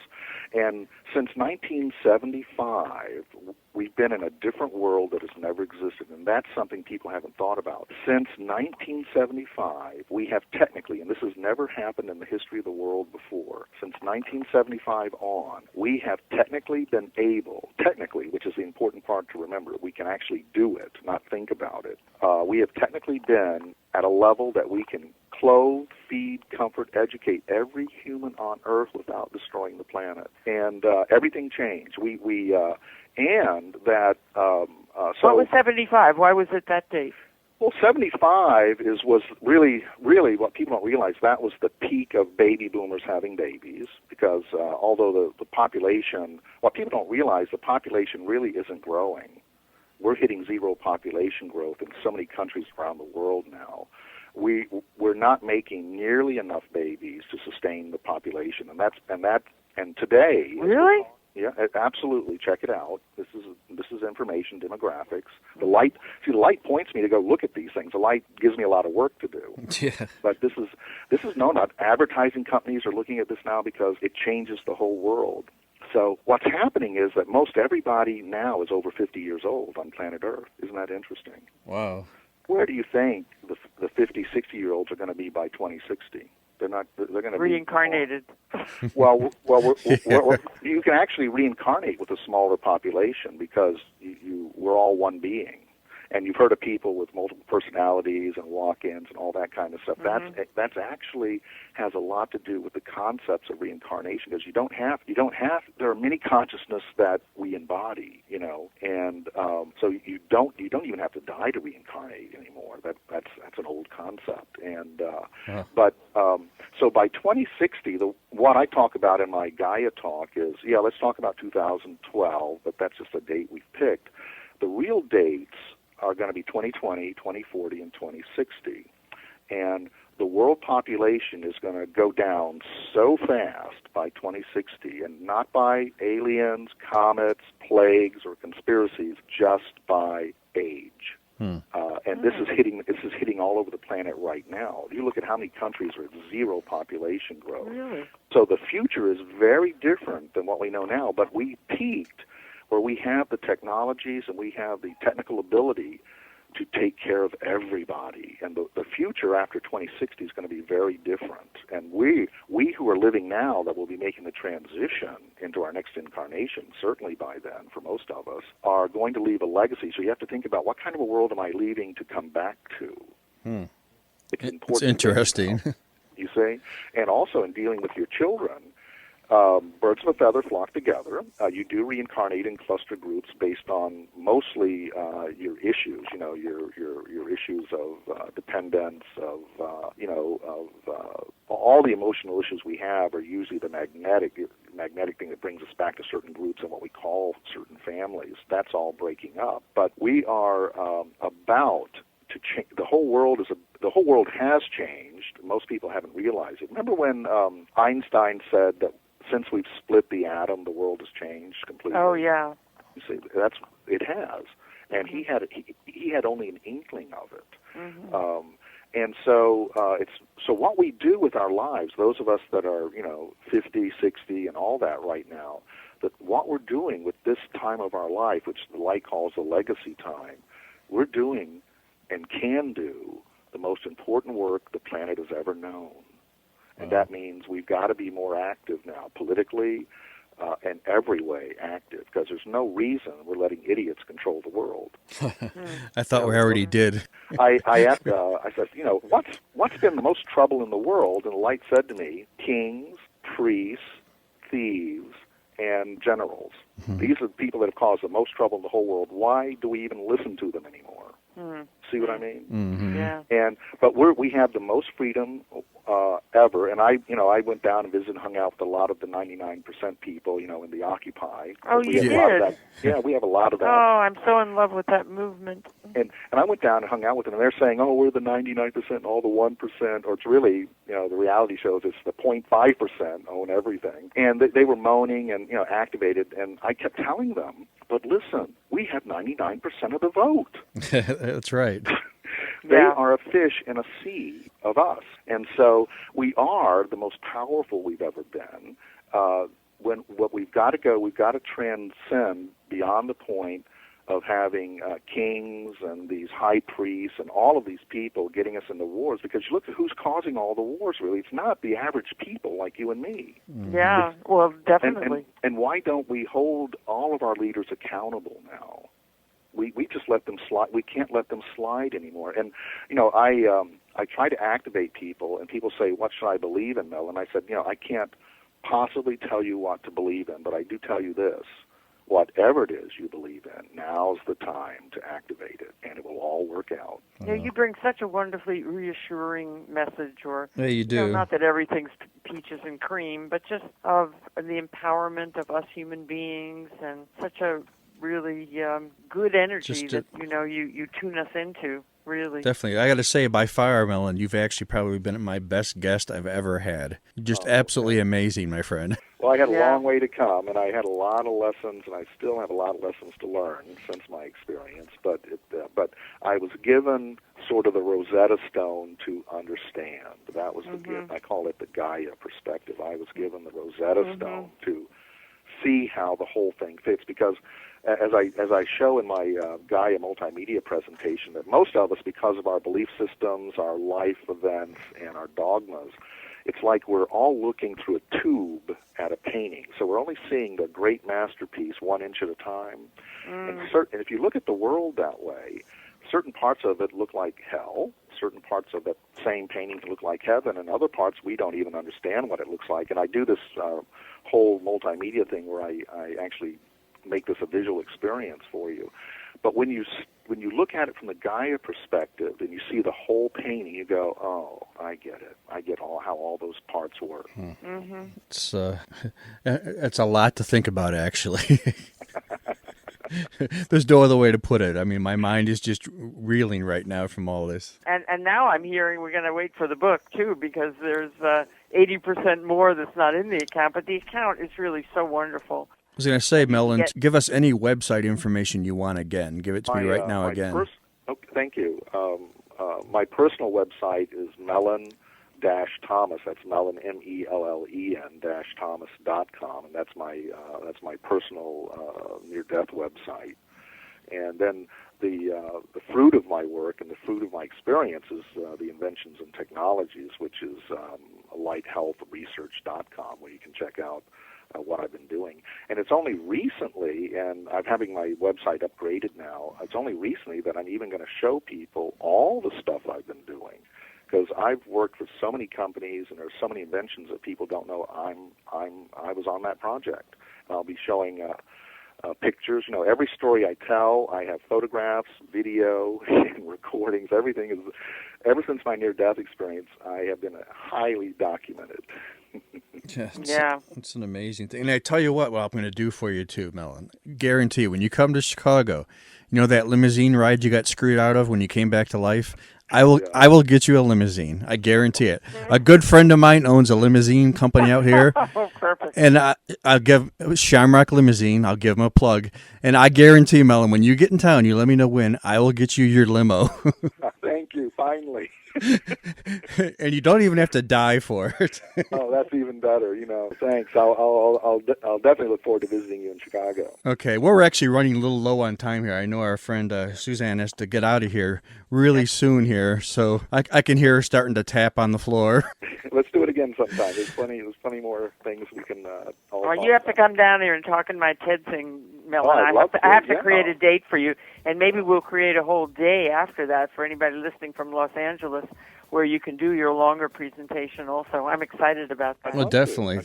And since 1975, we've been in a different world that has never existed, and that's something people haven't thought about. Since 1975, we have technically, and this has never happened in the history of the world before, since 1975 on, we have technically been able, which is the important part to remember, we can actually do it, not think about it. We have technically been at a level that we can clothe, feed, comfort, educate every human on Earth without destroying the planet. And everything changed. And that. So what was 75? Why was it that date? Well, 75 was really what people don't realize. That was the peak of baby boomers having babies, because although the population, what people don't realize, the population really isn't growing. We're hitting zero population growth in so many countries around the world now. We're not making nearly enough babies to sustain the population, and today. Really? Yeah, absolutely. Check it out. This is information, demographics. The light points me to go look at these things. The light gives me a lot of work to do. Yeah. But this is known. Advertising companies are looking at this now because it changes the whole world. So what's happening is that most everybody now is over 50 years old on planet Earth. Isn't that interesting? Wow. Where do you think the 50, 60-year-olds are going to be by 2060? They're going to reincarnated. Well, you can actually reincarnate with a smaller population because we're all one being. and you've heard of people with multiple personalities and walk-ins and all that kind of stuff. That's actually has a lot to do with the concepts of reincarnation, because you don't have there are many consciousness that we embody, and so you don't even have to die to reincarnate anymore. That's an old concept, and but so by 2060, what I talk about in my Gaia talk is, let's talk about 2012, but that's just a date we've picked. The real dates are going to be 2020, 2040, and 2060. And the world population is going to go down so fast by 2060, and not by aliens, comets, plagues, or conspiracies, just by age. And this is hitting all over the planet right now. You look at how many countries are at zero population growth. Really? So the future is very different than what we know now, but we peaked where we have the technologies and we have the technical ability to take care of everybody. And the future after 2060 is going to be very different. And we who are living now, that will be making the transition into our next incarnation, certainly by then for most of us, are going to leave a legacy. So you have to think about, what kind of a world am I leaving to come back to? It's interesting. You see? And also in dealing with your children, birds of a feather flock together. You do reincarnate in cluster groups based on mostly your issues. Your issues of dependence, of all the emotional issues we have are usually the magnetic thing that brings us back to certain groups and what we call certain families. That's all breaking up. But we are about to change. The whole world has changed. Most people haven't realized it. Remember when Einstein said that since we've split the atom, the world has changed completely? Oh, yeah. You see, it has, and he had only an inkling of it. And so so what we do with our lives, those of us that are 50, 60, and all that right now, that what we're doing with this time of our life, which the light calls the legacy time, we're doing and can do the most important work the planet has ever known. And that means we've got to be more active now, politically and every way active, because there's no reason we're letting idiots control the world. I thought we already did. I asked, I said, what's been the most trouble in the world? And the light said to me, kings, priests, thieves, and generals. These are the people that have caused the most trouble in the whole world. Why do we even listen to them anymore? See what I mean? Yeah. But we have the most freedom ever, and I went down and visited and hung out with a lot of the 99% people, in the Occupy. Oh, you did? Yeah, we have a lot of that. Oh, I'm so in love with that movement. And I went down and hung out with them, and they're saying, oh, we're the 99% and all the 1%, or it's really, the reality shows it's the 0.5% own everything. And they were moaning and, activated, and I kept telling them, but listen, we have 99% of the vote. That's right. They are a fish in a sea of us. And so we are the most powerful we've ever been. We've got to transcend beyond the point of having kings and these high priests and all of these people getting us into wars, because you look at who's causing all the wars, really. It's not the average people like you and me. Yeah, well, definitely. And why don't we hold all of our leaders accountable now? We just let them slide. We can't let them slide anymore. And, I try to activate people, and people say, what should I believe in, Mel? And I said, I can't possibly tell you what to believe in, but I do tell you this. Whatever it is you believe in, now's the time to activate it, and it will all work out. Yeah, you bring such a wonderfully reassuring message, or yeah, you do. Not that everything's peaches and cream, but just of the empowerment of us human beings, and such a really good energy that you tune us into. Really, definitely. I got to say, by far, Mellen, you've actually probably been my best guest I've ever had. Just absolutely amazing, my friend. Well, I had a long way to come, and I had a lot of lessons, and I still have a lot of lessons to learn since my experience. But I was given sort of the Rosetta Stone to understand. That was the gift. I call it the Gaia perspective. I was given the Rosetta Stone to see how the whole thing fits, because as I show in my Gaia multimedia presentation, that most of us, because of our belief systems, our life events, and our dogmas, it's like we're all looking through a tube at a painting. So we're only seeing the great masterpiece 1 inch at a time. And if you look at the world that way, certain parts of it look like hell. Certain parts of that same painting look like heaven, and other parts we don't even understand what it looks like. And I do this whole multimedia thing where I actually make this a visual experience for you. But when you look at it from the Gaia perspective and you see the whole painting, you go, oh, I get it. I get how all those parts work. It's a lot to think about, actually. There's no other way to put it. I mean, my mind is just reeling right now from all this. And now I'm hearing we're going to wait for the book, too, because there's 80% more that's not in the account, but the account is really so wonderful. I was going to say, Mellen, give us any website information you want again. Give it to me right now again. Thank you. My personal website is Mellen-Thomas. That's Mellen, Mellen -Thomas.com, and that's my personal near-death website. And then the fruit of my work and the fruit of my experience is the inventions and technologies, which is lighthealthresearch.com, where you can check out what I've been doing. And it's only recently, and I'm having my website upgraded now, it's only recently that I'm even going to show people all the stuff I've been doing, because I've worked with so many companies and there's so many inventions that people don't know I was on that project. And I'll be showing pictures. You know, every story I tell, I have photographs, video, and recordings. Everything is, ever since my near-death experience, I have been highly documented. Yeah, it's an amazing thing. And I tell you what I'm going to do for you too, Mellen. Guarantee, when you come to Chicago, you know that limousine ride you got screwed out of when you came back to life? I will get you a limousine. I guarantee it. A good friend of mine owns a limousine company out here. Oh, perfect. And I'll give Shamrock Limousine, I'll give him a plug. And I guarantee, Mellen, when you get in town, you let me know when, I will get you your limo. Thank you, finally. And you don't even have to die for it. Oh, that's even better. You know, thanks. I'll definitely look forward to visiting you in Chicago. Okay, well, we're actually running a little low on time here. I know our friend Suzanne has to get out of here really soon here, so I can hear her starting to tap on the floor. Let's do it again sometime. There's plenty more things we can all Well, talk you have to about. come down here and talk in my TED thing, Mellen. Oh, I have to create a date for you, and maybe we'll create a whole day after that for anybody listening from Los Angeles, where you can do your longer presentation also. I'm excited about that. Well, definitely.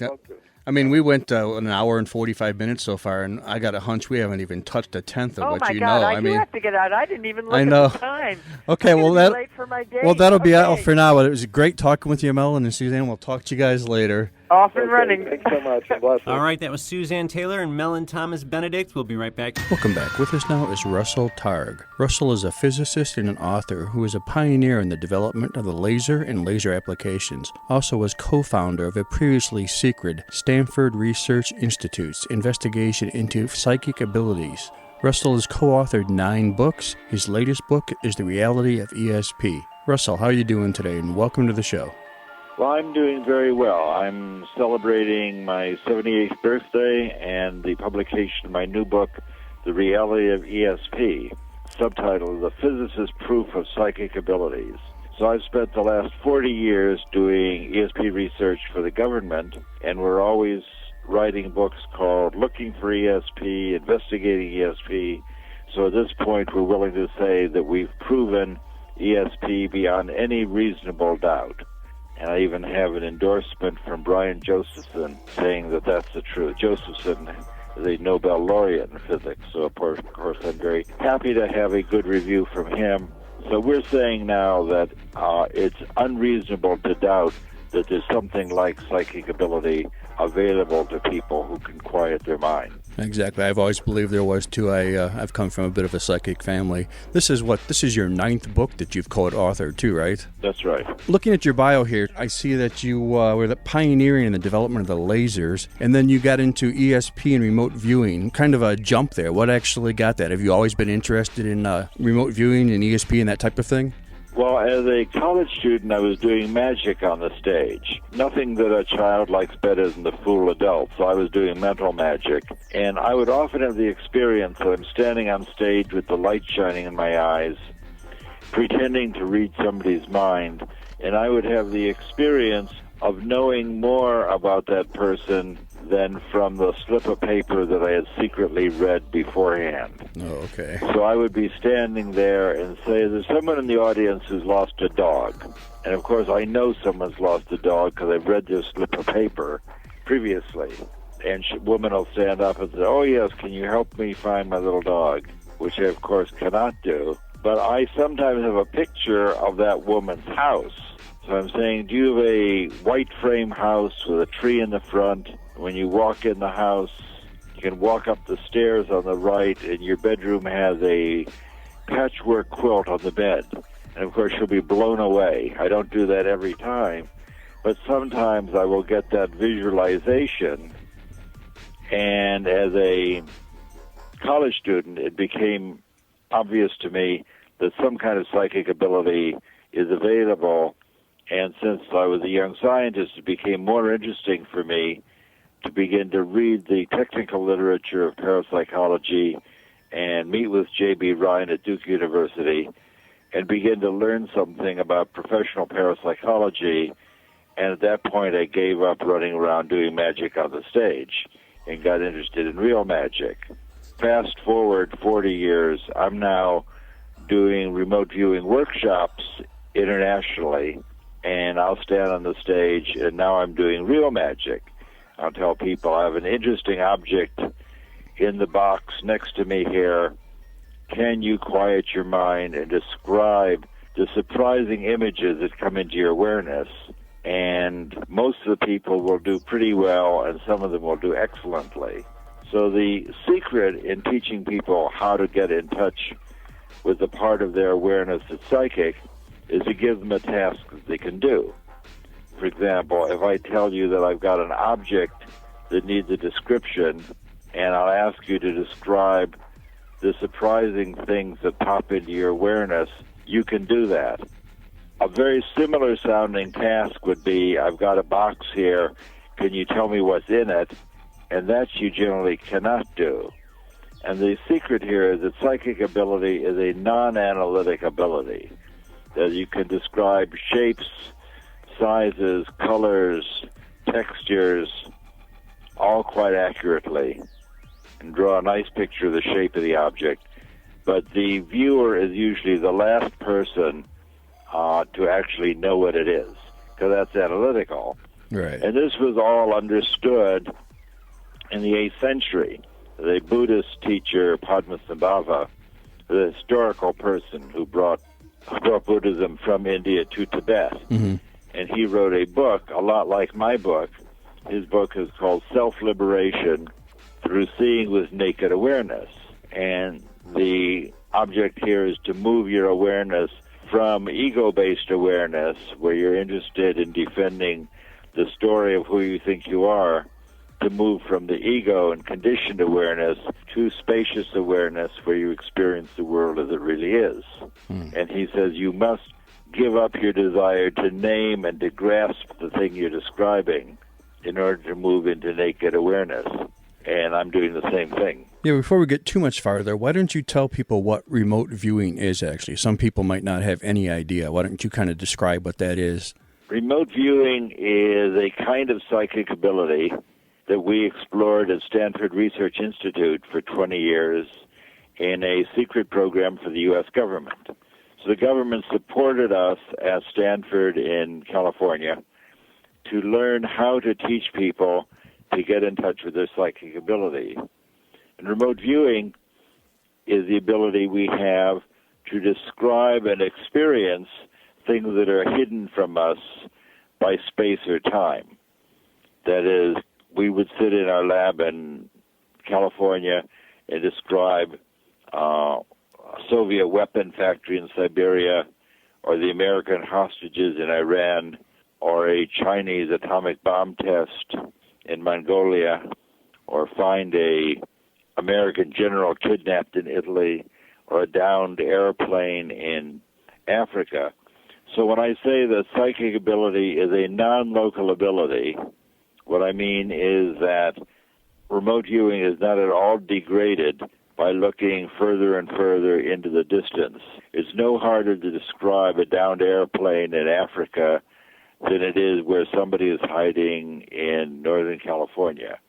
I mean, we went an hour and 45 minutes so far, and I got a hunch we haven't even touched a tenth of what you know. Oh, my God, I do have to get out. I didn't even look I know. at the time. Okay, I'm well, gonna be late for my date. well, that'll be all Okay. for now. But it was great talking with you, Mellen and Suzanne. We'll talk to you guys later. Off and running. Thanks so much. Bless you. All right, that was Suzanne Taylor and Mellen Thomas Benedict. We'll be right back. Welcome back. With us now is Russell Targ. Russell is a physicist and an author who is a pioneer in the development of the laser and laser applications. Also was co-founder of a previously secret Stanford Research Institute's investigation into psychic abilities. Russell has co-authored 9 books. His latest book is The Reality of ESP. Russell, how are you doing today? And welcome to the show. Well, I'm doing very well. I'm celebrating my 78th birthday and the publication of my new book, The Reality of ESP, subtitled The Physicist's Proof of Psychic Abilities. So I've spent the last 40 years doing ESP research for the government, and we're always writing books called Looking for ESP, Investigating ESP. So at this point, we're willing to say that we've proven ESP beyond any reasonable doubt. And I even have an endorsement from Brian Josephson saying that that's the truth. Josephson is a Nobel laureate in physics, so of course I'm very happy to have a good review from him. So we're saying now that it's unreasonable to doubt that there's something like psychic ability available to people who can quiet their mind. Exactly. I've always believed there was too. I've come from a bit of a psychic family. This is your 9th book that you've co-authored too, right? That's right. Looking at your bio here, I see that you were the pioneering in the development of the lasers, and then you got into ESP and remote viewing. Kind of a jump there. What actually got that? Have you always been interested in remote viewing and ESP and that type of thing? Well, as a college student, I was doing magic on the stage. Nothing that a child likes better than to fool adults, so I was doing mental magic. And I would often have the experience that I'm standing on stage with the light shining in my eyes, pretending to read somebody's mind, and I would have the experience of knowing more about that person than from the slip of paper that I had secretly read beforehand. Oh, okay. So I would be standing there and say, there's someone in the audience who's lost a dog. And of course, I know someone's lost a dog because I've read this slip of paper previously. And woman will stand up and say, oh, yes, can you help me find my little dog? Which I, of course, cannot do. But I sometimes have a picture of that woman's house. So I'm saying, do you have a white frame house with a tree in the front? When you walk in the house, you can walk up the stairs on the right, and your bedroom has a patchwork quilt on the bed. And of course, you'll be blown away. I don't do that every time, but sometimes I will get that visualization. And as a college student, it became obvious to me that some kind of psychic ability is available. And since I was a young scientist, it became more interesting for me to begin to read the technical literature of parapsychology and meet with J.B. Ryan at Duke University and begin to learn something about professional parapsychology. And at that point, I gave up running around doing magic on the stage and got interested in real magic. Fast forward 40 years, I'm now doing remote viewing workshops internationally, and I'll stand on the stage, and now I'm doing real magic. I'll tell people I have an interesting object in the box next to me here. Can you quiet your mind and describe the surprising images that come into your awareness? And most of the people will do pretty well, and some of them will do excellently. So the secret in teaching people how to get in touch with the part of their awareness that's psychic is to give them a task that they can do. For example, if I tell you that I've got an object that needs a description, and I'll ask you to describe the surprising things that pop into your awareness, you can do that. A very similar sounding task would be, I've got a box here, can you tell me what's in it? And that you generally cannot do. And the secret here is that psychic ability is a non-analytic ability, that you can describe shapes, sizes, colors, textures, all quite accurately, and draw a nice picture of the shape of the object. But the viewer is usually the last person to actually know what it is, because that's analytical. Right. And this was all understood in the 8th century. The Buddhist teacher Padmasambhava, the historical person who brought Buddhism from India to Tibet, and he wrote a book a lot like my book. His book is called Self-Liberation Through Seeing with Naked Awareness. And the object here is to move your awareness from ego-based awareness, where you're interested in defending the story of who you think you are, to move from the ego and conditioned awareness to spacious awareness, where you experience the world as it really is. And he says you must give up your desire to name and to grasp the thing you're describing in order to move into naked awareness. And I'm doing the same thing. Yeah, before we get too much farther, why don't you tell people what remote viewing is actually? Some people might not have any idea. Why don't you kind of describe what that is? Remote viewing is a kind of psychic ability that we explored at Stanford Research Institute for 20 years in a secret program for the U.S. government. So the government supported us at Stanford in California to learn how to teach people to get in touch with their psychic ability. And remote viewing is the ability we have to describe and experience things that are hidden from us by space or time. That is, we would sit in our lab in California and describe a Soviet weapon factory in Siberia, or the American hostages in Iran, or a Chinese atomic bomb test in Mongolia, or find a American general kidnapped in Italy, or a downed airplane in Africa. So when I say that psychic ability is a non-local ability, what I mean is that remote viewing is not at all degraded by looking further and further into the distance. It's no harder to describe a downed airplane in Africa than it is where somebody is hiding in Northern California.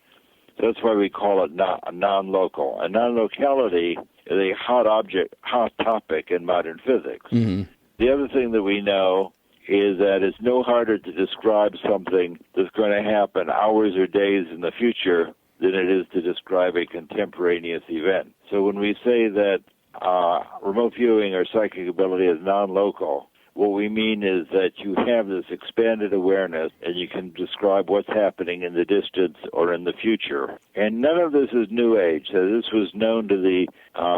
So that's why we call it non-local. And non-locality is a hot topic in modern physics. Mm-hmm. The other thing that we know is that it's no harder to describe something that's going to happen hours or days in the future than it is to describe a contemporaneous event. So when we say that remote viewing or psychic ability is non-local, what we mean is that you have this expanded awareness and you can describe what's happening in the distance or in the future. And none of this is New Age. So this was known to the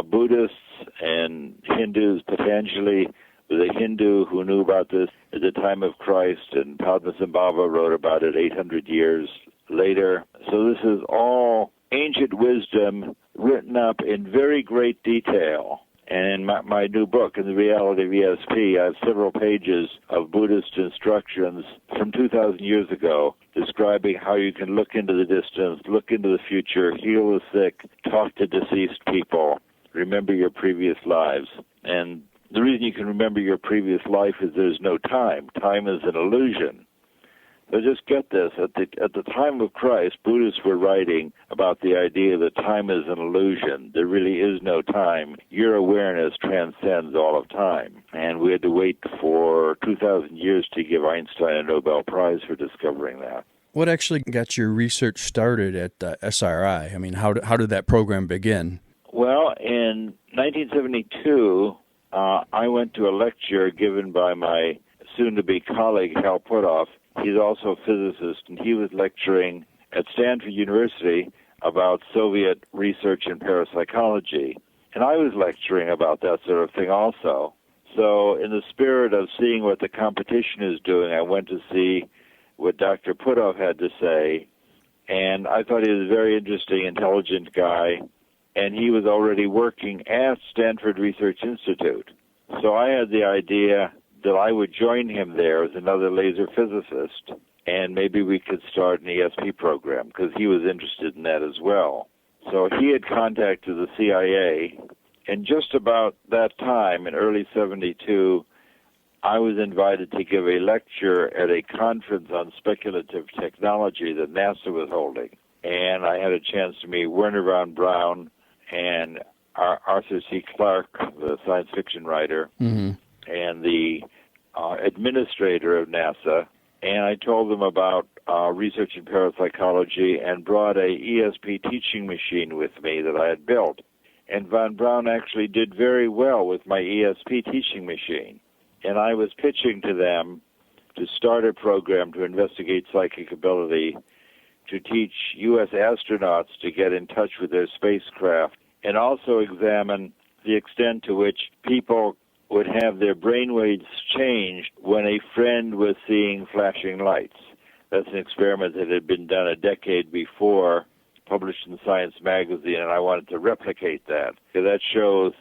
Buddhists and Hindus. Patanjali was a Hindu who knew about this at the time of Christ, and Padmasambhava wrote about it 800 years later. So this is all ancient wisdom written up in very great detail. And in my new book, In the Reality of ESP, I have several pages of Buddhist instructions from 2,000 years ago describing how you can look into the distance, look into the future, heal the sick, talk to deceased people, remember your previous lives. And the reason you can remember your previous life is there's no time. Time is an illusion. So just get this, at the time of Christ, Buddhists were writing about the idea that time is an illusion. There really is no time. Your awareness transcends all of time. And we had to wait for 2,000 years to give Einstein a Nobel Prize for discovering that. What actually got your research started at SRI? I mean, how did that program begin? Well, in 1972, I went to a lecture given by my soon-to-be colleague, Hal Puthoff. He's also a physicist, and he was lecturing at Stanford University about Soviet research in parapsychology. And I was lecturing about that sort of thing also. So in the spirit of seeing what the competition is doing, I went to see what Dr. Puthoff had to say, and I thought he was a very interesting, intelligent guy, and he was already working at Stanford Research Institute. So I had the idea that I would join him there as another laser physicist, and maybe we could start an ESP program, because he was interested in that as well. So he had contacted the CIA, and just about that time, in early 72, I was invited to give a lecture at a conference on speculative technology that NASA was holding. And I had a chance to meet Werner von Braun and Arthur C. Clarke, the science fiction writer, and the administrator of NASA, and I told them about research in parapsychology and brought a ESP teaching machine with me that I had built. And von Braun actually did very well with my ESP teaching machine. And I was pitching to them to start a program to investigate psychic ability, to teach U.S. astronauts to get in touch with their spacecraft, and also examine the extent to which people would have their brainwaves changed when a friend was seeing flashing lights. That's an experiment that had been done a decade before, published in Science magazine, and I wanted to replicate that. So that shows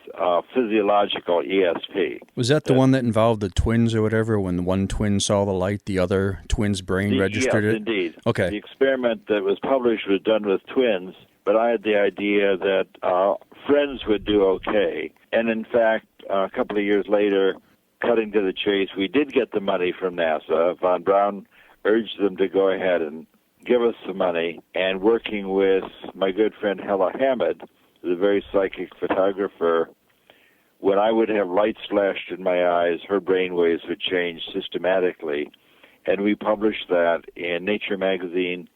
physiological ESP. Was that the one that involved the twins or whatever? When one twin saw the light, the other twin's brain registered it? Yes, indeed. Okay. The experiment that was published was done with twins, but I had the idea that friends would do okay. And in fact, a couple of years later, cutting to the chase, we did get the money from NASA. Von Braun urged them to go ahead and give us some money, and working with my good friend Hella Hammond, who's a very psychic photographer, when I would have lights flashed in my eyes, her brainwaves would change systematically. And we published that in Nature magazine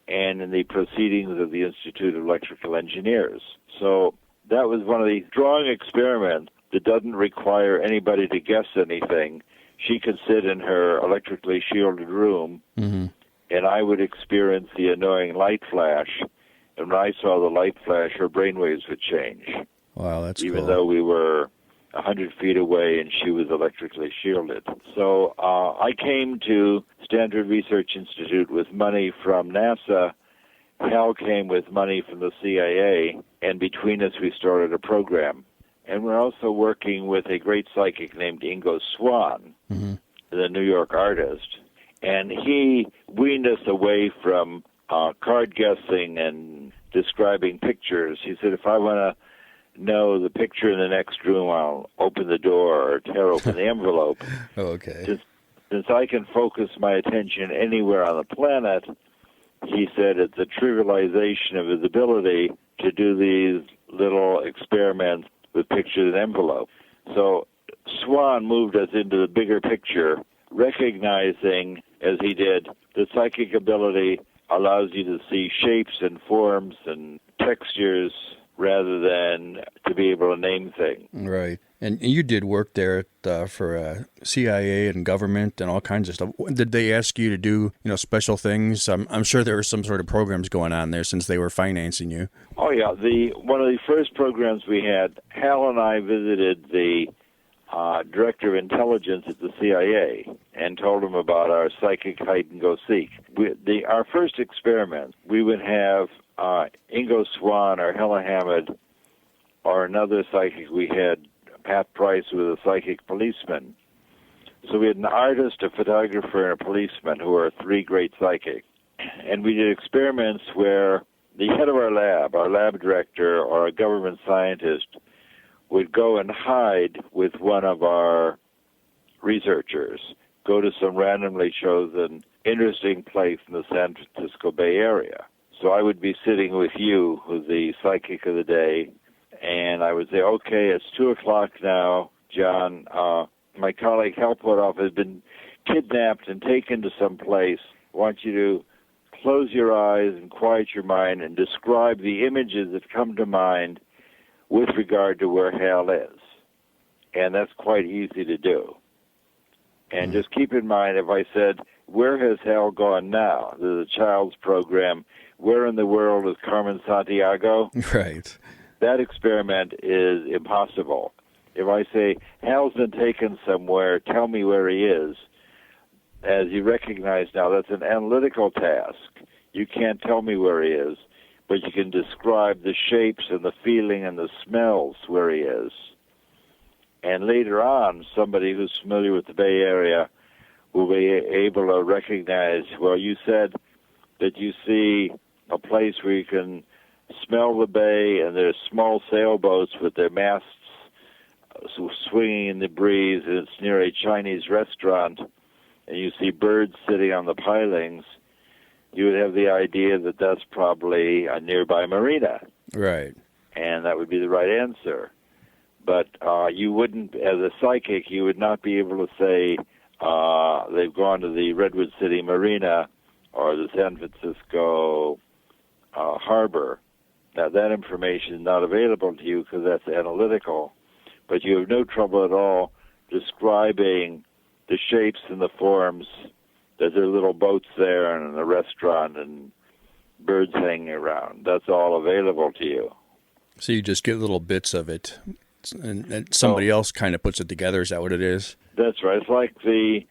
and in the Proceedings of the Institute of Electrical Engineers. So that was one of the strong experiments that doesn't require anybody to guess anything. She could sit in her electrically shielded room, and I would experience the annoying light flash. And when I saw the light flash, her brainwaves would change. Wow, that's even cool. though we were 100 feet away and she was electrically shielded. So I came to Stanford Research Institute with money from NASA. Hal came with money from the CIA, and between us we started a program. And we're also working with a great psychic named Ingo Swann, the New York artist. And he weaned us away from card guessing and describing pictures. He said, if I want to know the picture in the next room, I'll open the door or tear open the envelope. Okay. Since I can focus my attention anywhere on the planet, he said it's a trivialization of his ability to do these little experiments with pictures and envelopes. So Swan moved us into the bigger picture, recognizing, as he did, that psychic ability allows you to see shapes and forms and textures rather than to be able to name things. Right. And you did work there for CIA and government and all kinds of stuff. Did they ask you to do, special things? I'm sure there were some sort of programs going on there since they were financing you. Oh, yeah. One of the first programs we had, Hal and I visited the director of intelligence at the CIA and told him about our psychic hide-and-go-seek. Our first experiment, we would have Ingo Swan or Hella Hammond or another psychic we had, Pat Price, was a psychic policeman. So we had an artist, a photographer, and a policeman who are three great psychics. And we did experiments where the head of our lab director, or a government scientist, would go and hide with one of our researchers, go to some randomly chosen interesting place in the San Francisco Bay Area. So I would be sitting with you, who's the psychic of the day, and I would say, okay, it's 2 o'clock now, John. My colleague Hal Putoff has been kidnapped and taken to some place. I want you to close your eyes and quiet your mind and describe the images that come to mind with regard to where Hal is. And that's quite easy to do. And just keep in mind, if I said, where has Hal gone now? There's a child's program. Where in the world is Carmen Santiago? Right. That experiment is impossible. If I say, Hal's been taken somewhere, tell me where he is, as you recognize now, that's an analytical task. You can't tell me where he is, but you can describe the shapes and the feeling and the smells where he is. And later on, somebody who's familiar with the Bay Area will be able to recognize, well, you said that you see a place where you can smell the bay, and there's small sailboats with their masts swinging in the breeze, and it's near a Chinese restaurant, and you see birds sitting on the pilings. You would have the idea that that's probably a nearby marina. Right. And that would be the right answer. But you wouldn't, as a psychic, you would not be able to say they've gone to the Redwood City Marina or the San Francisco harbor. Now, that information is not available to you because that's analytical, but you have no trouble at all describing the shapes and the forms. That there are little boats there and a restaurant and birds hanging around. That's all available to you. So you just get little bits of it, and somebody else kind of puts it together. Is that what it is? That's right. It's like the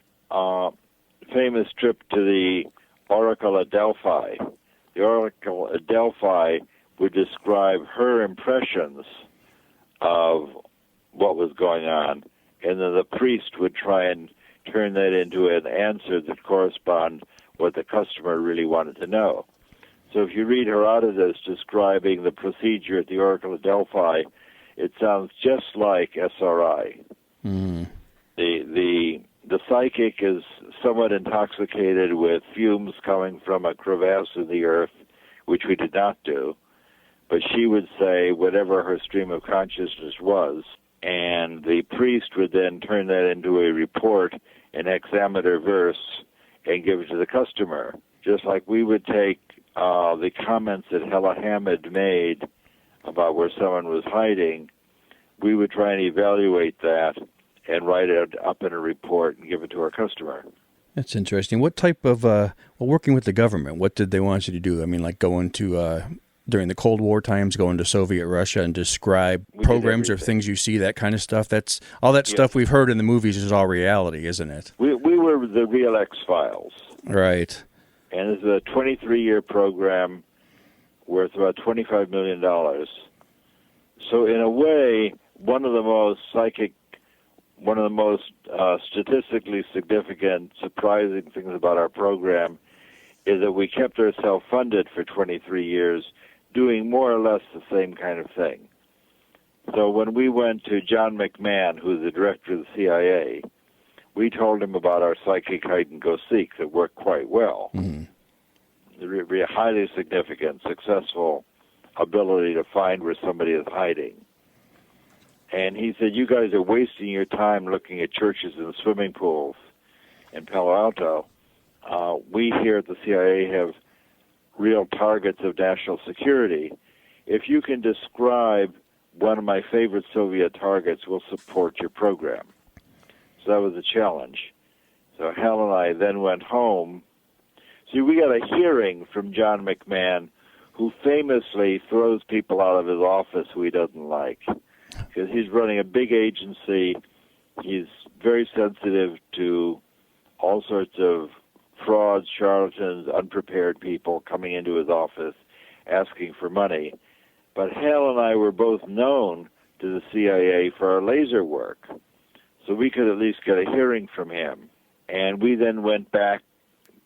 famous trip to the Oracle at Delphi. The Oracle at Delphi would describe her impressions of what was going on, and then the priest would try and turn that into an answer that correspond what the customer really wanted to know. So if you read Herodotus describing the procedure at the Oracle of Delphi, it sounds just like SRI. Mm. The psychic is somewhat intoxicated with fumes coming from a crevasse in the earth, which we did not do, but she would say whatever her stream of consciousness was, and the priest would then turn that into a report in hexameter verse and give it to the customer. Just like we would take the comments that Hella Hammond made about where someone was hiding, we would try and evaluate that and write it up in a report and give it to our customer. That's interesting. What type of, working with the government, what did they want you to do? I mean, like going to, during the Cold War times, going to Soviet Russia and describe programs or things you see, that kind of stuff? That's all that stuff we've heard in the movies is all reality, isn't it? We were the real X-Files. Right. And it's a 23-year program worth about $25 million. So in a way, one of the most statistically significant, surprising things about our program is that we kept ourselves funded for 23 years doing more or less the same kind of thing. So when we went to John McMahon, who's the director of the CIA, we told him about our psychic hide-and-go-seek that worked quite well. Mm-hmm. highly significant, successful ability to find where somebody is hiding. And he said, you guys are wasting your time looking at churches and swimming pools in Palo Alto. We here at the CIA have real targets of national security. If you can describe one of my favorite Soviet targets, we'll support your program. So that was a challenge. So Hal and I then went home. See, we got a hearing from John McMahon, who famously throws people out of his office who he doesn't like, because he's running a big agency. He's very sensitive to all sorts of frauds, charlatans, unprepared people coming into his office asking for money. But Hal and I were both known to the CIA for our laser work, so we could at least get a hearing from him. And we then went back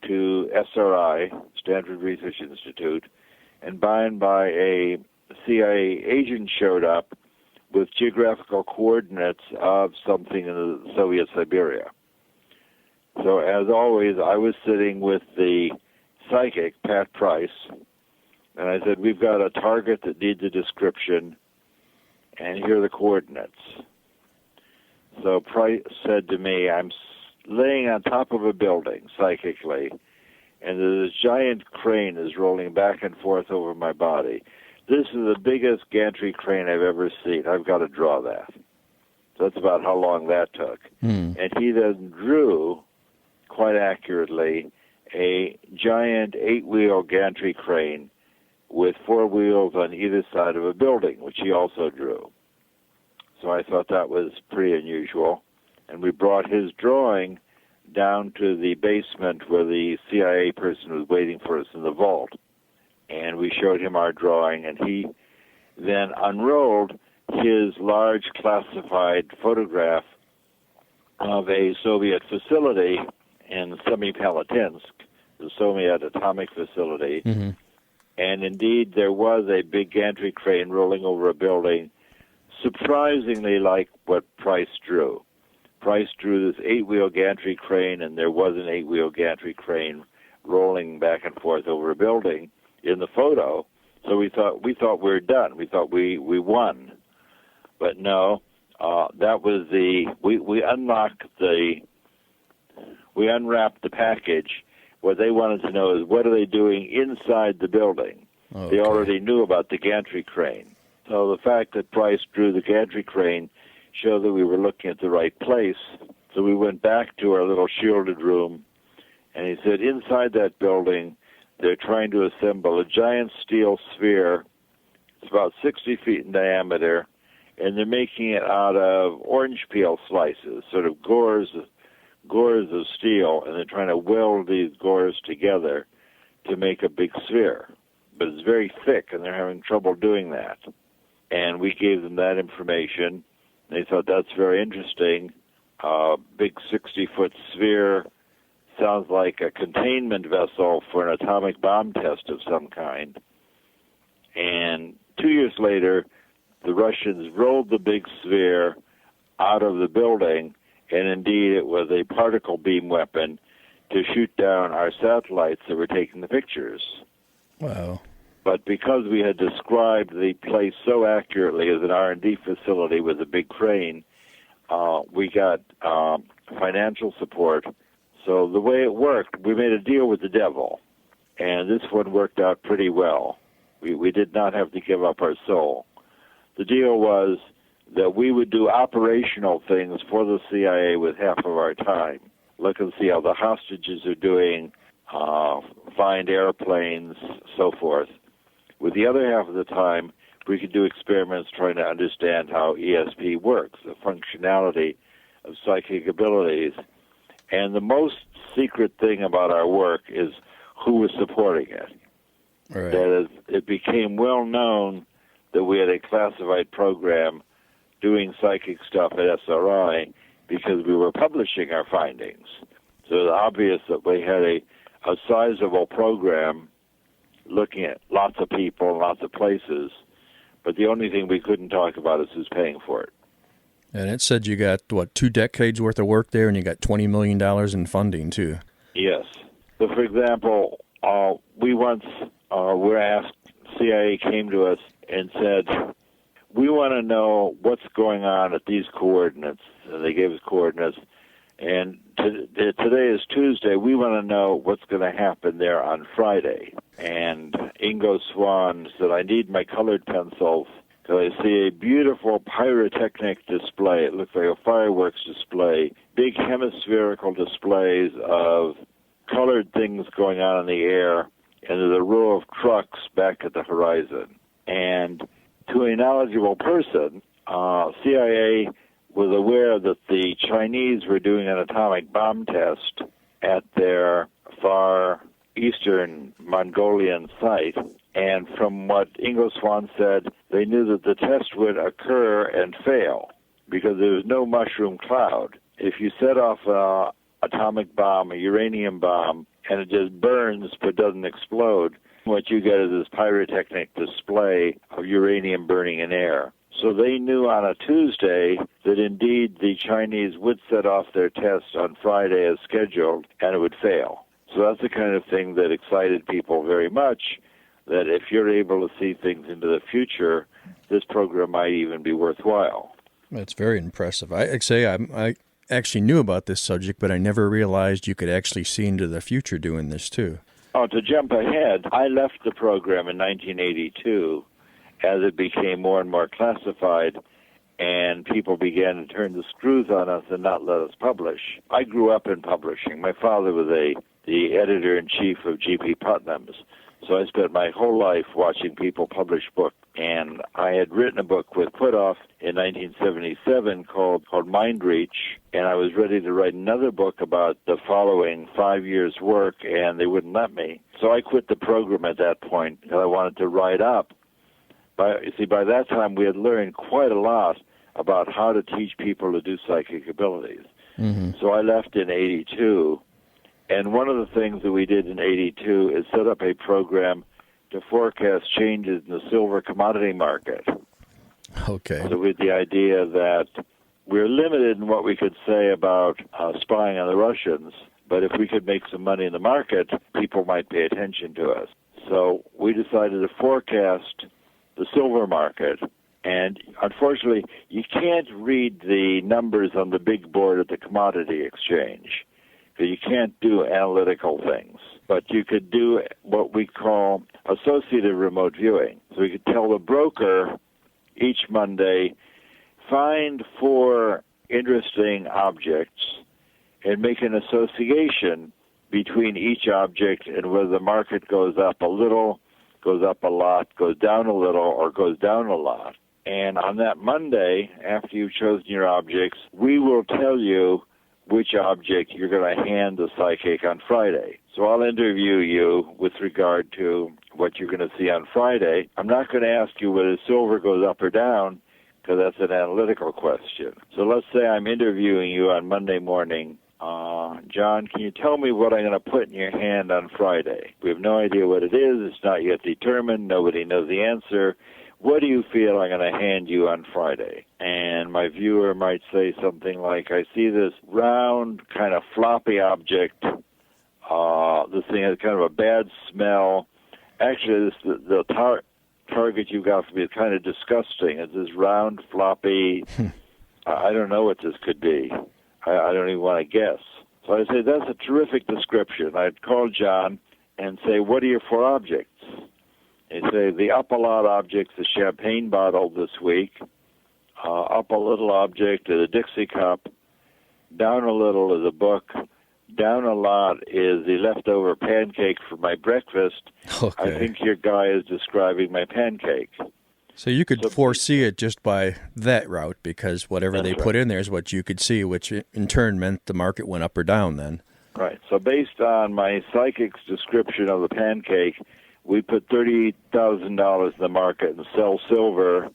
to SRI, Stanford Research Institute, and by and by a CIA agent showed up with geographical coordinates of something in the Soviet Siberia. So as always, I was sitting with the psychic, Pat Price, and I said, we've got a target that needs a description, and here are the coordinates. So Price said to me, I'm laying on top of a building, psychically, and this giant crane is rolling back and forth over my body. This is the biggest gantry crane I've ever seen. I've got to draw that. So that's about how long that took. And he then drew, quite accurately, a giant 8-wheel gantry crane with 4 wheels on either side of a building, which he also drew. So I thought that was pretty unusual. And we brought his drawing down to the basement where the CIA person was waiting for us in the vault. And we showed him our drawing, and he then unrolled his large classified photograph of a Soviet facility in Semipalatinsk, the Soviet atomic facility. And indeed, there was a big gantry crane rolling over a building, surprisingly like what Price drew. Price drew this 8-wheel gantry crane, and there was an 8-wheel gantry crane rolling back and forth over a building in the photo. So we thought we were done. We thought we won. But no, that was we unwrapped the package. What they wanted to know is, what are they doing inside the building? Okay. They already knew about the gantry crane. So the fact that Price drew the gantry crane showed that we were looking at the right place. So we went back to our little shielded room, and he said, inside that building, they're trying to assemble a giant steel sphere. It's about 60 feet in diameter, and they're making it out of orange peel slices, sort of gores of steel, and they're trying to weld these gores together to make a big sphere. But it's very thick, and they're having trouble doing that. And we gave them that information. They thought, that's very interesting. Big 60-foot sphere sounds like a containment vessel for an atomic bomb test of some kind. And 2 years later, the Russians rolled the big sphere out of the building, and indeed it was a particle beam weapon to shoot down our satellites that were taking the pictures. Wow. But because we had described the place so accurately as an R&D facility with a big crane, we got financial support. So the way it worked, we made a deal with the devil, and this one worked out pretty well. We did not have to give up our soul. The deal was that we would do operational things for the CIA with half of our time. Look and see how the hostages are doing, find airplanes, so forth. With the other half of the time, we could do experiments trying to understand how ESP works, the functionality of psychic abilities. And the most secret thing about our work is who was supporting it. Right. That is, it became well known that we had a classified program doing psychic stuff at SRI because we were publishing our findings. So it was obvious that we had a sizable program looking at lots of people, lots of places, but the only thing we couldn't talk about is who's paying for it. And it said you got, 2 decades worth of work there, and you got $20 million in funding, too. Yes. So, for example, we once were asked, CIA came to us and said, we want to know what's going on at these coordinates. And they gave us coordinates. And today is Tuesday. We want to know what's going to happen there on Friday. And Ingo Swan said, I need my colored pencils because I see a beautiful pyrotechnic display. It looks like a fireworks display, big hemispherical displays of colored things going on in the air, and there's a row of trucks back at the horizon. And to a knowledgeable person, CIA was aware that the Chinese were doing an atomic bomb test at their far eastern Mongolian site. And from what Ingo Swan said, they knew that the test would occur and fail because there was no mushroom cloud. If you set off an atomic bomb, a uranium bomb, and it just burns but doesn't explode, what you get is this pyrotechnic display of uranium burning in air. So they knew on a Tuesday that indeed the Chinese would set off their test on Friday as scheduled, and it would fail. So that's the kind of thing that excited people very much, that if you're able to see things into the future, this program might even be worthwhile. That's very impressive. I actually knew about this subject, but I never realized you could actually see into the future doing this too. Oh, to jump ahead, I left the program in 1982 as it became more and more classified and people began to turn the screws on us and not let us publish. I grew up in publishing. My father was the editor-in-chief of G.P. Putnam's, so I spent my whole life watching people publish books. And I had written a book with Puthoff in 1977 called Mind Reach, and I was ready to write another book about the following 5 years' work, and they wouldn't let me. So I quit the program at that point, and I wanted to write up. You see, by that time we had learned quite a lot about how to teach people to do psychic abilities. Mm-hmm. So I left in 82, and one of the things that we did in 82 is set up a program to forecast changes in the silver commodity market. Okay. So with the idea that we're limited in what we could say about spying on the Russians, but if we could make some money in the market, people might pay attention to us. So we decided to forecast the silver market. And unfortunately, you can't read the numbers on the big board at the commodity exchange, because you can't do analytical things. But you could do what we call associative remote viewing. So we could tell the broker each Monday, find 4 interesting objects and make an association between each object and whether the market goes up a little, goes up a lot, goes down a little, or goes down a lot. And on that Monday, after you've chosen your objects, we will tell you which object you're going to hand the psychic on Friday. So I'll interview you with regard to what you're going to see on Friday. I'm not going to ask you whether silver goes up or down, because that's an analytical question. So let's say I'm interviewing you on Monday morning. John, can you tell me what I'm going to put in your hand on Friday? We have no idea what it is. It's not yet determined. Nobody knows the answer. What do you feel I'm going to hand you on Friday? And my viewer might say something like, I see this round, kind of floppy object. This thing has kind of a bad smell. Actually, the target you got for me is kind of disgusting. It's this round, floppy, I don't know what this could be. I don't even want to guess. So I say, that's a terrific description. I'd call John and say, what are your 4 objects? They say, the up a lot object's a champagne bottle this week. Up a little object is a Dixie cup. Down a little is a book. Down a lot is the leftover pancake for my breakfast. Okay. I think your guy is describing my pancake. So you could foresee it just by that route, because whatever they put in there is what you could see, which in turn meant the market went up or down then. Right. So based on my psychic's description of the pancake, we put $30,000 in the market and sell silver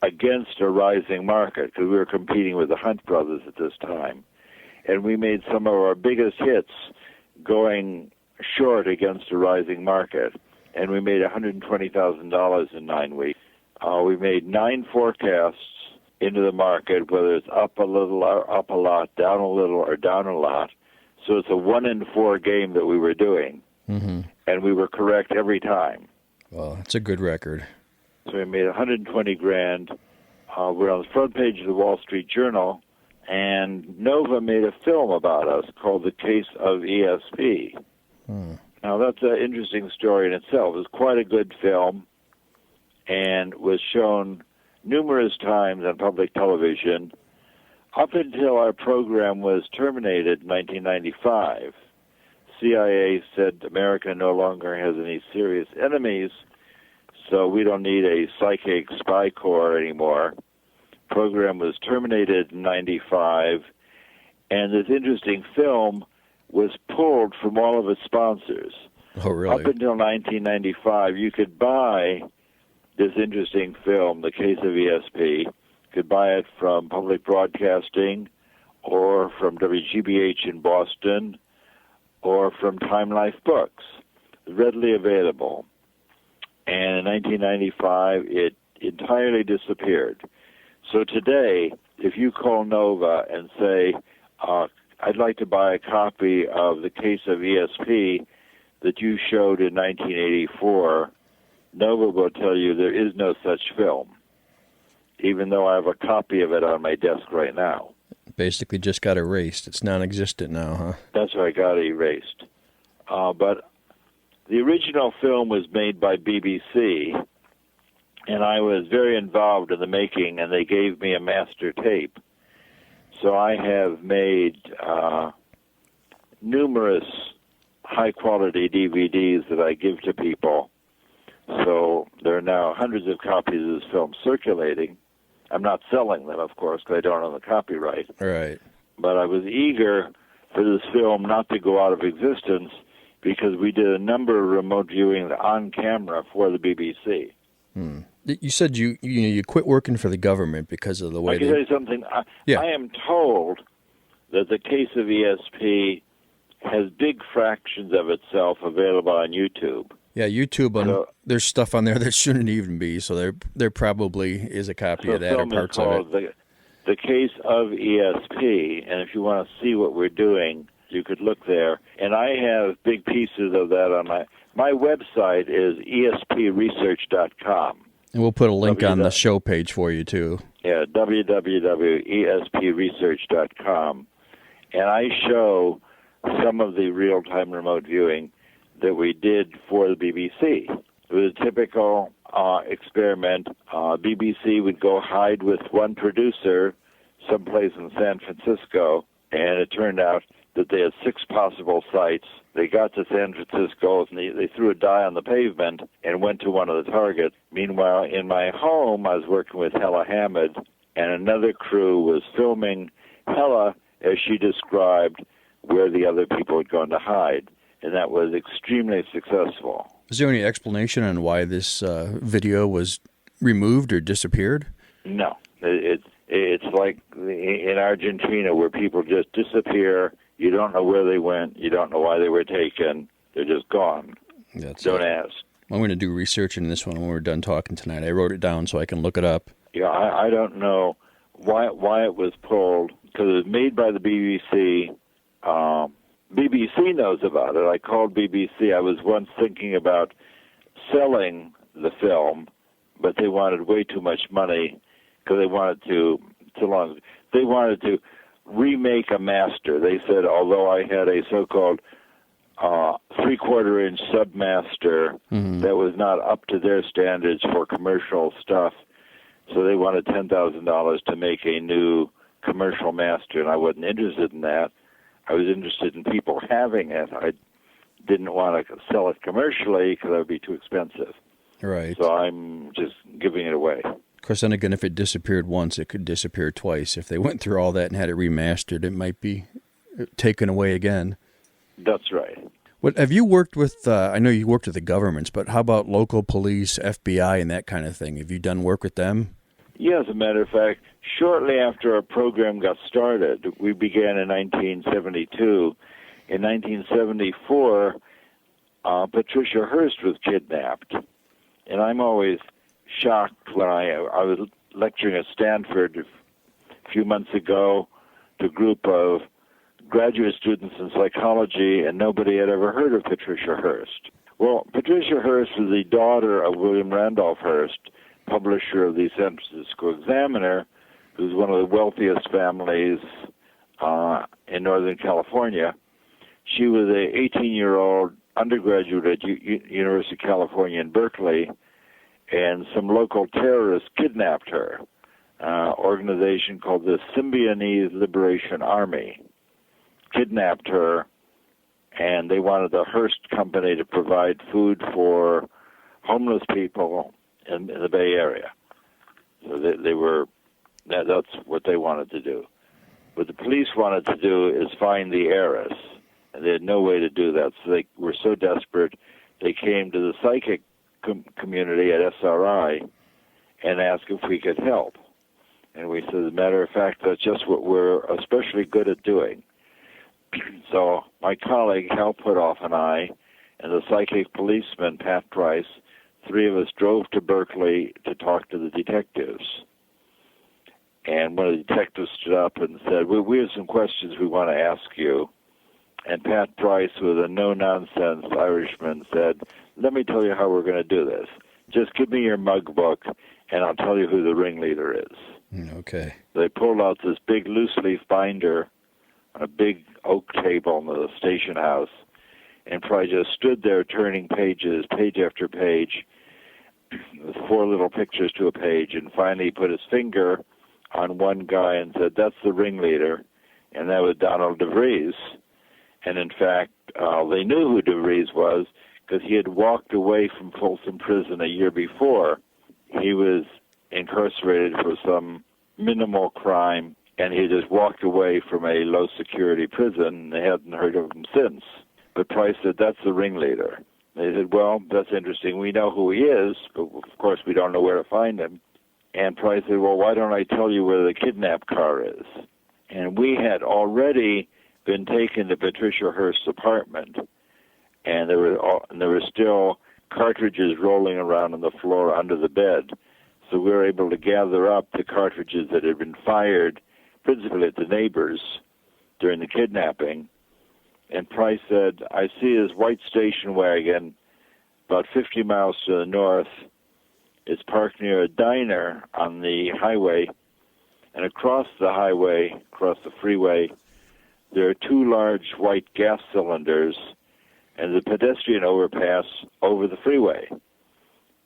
against a rising market, because we were competing with the Hunt brothers at this time. And we made some of our biggest hits going short against a rising market. And we made $120,000 in 9 weeks. We made 9 forecasts into the market, whether it's up a little or up a lot, down a little or down a lot. So it's a 1 in 4 game that we were doing. and we were correct every time. Well, that's a good record. So we made $120,000. We're on the front page of the Wall Street Journal, and Nova made a film about us called The Case of ESP. Now, that's an interesting story in itself. It was quite a good film and was shown numerous times on public television up until our program was terminated in 1995. CIA said America no longer has any serious enemies, so we don't need a psychic spy corps anymore. Program was terminated in 95, and this interesting film was pulled from all of its sponsors. Oh, really? Up until 1995, you could buy this interesting film, The Case of ESP. You could buy it from Public Broadcasting or from WGBH in Boston or from Time Life Books. Readily available. And in 1995, it entirely disappeared. So today, if you call Nova and say, I'd like to buy a copy of The Case of ESP that you showed in 1984, Nova will tell you there is no such film, even though I have a copy of it on my desk right now. Basically just got erased. It's non-existent now, huh? That's why I got it erased. But the original film was made by BBC, and I was very involved in the making, and they gave me a master tape. So I have made numerous high-quality DVDs that I give to people. So there are now hundreds of copies of this film circulating. I'm not selling them, of course, because I don't own the copyright. Right. But I was eager for this film not to go out of existence because we did a number of remote viewings on camera for the BBC. You said you quit working for the government because of the way I can tell you something. I am told that The Case of ESP has big fractions of itself available on YouTube. Yeah, YouTube, there's stuff on there that shouldn't even be, so there probably is a copy of that or parts of it. The Case of ESP, and if you want to see what we're doing, you could look there. And I have big pieces of that on my website is espresearch.com. And we'll put a link on the show page for you, too. Yeah, www.espresearch.com. And I show some of the real-time remote viewing that we did for the BBC. It was a typical experiment. BBC would go hide with one producer someplace in San Francisco, and it turned out that they had 6 possible sites. They got to San Francisco, and they threw a die on the pavement and went to one of the targets. Meanwhile, in my home, I was working with Hella Hamid, and another crew was filming Hella as she described where the other people had gone to hide, and that was extremely successful. Is there any explanation on why this video was removed or disappeared? No. It's like in Argentina where people just disappear. You don't know where they went. You don't know why they were taken. They're just gone. Don't ask. I'm going to do research in this one when we're done talking tonight. I wrote it down so I can look it up. Yeah, I don't know why it was pulled, because it was made by the BBC. BBC knows about it. I called BBC. I was once thinking about selling the film, but they wanted way too much money because they wanted to remake a master. They said, although I had a so-called 3/4-inch submaster that was not up to their standards for commercial stuff, so they wanted $10,000 to make a new commercial master, and I wasn't interested in that. I was interested in people having it. I didn't want to sell it commercially because that would be too expensive. Right. So I'm just giving it away. Of course, then again, if it disappeared once, it could disappear twice. If they went through all that and had it remastered, it might be taken away again. That's right. What have you worked with? I know you worked with the governments, but how about local police, FBI, and that kind of thing? Have you done work with them? Yeah, as a matter of fact, shortly after our program got started, we began in 1972. In 1974, Patricia Hearst was kidnapped. And I'm always shocked when I was lecturing at Stanford a few months ago to a group of graduate students in psychology, and nobody had ever heard of Patricia Hearst. Well, Patricia Hearst was the daughter of William Randolph Hearst, publisher of the San Francisco Examiner, who's one of the wealthiest families in Northern California. She was a 18-year-old undergraduate at University of California in Berkeley, and some local terrorists kidnapped her. Organization called the Symbionese Liberation Army kidnapped her, and they wanted the Hearst Company to provide food for homeless people in the Bay Area. So that's what they wanted to do. What the police wanted to do is find the heiress, and they had no way to do that. So they were so desperate, they came to the psychic community at SRI and asked if we could help. And we said, as a matter of fact, that's just what we're especially good at doing. So my colleague, Hal Putoff, and I, and the psychic policeman, Pat Price, three of us drove to Berkeley to talk to the detectives. And one of the detectives stood up and said, we have some questions we want to ask you. And Pat Price, with a no-nonsense Irishman, said, let me tell you how we're going to do this. Just give me your mug book, and I'll tell you who the ringleader is. Okay. They pulled out this big loose-leaf binder on a big oak table in the station house, and Price just stood there turning pages, page after page, with 4 little pictures to a page, and finally he put his finger on one guy and said, that's the ringleader, and that was Donald DeVries. And in fact, they knew who DeVries was because he had walked away from Folsom Prison a year before. He was incarcerated for some minimal crime, and he just walked away from a low-security prison, and they hadn't heard of him since. But Price said, that's the ringleader. They said, well, that's interesting. We know who he is, but of course we don't know where to find him. And Price said, well, why don't I tell you where the kidnap car is? And we had already been taken to Patricia Hearst's apartment, and there were still cartridges rolling around on the floor under the bed. So we were able to gather up the cartridges that had been fired, principally at the neighbors, during the kidnapping. And Price said, I see his white station wagon about 50 miles to the north. It's parked near a diner on the highway, and across the highway, across the freeway, there are 2 large white gas cylinders and the pedestrian overpass over the freeway.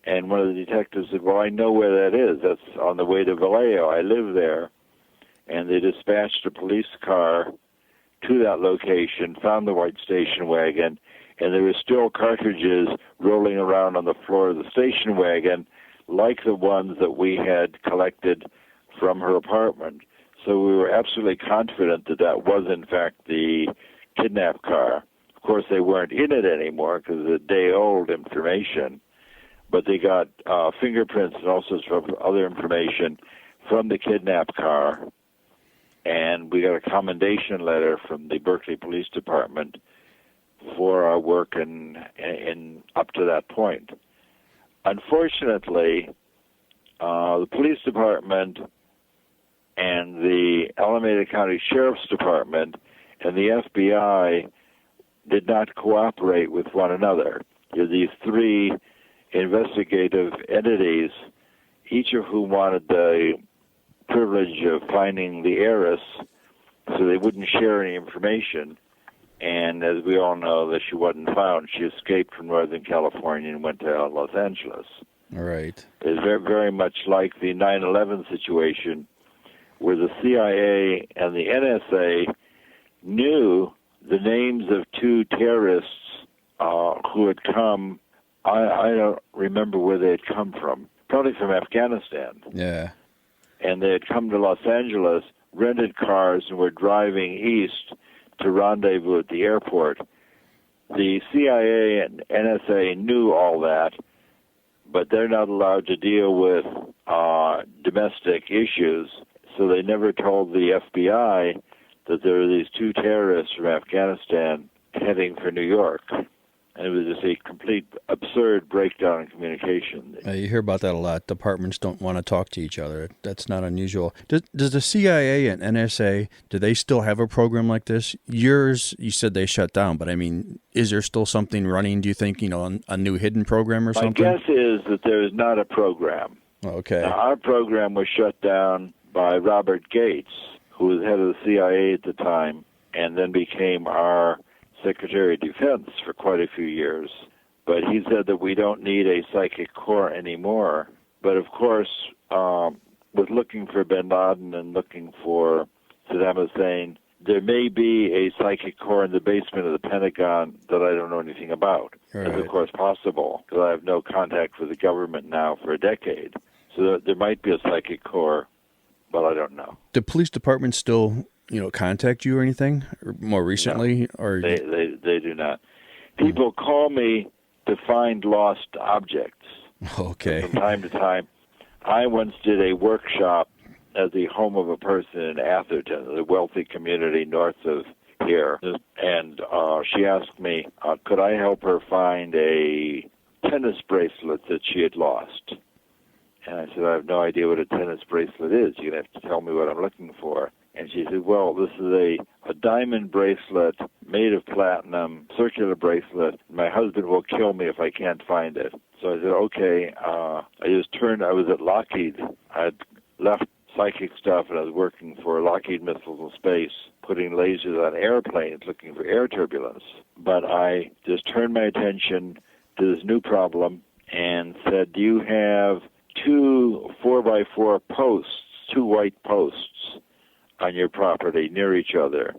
And one of the detectives said, well, I know where that is. That's on the way to Vallejo. I live there. And they dispatched a police car to that location, found the white station wagon, and there were still cartridges rolling around on the floor of the station wagon, like the ones that we had collected from her apartment. So we were absolutely confident that that was, in fact, the kidnap car. Of course, they weren't in it anymore because it's day-old information, but they got fingerprints and all sorts of other information from the kidnap car, and we got a commendation letter from the Berkeley Police Department for our work in up to that point. Unfortunately, the police department and the Alameda County Sheriff's Department and the FBI did not cooperate with one another. These 3 investigative entities, each of whom wanted the privilege of finding the heiress, so they wouldn't share any information. And as we all know, that she wasn't found. She escaped from Northern California and went to Los Angeles. All right. It's very, very much like the 9/11 situation, where the CIA and the NSA knew the names of 2 terrorists who had come. I don't remember where they had come from. Probably from Afghanistan. Yeah. And they had come to Los Angeles, rented cars, and were driving east to rendezvous at the airport. The CIA and NSA knew all that, but they're not allowed to deal with domestic issues, so they never told the FBI that there were these 2 terrorists from Afghanistan heading for New York. And it was just a complete absurd breakdown in communication. You hear about that a lot. Departments don't want to talk to each other. That's not unusual. Does the CIA and NSA, do they still have a program like this? Yours, you said they shut down, but I mean, is there still something running, do you think, a new hidden program or something? My guess is that there is not a program. Okay. Now, our program was shut down by Robert Gates, who was head of the CIA at the time, and then became our Secretary of Defense for quite a few years. But he said that we don't need a psychic core anymore. But of course, with looking for bin Laden and looking for Saddam Hussein, there may be a psychic core in the basement of the Pentagon that I don't know anything about. Right. It's of course possible, because I have no contact with the government now for a decade. So there might be a psychic core, but I don't know. Do police departments still contact you or anything more recently? No, or they do not. People call me to find lost objects. Okay. From time to time. I once did a workshop at the home of a person in Atherton, a wealthy community north of here, and she asked me, could I help her find a tennis bracelet that she had lost? And I said, I have no idea what a tennis bracelet is. You're going to have to tell me what I'm looking for. And she said, well, this is a diamond bracelet made of platinum, circular bracelet. My husband will kill me if I can't find it. So I said, okay. I was at Lockheed. I had left psychic stuff, and I was working for Lockheed Missiles and Space, putting lasers on airplanes, looking for air turbulence. But I just turned my attention to this new problem and said, do you have 2 4x4 posts, 2 white posts, on your property near each other?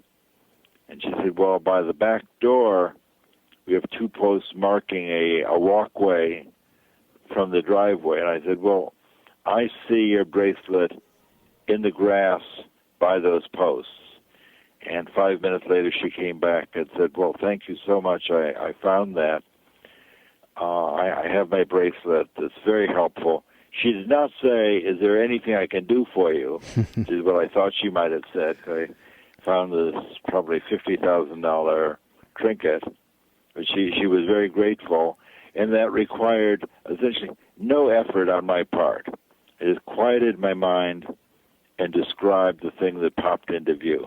And she said, well, by the back door, we have 2 posts marking a walkway from the driveway. And I said, well, I see your bracelet in the grass by those posts. And 5 minutes later, she came back and said, well, thank you so much. I found that. I have my bracelet. It's very helpful. She did not say, is there anything I can do for you? Which is what I thought she might have said. I found this probably $50,000 trinket. But she was very grateful, and that required essentially no effort on my part. It just quieted my mind and described the thing that popped into view.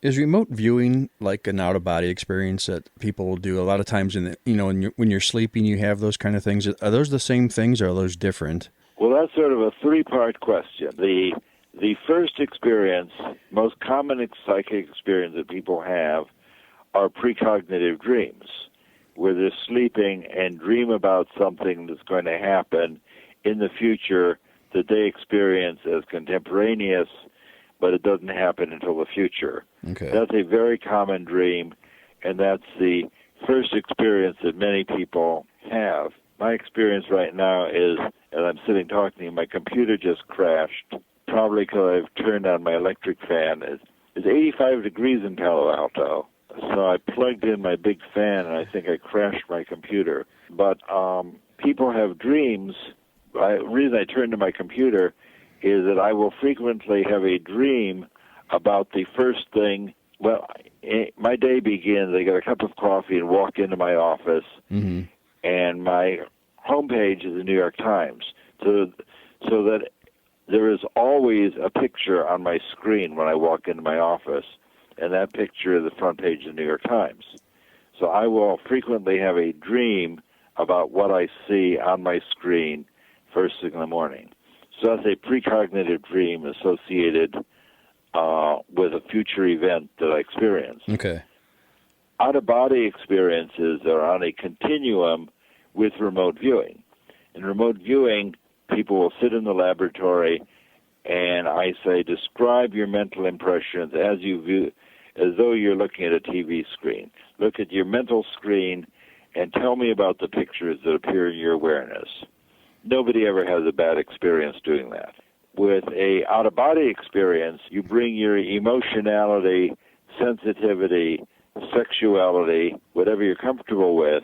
Is remote viewing like an out-of-body experience that people will do a lot of times? When you're sleeping, you have those kind of things. Are those the same things, or are those different? Well, that's sort of a 3-part question. The first experience, most common psychic experience that people have, are precognitive dreams, where they're sleeping and dream about something that's going to happen in the future that they experience as contemporaneous, but it doesn't happen until the future. Okay. That's a very common dream, and that's the first experience that many people have. My experience right now is, as I'm sitting talking to you, my computer just crashed, probably because I've turned on my electric fan. It's 85 degrees in Palo Alto, so I plugged in my big fan, and I think I crashed my computer. But people have dreams. The reason I turned to my computer is that I will frequently have a dream about the first thing. Well, my day begins, I get a cup of coffee and walk into my office, and my homepage is the New York Times, so that there is always a picture on my screen when I walk into my office, and that picture is the front page of the New York Times. So I will frequently have a dream about what I see on my screen first thing in the morning. So that's a precognitive dream associated with a future event that I experience. Okay. Out-of-body experiences are on a continuum with remote viewing. In remote viewing, people will sit in the laboratory, and I say, describe your mental impressions as you view, as though you're looking at a TV screen. Look at your mental screen and tell me about the pictures that appear in your awareness. Nobody ever has a bad experience doing that. With a out-of-body experience, you bring your emotionality, sensitivity, sexuality, whatever you're comfortable with,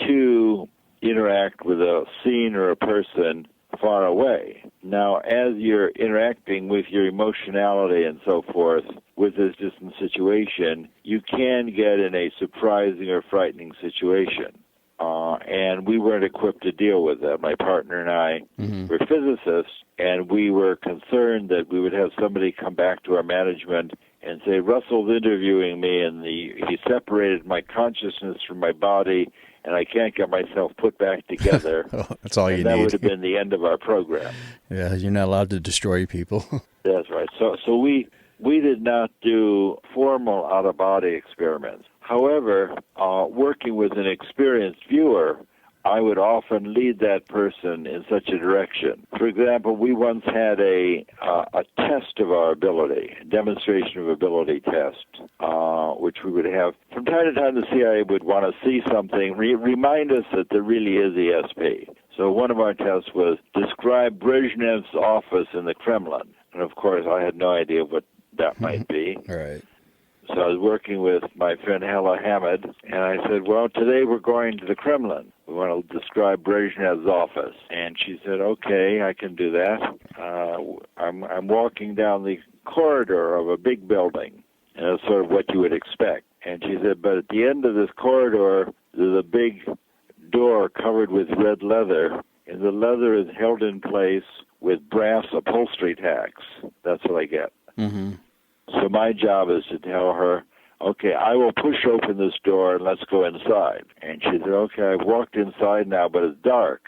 to interact with a scene or a person far away. Now, as you're interacting with your emotionality and so forth with this distant situation, you can get in a surprising or frightening situation. and we weren't equipped to deal with that. My partner and I were physicists, and we were concerned that we would have somebody come back to our management and say, Russell's interviewing me, and he separated my consciousness from my body, and I can't get myself put back together. That's all you need. That would have been the end of our program. Yeah, you're not allowed to destroy people. That's right. So we did not do formal out-of-body experiments. However, working with an experienced viewer, I would often lead that person in such a direction. For example, we once had a test of our ability, a demonstration of ability test, which we would have. From time to time, the CIA would want to see something, remind us that there really is ESP. So one of our tests was describe Brezhnev's office in the Kremlin. And of course, I had no idea what that might be. Right. So I was working with my friend Hella Hamid, and I said, well, today we're going to the Kremlin. We want to describe Brezhnev's office. And she said, okay, I can do that. I'm walking down the corridor of a big building, and that's sort of what you would expect. And she said, but at the end of this corridor, there's a big door covered with red leather, and the leather is held in place with brass upholstery tacks. That's what I get. Mm-hmm. So my job is to tell her, okay, I will push open this door and let's go inside. And she said, okay, I've walked inside now, but it's dark.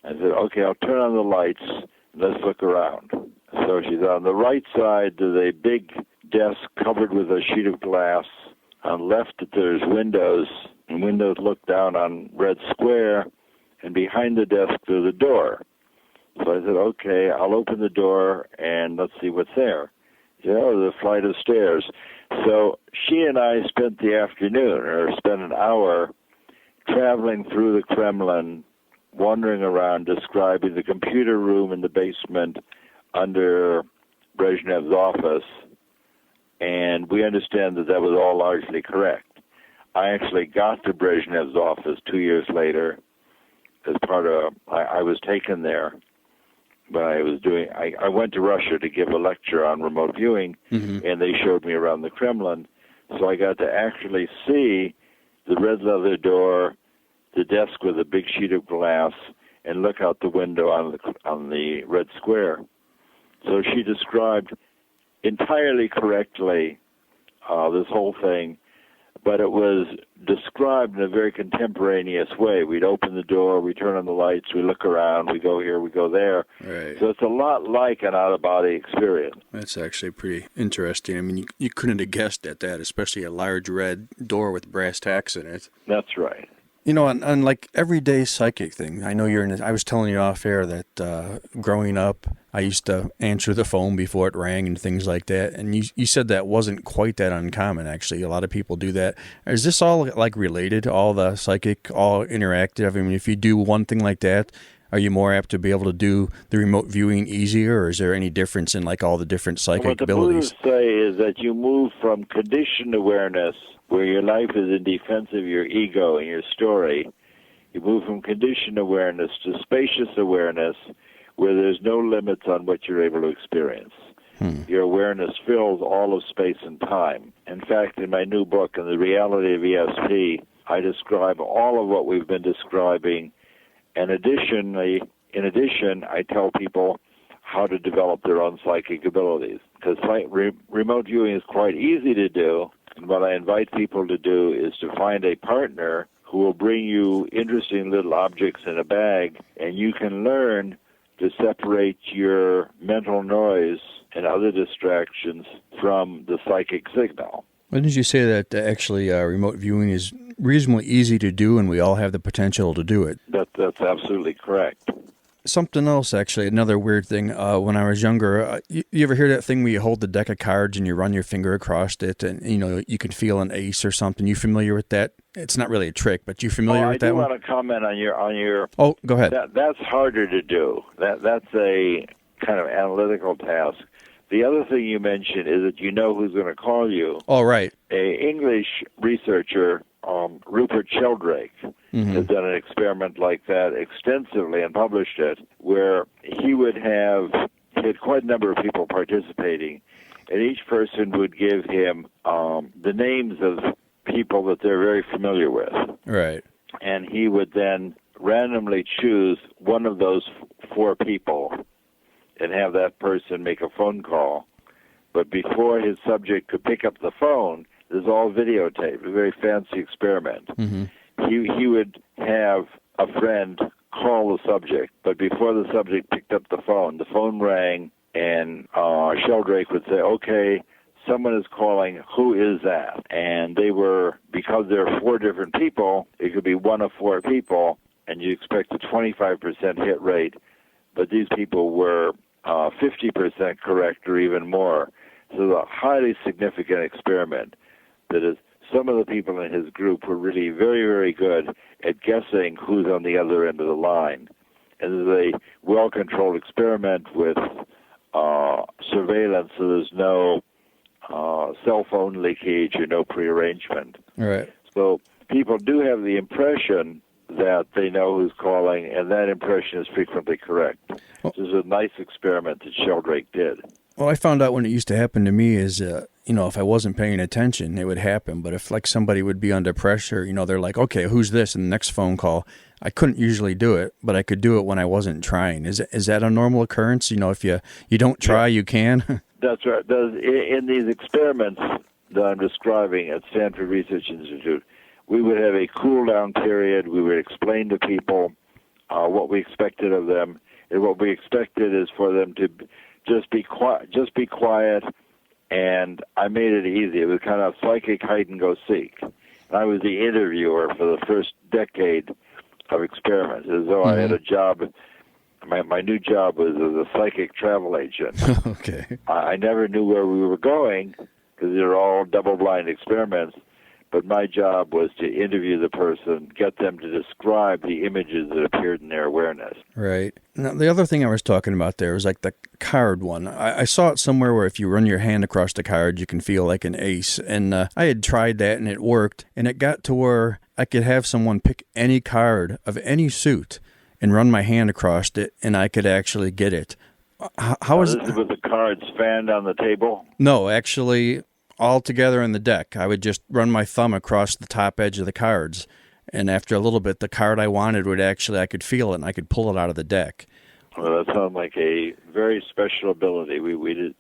I said, okay, I'll turn on the lights and let's look around. So she's on the right side, there's a big desk covered with a sheet of glass. On the left, there's windows, and windows look down on Red Square, and behind the desk, there's a door. So I said, okay, I'll open the door and let's see what's there. The flight of stairs. So she and I spent the afternoon, or spent an hour, traveling through the Kremlin, wandering around, describing the computer room in the basement under Brezhnev's office, and we understand that was all largely correct. I actually got to Brezhnev's office 2 years later as part of, I was taken there. But I went to Russia to give a lecture on remote viewing, and they showed me around the Kremlin. So I got to actually see the red leather door, the desk with a big sheet of glass, and look out the window on the Red Square. So she described entirely correctly this whole thing, but it was described in a very contemporaneous way. We'd open the door, we turn on the lights, we look around, we go here, we go there. Right. So it's a lot like an out-of-body experience. That's actually pretty interesting. I mean, you couldn't have guessed at that, especially a large red door with brass tacks in it. That's right. You know, on like everyday psychic thing, I know I was telling you off air that growing up, I used to answer the phone before it rang and things like that. And you said that wasn't quite that uncommon, actually. A lot of people do that. Is this all like related, all the psychic, all interactive? I mean, if you do one thing like that, are you more apt to be able to do the remote viewing easier, or is there any difference in like all the different psychic abilities? What the Buddhists say is that you move from conditioned awareness, where your life is in defense of your ego and your story. You move from conditioned awareness to spacious awareness, where there's no limits on what you're able to experience. Your awareness fills all of space and time. In fact, in my new book, In the Reality of ESP, I describe all of what we've been describing. And in addition, I tell people how to develop their own psychic abilities. Because remote viewing is quite easy to do, and what I invite people to do is to find a partner who will bring you interesting little objects in a bag, and you can learn to separate your mental noise and other distractions from the psychic signal. Why didn't you say that actually remote viewing is reasonably easy to do and we all have the potential to do it? That's absolutely correct. Something else, actually, another weird thing. When I was younger, you ever hear that thing where you hold the deck of cards and you run your finger across it and, you can feel an ace or something? You familiar with that? It's not really a trick, but you familiar with that one? I do want to comment on your... Oh, go ahead. That's harder to do. That's a kind of analytical task. The other thing you mentioned is that you know who's going to call you. Oh, right. An English researcher, Rupert Sheldrake, has done an experiment like that extensively and published it, where he had quite a number of people participating, and each person would give him the names of people that they're very familiar with. Right. and he would then randomly choose one of those 4 people and have that person make a phone call. But before his subject could pick up the phone, this is all videotaped, a very fancy experiment. Mm-hmm. He would have a friend call the subject, but before the subject picked up the phone rang, and Sheldrake would say, okay, someone is calling, who is that? And they were, because there are 4 different people, it could be one of 4 people, and you expect a 25% hit rate, but these people were 50% correct or even more. So it's a highly significant experiment. That is, some of the people in his group were really very, very good at guessing who's on the other end of the line. And it's a well-controlled experiment with surveillance, so there's no cell phone leakage or no prearrangement. Right. So people do have the impression that they know who's calling, and that impression is frequently correct. This is a nice experiment that Sheldrake did. Well, I found out when it used to happen to me is, if I wasn't paying attention, it would happen. But if, like, somebody would be under pressure, they're like, okay, who's this? And the next phone call, I couldn't usually do it, but I could do it when I wasn't trying. Is that a normal occurrence? If you don't try, you can? That's right. In these experiments that I'm describing at Stanford Research Institute, we would have a cool-down period. We would explain to people what we expected of them. And what we expected is for them to just be quiet, and I made it easy. It was kind of psychic hide-and-go-seek. And I was the interviewer for the first decade of experiments, as though I had a job. My new job was as a psychic travel agent. Okay. I never knew where we were going because they're all double-blind experiments, but my job was to interview the person, get them to describe the images that appeared in their awareness. Right. Now, the other thing I was talking about there was like the card one. I saw it somewhere where if you run your hand across the card, you can feel like an ace. And I had tried that, and it worked. And it got to where I could have someone pick any card of any suit and run my hand across it, and I could actually get it. How is this is with the cards fanned on the table? No, actually, all together in the deck. I would just run my thumb across the top edge of the cards, and after a little bit, the card I wanted I could feel it, and I could pull it out of the deck. Well, that sounds like a very special ability. We did.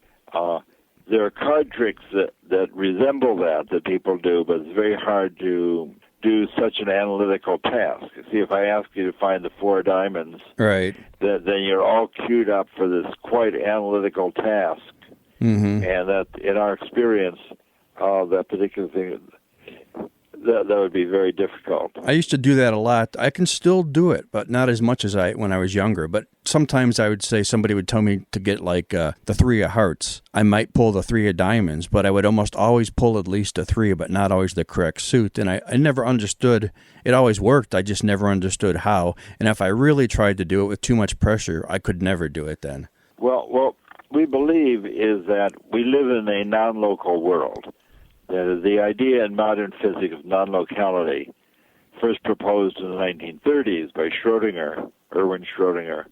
There are card tricks that resemble that people do, but it's very hard to do such an analytical task. See, if I ask you to find the 4 diamonds, right, then you're all queued up for this quite analytical task. Mm-hmm. And that, in our experience, that particular thing, that would be very difficult. I used to do that a lot. I can still do it, but not as much as when I was younger. But sometimes I would say somebody would tell me to get like the 3 of hearts. I might pull the 3 of diamonds, but I would almost always pull at least a 3, but not always the correct suit. And I never understood. It always worked. I just never understood how. And if I really tried to do it with too much pressure, I could never do it then. Well, what we believe is that we live in a non-local world. That is, the idea in modern physics of non-locality, first proposed in the 1930s by Erwin Schrödinger,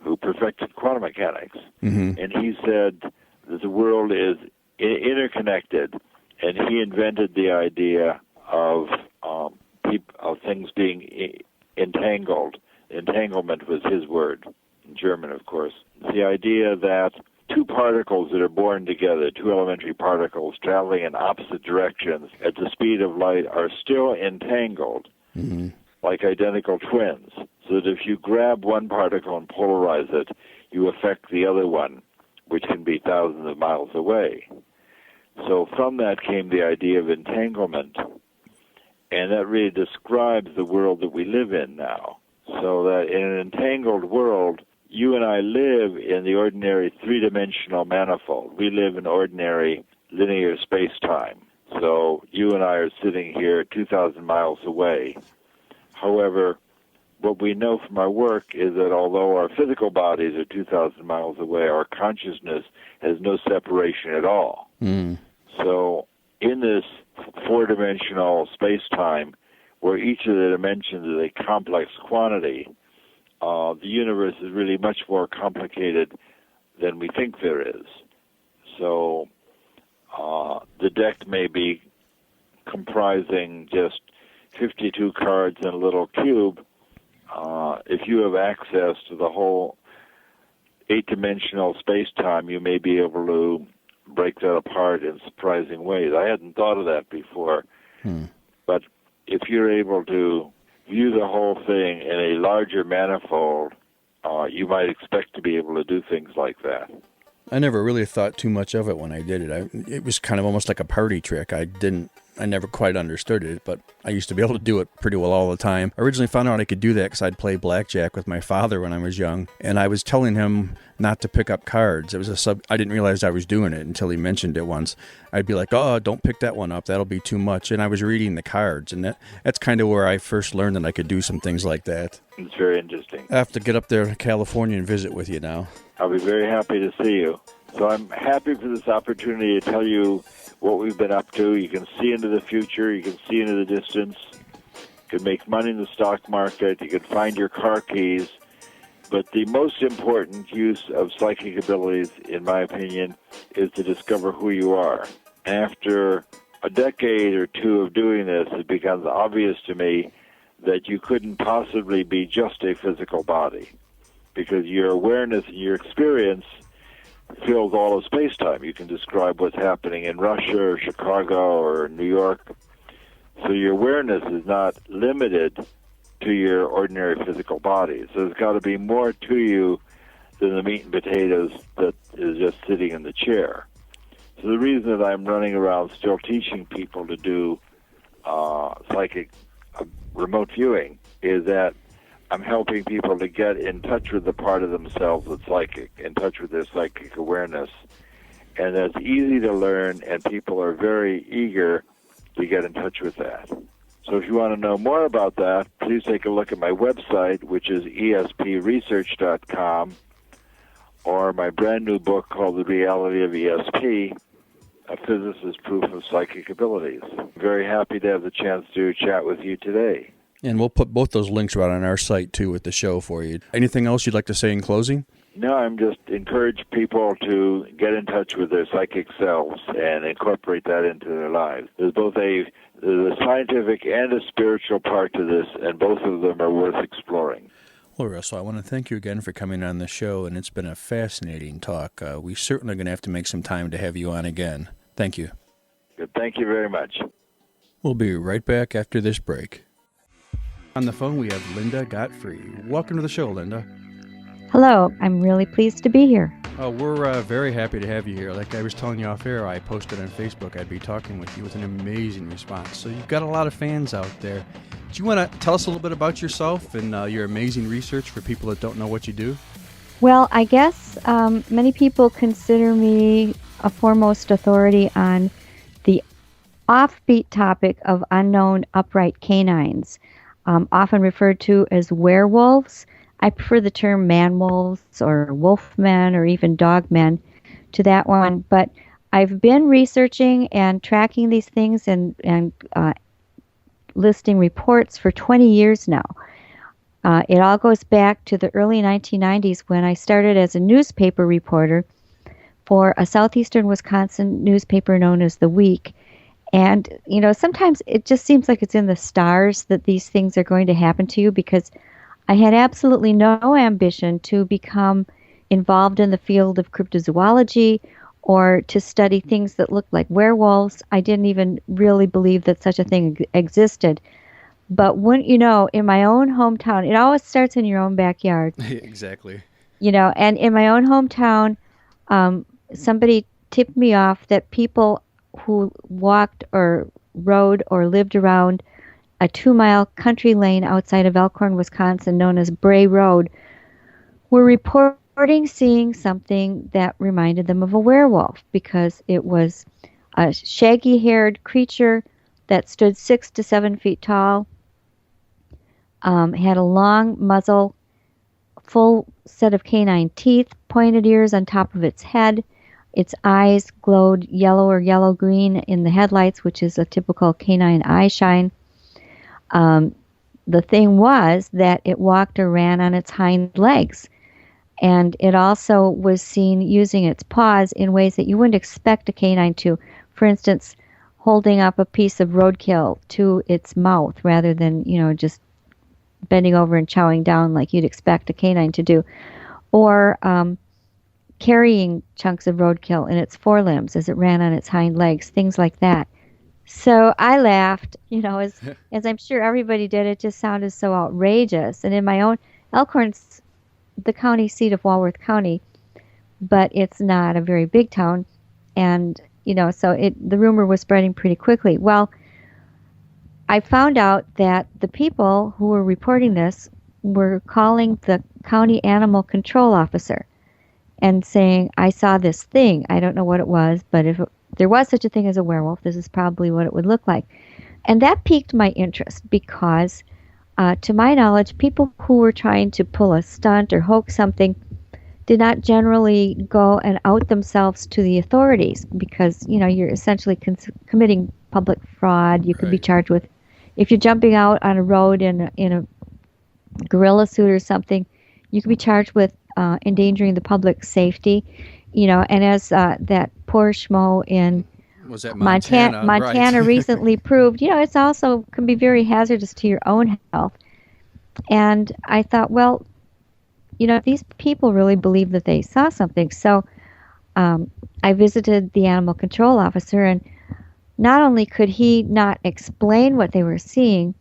who perfected quantum mechanics. Mm-hmm. And he said that the world is interconnected, and he invented the idea of things being entangled. Entanglement was his word, in German, of course. The idea that 2 particles that are born together, 2 elementary particles traveling in opposite directions at the speed of light, are still entangled, mm-hmm. like identical twins, so that if you grab one particle and polarize it, you affect the other one, which can be thousands of miles away. So from that came the idea of entanglement, and that really describes the world that we live in now. So that in an entangled world, you and I live in the ordinary 3-dimensional manifold. We live in ordinary linear space-time. So you and I are sitting here 2,000 miles away. However, what we know from our work is that although our physical bodies are 2,000 miles away, our consciousness has no separation at all. Mm. So in this 4-dimensional space-time, where each of the dimensions is a complex quantity, the universe is really much more complicated than we think there is. So the deck may be comprising just 52 cards in a little cube, if you have access to the whole 8-dimensional space-time, you may be able to break that apart in surprising ways. I hadn't thought of that before. But if you're able to view the whole thing in a larger manifold, you might expect to be able to do things like that. I never really thought too much of it when I did it. It was kind of almost like a party trick. I never quite understood it, but I used to be able to do it pretty well all the time. I originally found out I could do that because I'd play blackjack with my father when I was young, and I was telling him not to pick up cards. It was I didn't realize I was doing it until he mentioned it once. I'd be like, "Oh, don't pick that one up. That'll be too much." And I was reading the cards, and that's kind of where I first learned that I could do some things like that. It's very interesting. I have to get up there to California and visit with you now. I'll be very happy to see you. So I'm happy for this opportunity to tell you what we've been up to. You can see into the future. You can see into the distance. You can make money in the stock market. You can find your car keys. But the most important use of psychic abilities, in my opinion, is to discover who you are. After a decade or two of doing this, it becomes obvious to me that you couldn't possibly be just a physical body, because your awareness and your experience fills all of space-time. You can describe what's happening in Russia or Chicago or New York. So your awareness is not limited to your ordinary physical body. So there's got to be more to you than the meat and potatoes that is just sitting in the chair. So the reason that I'm running around still teaching people to do psychic remote viewing is that I'm helping people to get in touch with the part of themselves that's psychic, in touch with their psychic awareness. And that's easy to learn, and people are very eager to get in touch with that. So if you want to know more about that, please take a look at my website, which is espresearch.com, or my brand new book called The Reality of ESP, A Physicist's Proof of Psychic Abilities. I'm very happy to have the chance to chat with you today. And we'll put both those links right on our site, too, with the show for you. Anything else you'd like to say in closing? No, I'm just encourage people to get in touch with their psychic selves and incorporate that into their lives. There's both there's a scientific and a spiritual part to this, and both of them are worth exploring. Well, Russell, I want to thank you again for coming on the show, and it's been a fascinating talk. We certainly are going to have to make some time to have you on again. Thank you. Good. Thank you very much. We'll be right back after this break. On the phone, we have Linda Godfrey. Welcome to the show, Linda. Hello. I'm really pleased to be here. We're very happy to have you here. Like I was telling you off air, I posted on Facebook I'd be talking with you with an amazing response. So you've got a lot of fans out there. Do you want to tell us a little bit about yourself and your amazing research for people that don't know what you do? Well, I guess many people consider me a foremost authority on the offbeat topic of unknown upright canines, often referred to as werewolves. I prefer the term man-wolves or wolf-men or even dog-men to that one. But I've been researching and tracking these things and listing reports for 20 years now. It all goes back to the early 1990s when I started as a newspaper reporter for a southeastern Wisconsin newspaper known as The Week. And, you know, sometimes it just seems like it's in the stars that these things are going to happen to you, because I had absolutely no ambition to become involved in the field of cryptozoology or to study things that looked like werewolves. I didn't even really believe that such a thing existed. But when, you know, in my own hometown, it always starts in your own backyard. Exactly. You know, and in my own hometown, somebody tipped me off that people who walked or rode or lived around a 2-mile country lane outside of Elkhorn, Wisconsin, known as Bray Road, were reporting seeing something that reminded them of a werewolf, because it was a shaggy-haired creature that stood 6 to 7 feet tall, had a long muzzle, full set of canine teeth, pointed ears on top of its head. Its eyes glowed yellow or yellow-green in the headlights, which is a typical canine eye shine. The thing was that it walked or ran on its hind legs, and it also was seen using its paws in ways that you wouldn't expect a canine to. For instance, holding up a piece of roadkill to its mouth rather than, just bending over and chowing down like you'd expect a canine to do, or carrying chunks of roadkill in its forelimbs as it ran on its hind legs, things like that. So I laughed, as I'm sure everybody did. It just sounded so outrageous. And in my own, Elkhorn's the county seat of Walworth County, but it's not a very big town. And, so the rumor was spreading pretty quickly. Well, I found out that the people who were reporting this were calling the county animal control officer and saying, I saw this thing. I don't know what it was, but if there was such a thing as a werewolf, this is probably what it would look like. And that piqued my interest because, to my knowledge, people who were trying to pull a stunt or hoax something did not generally go and out themselves to the authorities because, you're essentially committing public fraud. You could be charged with, if you're jumping out on a road in a gorilla suit or something, you could be charged with endangering the public safety. And as that poor schmo in was that Montana recently proved, it's also can be very hazardous to your own health. And I thought, well, these people really believe that they saw something. So I visited the animal control officer, and not only could he not explain what they were seeing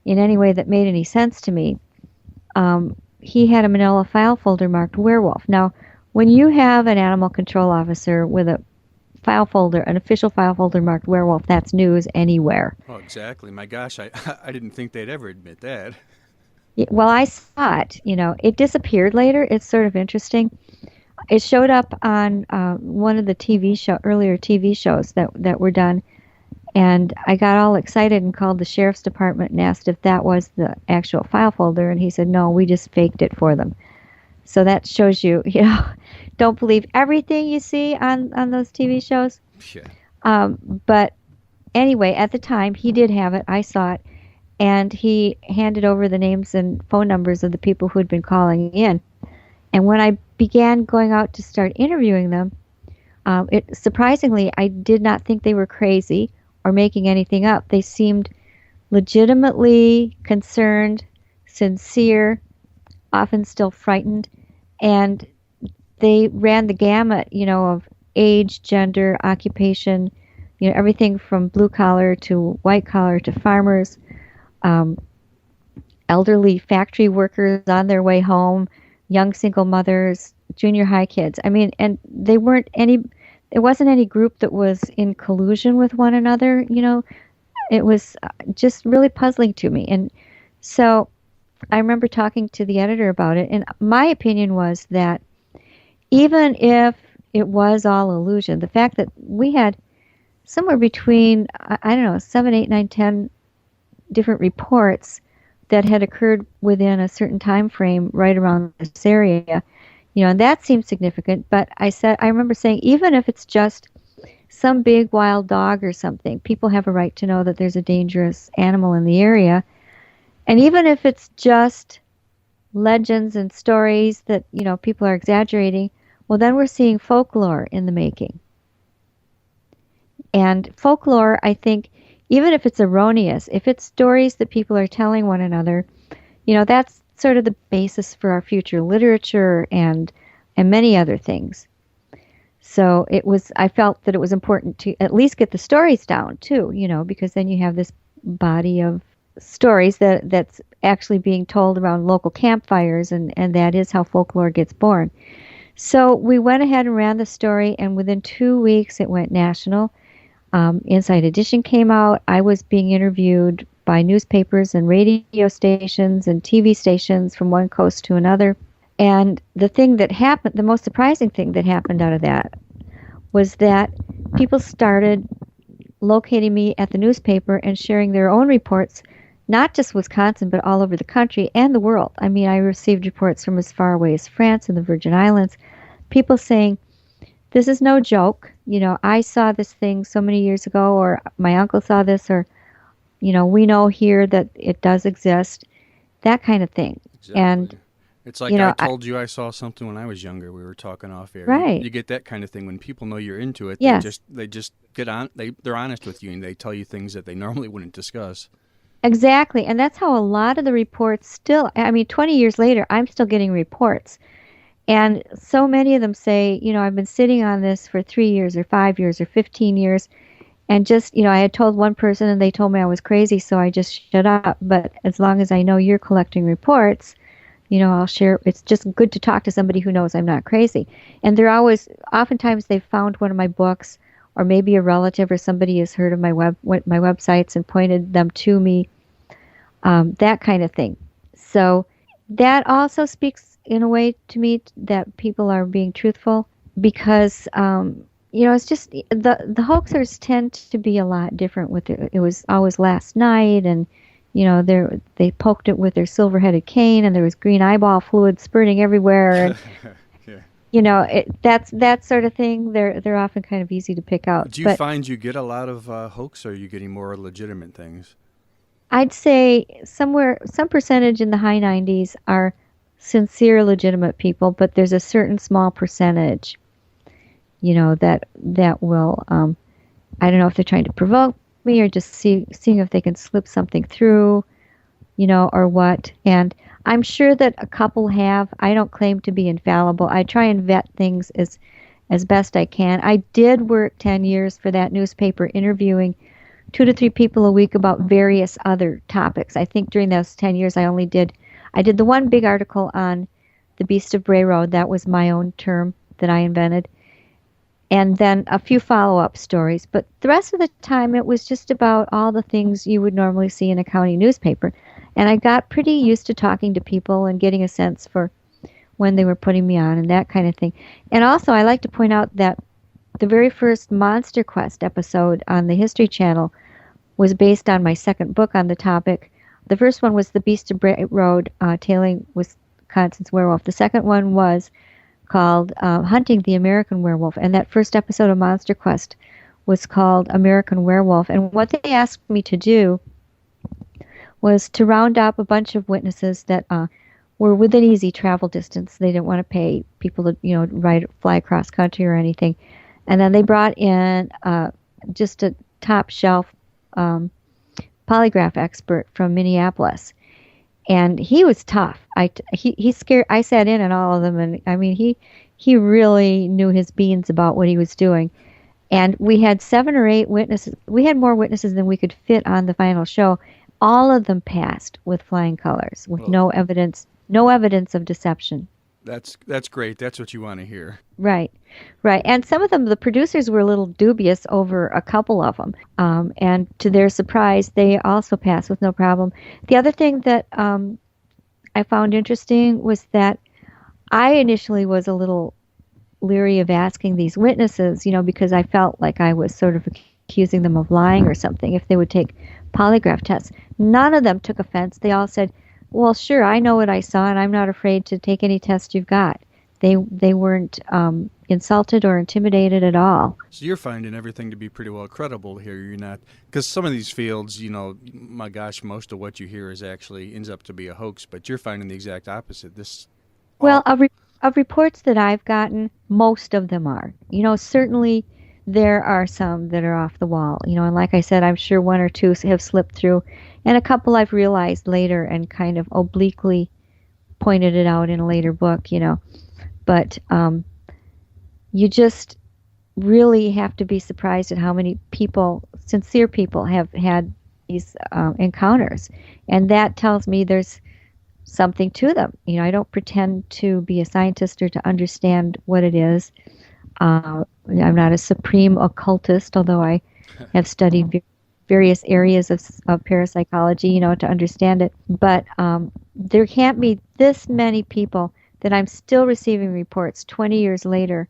in any way that made any sense to me, he had a manila file folder marked werewolf. Now, when you have an animal control officer with a file folder, an official file folder marked werewolf, that's news anywhere. Oh, exactly. My gosh, I didn't think they'd ever admit that. Well, I saw it. It disappeared later. It's sort of interesting. It showed up on one of the earlier TV shows that were done, and I got all excited and called the sheriff's department and asked if that was the actual file folder, and he said, no, we just faked it for them. So that shows you, don't believe everything you see on those TV shows. Yeah. But anyway, at the time, he did have it. I saw it. And he handed over the names and phone numbers of the people who had been calling in. And when I began going out to start interviewing them, surprisingly, I did not think they were crazy or making anything up. They seemed legitimately concerned, sincere, often still frightened, and they ran the gamut, of age, gender, occupation, everything from blue collar to white collar to farmers. Elderly factory workers on their way home, young single mothers, junior high kids. I mean, and there wasn't any group that was in collusion with one another. It was just really puzzling to me. And so I remember talking to the editor about it, and my opinion was that even if it was all illusion, the fact that we had somewhere between, 7, 8, 9, 10 different reports that had occurred within a certain time frame right around this area, and that seemed significant. But I remember saying, even if it's just some big wild dog or something, people have a right to know that there's a dangerous animal in the area. And even if it's just legends and stories that, people are exaggerating, well, then we're seeing folklore in the making. And folklore, I think, even if it's erroneous, if it's stories that people are telling one another, that's sort of the basis for our future literature and many other things. So I felt that it was important to at least get the stories down too, because then you have this body of stories that's actually being told around local campfires, and that is how folklore gets born. So we went ahead and ran the story, and within 2 weeks it went national. Inside Edition came out. I was being interviewed by newspapers and radio stations and TV stations from one coast to another. And the thing that happened, the most surprising thing that happened out of that, was that people started locating me at the newspaper and sharing their own reports, not just Wisconsin, but all over the country and the world. I mean, I received reports from as far away as France and the Virgin Islands, people saying, this is no joke. I saw this thing so many years ago, or my uncle saw this, or, we know here that it does exist, that kind of thing. Exactly. It's like You know, I told you I saw something when I was younger. We were talking off air. Right. You get that kind of thing when people know you're into it. Yes. They just get on. They're honest with you and they tell you things that they normally wouldn't discuss. Exactly. And that's how a lot of the reports still, I mean, 20 years later, I'm still getting reports. And so many of them say, you know, I've been sitting on this for 3 years or 5 years or 15 years. And just, you know, I had told one person and they told me I was crazy, so I just shut up. But as long as I know you're collecting reports, you know, I'll share. It's just good to talk to somebody who knows I'm not crazy. And they're always, oftentimes they've found one of my books, or maybe a relative or somebody has heard of my websites and pointed them to me, that kind of thing. So that also speaks in a way to me that people are being truthful because, you know, it's just the hoaxers tend to be a lot different with it. It was always last night and, you know, they poked it with their silver-headed cane, and there was green eyeball fluid spurting everywhere. And, Yeah. you know, that sort of thing. They're often kind of easy to pick out. Do you find you get a lot of hoax, or are you getting more legitimate things? I'd say some percentage in the high 90s are sincere, legitimate people, but there's a certain small percentage, you know, that will, I don't know if they're trying to provoke me or just seeing if they can slip something through, you know, or what. And I'm sure that a couple have. I don't claim to be infallible. I try and vet things as best I can. I did work 10 years for that newspaper interviewing 2 to 3 people a week about various other topics. I think during those 10 years I did the one big article on the Beast of Bray Road. That was my own term that I invented. And then a few follow-up stories. But the rest of the time, it was just about all the things you would normally see in a county newspaper. And I got pretty used to talking to people and getting a sense for when they were putting me on and that kind of thing. And also, I like to point out that the very first Monster Quest episode on the History Channel was based on my second book on the topic. The first one was The Beast of Bray Road, Tailing Wisconsin's Werewolf. The second one was called Hunting the American Werewolf, and that first episode of Monster Quest was called American Werewolf. And what they asked me to do was to round up a bunch of witnesses that were within easy travel distance. They didn't want to pay people to, you know, fly across country or anything. And then they brought in just a top shelf polygraph expert from Minneapolis. And he was tough. He scared. I sat in on all of them, and I mean, he really knew his beans about what he was doing. And we had 7 or 8 witnesses. We had more witnesses than we could fit on the final show. All of them passed with flying colors, with no evidence of deception. That's great. That's what you want to hear. Right. And some of them, the producers were a little dubious over a couple of them. And to their surprise, they also passed with no problem. The other thing that I found interesting was that I initially was a little leery of asking these witnesses, you know, because I felt like I was sort of accusing them of lying or something if they would take polygraph tests. None of them took offense. They all said, well, sure, I know what I saw, and I'm not afraid to take any test you've got. They weren't insulted or intimidated at all. So you're finding everything to be pretty well credible here. You're not, because some of these fields, you know, my gosh, most of what you hear is actually ends up to be a hoax. But you're finding the exact opposite. Well, of reports that I've gotten, most of them are. You know, certainly there are some that are off the wall. You know, and like I said, I'm sure 1 or 2 have slipped through, and a couple I've realized later and kind of obliquely pointed it out in a later book. You know. But you just really have to be surprised at how many people, sincere people, have had these encounters. And that tells me there's something to them. You know, I don't pretend to be a scientist or to understand what it is. I'm not a supreme occultist, although I have studied various areas of parapsychology, you know, to understand it. But there can't be this many people that I'm still receiving reports 20 years later,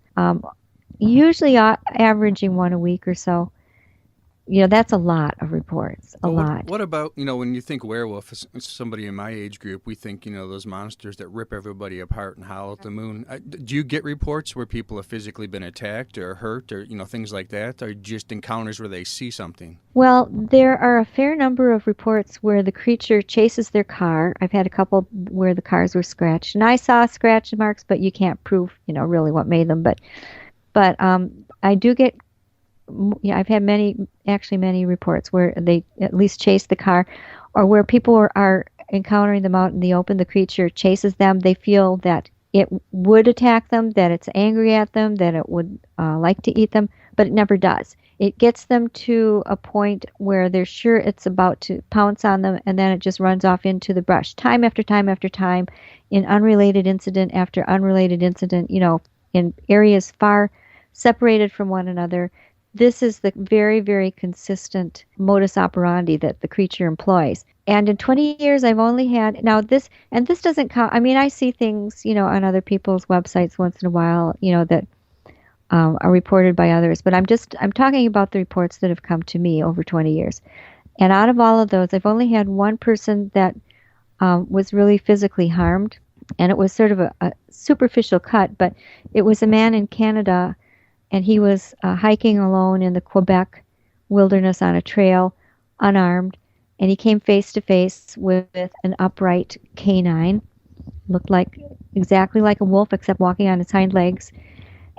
usually averaging 1 a week or so, that's a lot of reports, a lot. What about, when you think werewolf, as somebody in my age group, we think, those monsters that rip everybody apart and howl at the moon. Do you get reports where people have physically been attacked or hurt or, things like that, or just encounters where they see something? Well, there are a fair number of reports where the creature chases their car. I've had a couple where the cars were scratched, and I saw scratch marks, but you can't prove, really what made them. But I do get, I've had many reports where they at least chase the car, or where people are encountering them out in the open. The creature chases them. They feel that it would attack them, that it's angry at them, that it would like to eat them, but it never does. It gets them to a point where they're sure it's about to pounce on them, and then it just runs off into the brush, time after time after time, in unrelated incident after unrelated incident, in areas far separated from one another. This is the very, very consistent modus operandi that the creature employs. And in 20 years, I've only had, this doesn't count. I mean, I see things, on other people's websites once in a while, that are reported by others. But I'm talking about the reports that have come to me over 20 years. And out of all of those, I've only had one person that was really physically harmed. And it was sort of a superficial cut, but it was a man in Canada, and he was hiking alone in the Quebec wilderness on a trail, unarmed, and he came face to face with an upright canine, looked exactly like a wolf except walking on its hind legs.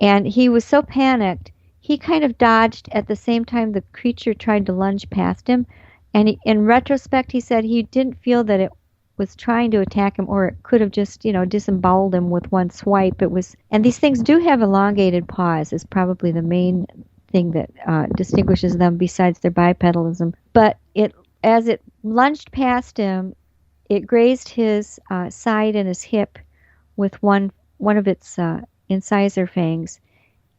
And he was so panicked, he kind of dodged at the same time the creature tried to lunge past him. And in retrospect, he said he didn't feel that it was trying to attack him, or it could have just, disemboweled him with one swipe. And these things do have elongated paws, is probably the main thing that distinguishes them besides their bipedalism. But as it lunged past him, it grazed his side and his hip with one of its incisor fangs,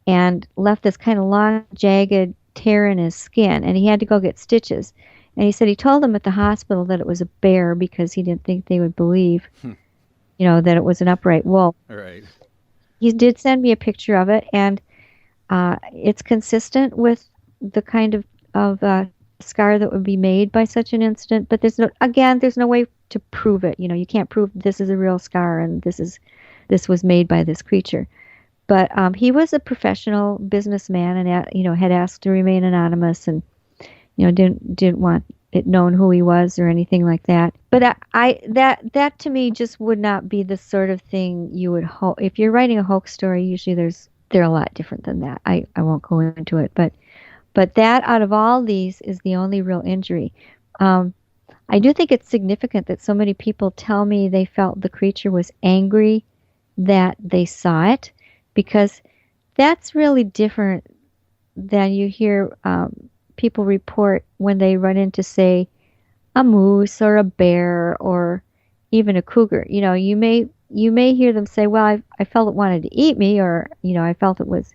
and left this kind of long, jagged tear in his skin, and he had to go get stitches. And he said he told them at the hospital that it was a bear because he didn't think they would believe, that it was an upright wolf. Right. He did send me a picture of it, and it's consistent with the kind of scar that would be made by such an incident. But there's no way to prove it. You can't prove this is a real scar and this was made by this creature. But he was a professional businessman, and had asked to remain anonymous, and didn't want it known who he was or anything like that. But that to me just would not be the sort of thing you would hope. If you're writing a hoax story, usually they're a lot different than that. I won't go into it, but that out of all these is the only real injury. I do think it's significant that so many people tell me they felt the creature was angry that they saw it, because that's really different than you hear people report when they run into, say, a moose or a bear or even a cougar. You may hear them say, well, I felt it wanted to eat me, or, I felt it was,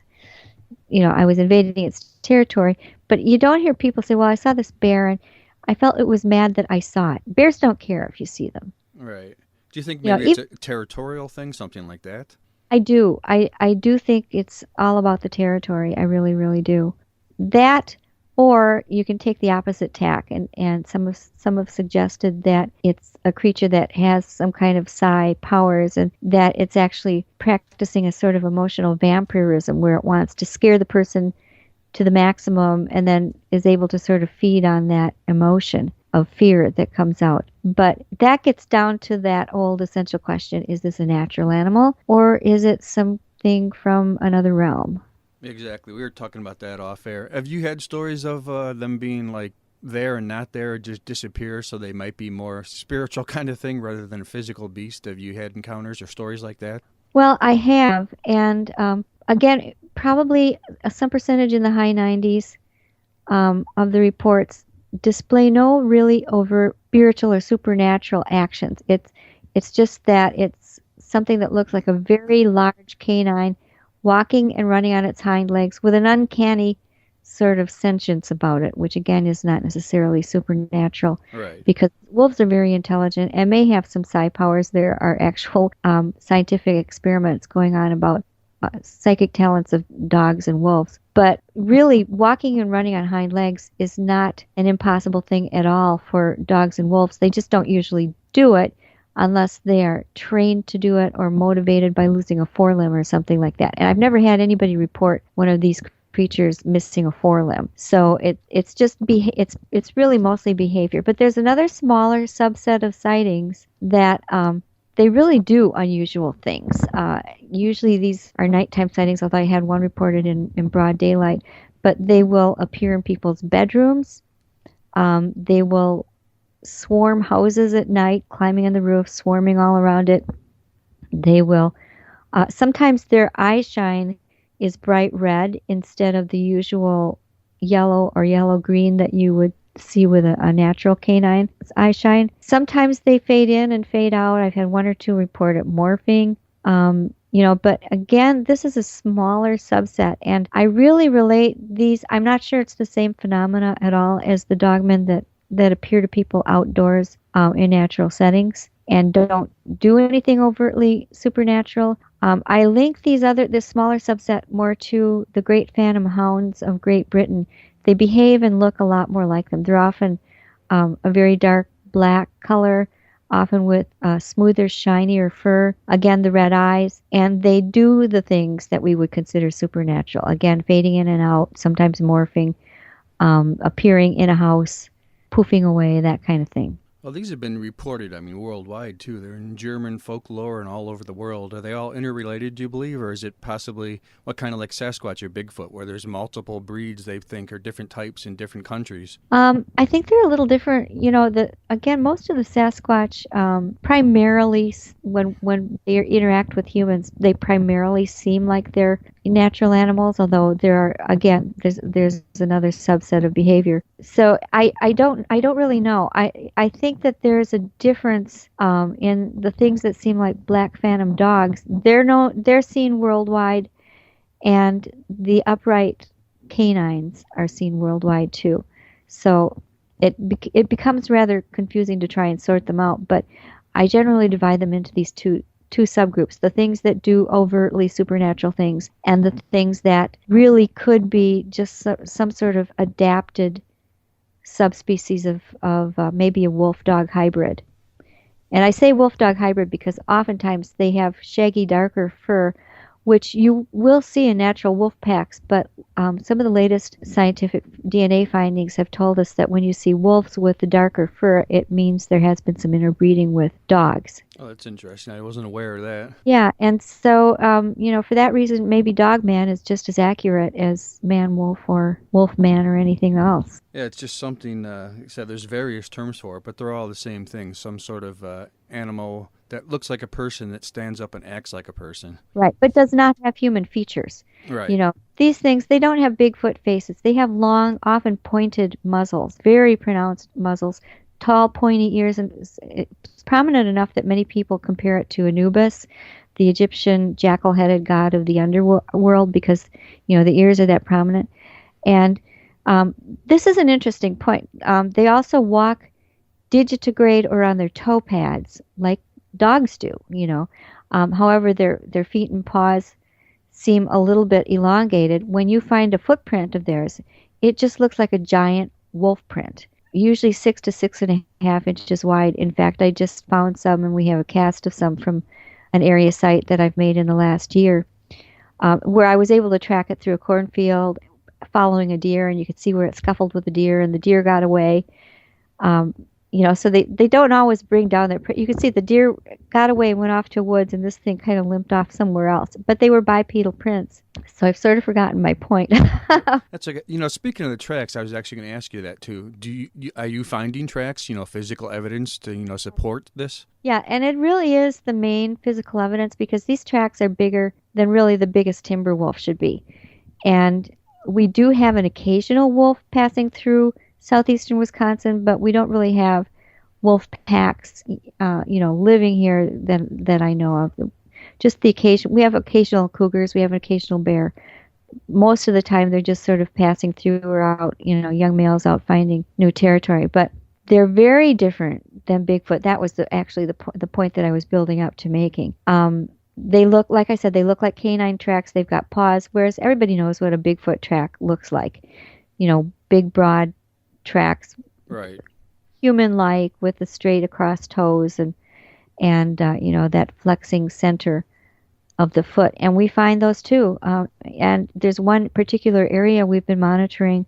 I was invading its territory. But you don't hear people say, well, I saw this bear and I felt it was mad that I saw it. Bears don't care if you see them. Right. Do you think maybe it's a territorial thing, something like that? I do. I do think it's all about the territory. I really, really do. That, or you can take the opposite tack, and some have suggested that it's a creature that has some kind of psi powers, and that it's actually practicing a sort of emotional vampirism where it wants to scare the person to the maximum and then is able to sort of feed on that emotion of fear that comes out. But that gets down to that old essential question: is this a natural animal, or is it something from another realm? Exactly. We were talking about that off air. Have you had stories of them being like there and not there, or just disappear, so they might be more spiritual kind of thing rather than a physical beast? Have you had encounters or stories like that? Well, I have, and again, probably some percentage in the high 90s of the reports display no really overt spiritual or supernatural actions. It's just that it's something that looks like a very large canine walking and running on its hind legs with an uncanny sort of sentience about it, which again is not necessarily supernatural. Right. Because wolves are very intelligent and may have some psi powers. There are actual scientific experiments going on about psychic talents of dogs and wolves. But really, walking and running on hind legs is not an impossible thing at all for dogs and wolves. They just don't usually do it unless they are trained to do it or motivated by losing a forelimb or something like that. And I've never had anybody report one of these creatures missing a forelimb. So it's really mostly behavior. But there's another smaller subset of sightings that they really do unusual things. Usually these are nighttime sightings, although I had one reported in broad daylight. But they will appear in people's bedrooms. They will swarm houses at night, climbing on the roof, swarming all around it. They will, sometimes their eye shine is bright red instead of the usual yellow or yellow-green that you would see with a natural canine eye shine. Sometimes they fade in and fade out. I've had one or two report it morphing. But again, this is a smaller subset, and I really relate these. I'm not sure it's the same phenomena at all as the dogmen that appear to people outdoors in natural settings and don't do anything overtly supernatural. I link this smaller subset more to the Great Phantom Hounds of Great Britain. They behave and look a lot more like them. They're often a very dark black color, often with smoother, shinier fur. Again, the red eyes. And they do the things that we would consider supernatural. Again, fading in and out, sometimes morphing, appearing in a house, poofing away, that kind of thing. Well, these have been reported, worldwide, too. They're in German folklore and all over the world. Are they all interrelated, do you believe, or is it possibly what kind of like Sasquatch or Bigfoot, where there's multiple breeds they think are different types in different countries? I think they're a little different. Again, most of the Sasquatch, primarily, when they interact with humans, they primarily seem like they're natural animals, although there's another subset of behavior. So I don't really know. I think that there's a difference in the things that seem like black phantom dogs. They're seen worldwide, and the upright canines are seen worldwide too. So it becomes rather confusing to try and sort them out. But I generally divide them into these two subgroups: the things that do overtly supernatural things, and the things that really could be just some sort of adapted subspecies of maybe a wolf-dog hybrid. And I say wolf-dog hybrid because oftentimes they have shaggy, darker fur, which you will see in natural wolf packs, but some of the latest scientific DNA findings have told us that when you see wolves with the darker fur, it means there has been some interbreeding with dogs. Oh, that's interesting. I wasn't aware of that. Yeah, and so, for that reason, maybe dog-man is just as accurate as man-wolf or wolf-man or anything else. Yeah, it's just something, like I said, there's various terms for it, but they're all the same thing, some sort of animal that looks like a person that stands up and acts like a person. Right, but does not have human features. Right. These things, they don't have Bigfoot faces. They have long, often pointed muzzles, very pronounced muzzles, tall, pointy ears, and it's prominent enough that many people compare it to Anubis, the Egyptian jackal-headed god of the underworld, because, the ears are that prominent. And this is an interesting point. They also walk digitigrade or on their toe pads, like dogs do, However, their feet and paws seem a little bit elongated. When you find a footprint of theirs, it just looks like a giant wolf print, usually 6 to 6.5 inches wide. In fact, I just found some, and we have a cast of some from an area site that I've made in the last year, where I was able to track it through a cornfield, following a deer, and you could see where it scuffled with the deer, and the deer got away. So they don't always bring down their print. You can see the deer got away and went off to woods, and this thing kind of limped off somewhere else. But they were bipedal prints. So I've sort of forgotten my point. That's okay. Speaking of the tracks, I was actually going to ask you that too. Are you finding tracks, physical evidence to, support this? Yeah, and it really is the main physical evidence, because these tracks are bigger than really the biggest timber wolf should be. And we do have an occasional wolf passing through southeastern Wisconsin, but we don't really have wolf packs, living here that I know of. Just the occasion. We have occasional cougars. We have an occasional bear. Most of the time, they're just sort of passing through or out. Young males out finding new territory. But they're very different than Bigfoot. That was actually the point that I was building up to making. they look, like I said, they look like canine tracks. They've got paws, whereas everybody knows what a Bigfoot track looks like. Big, broad tracks, Right. human-like with the straight across toes and that flexing center of the foot. And we find those too. And there's one particular area we've been monitoring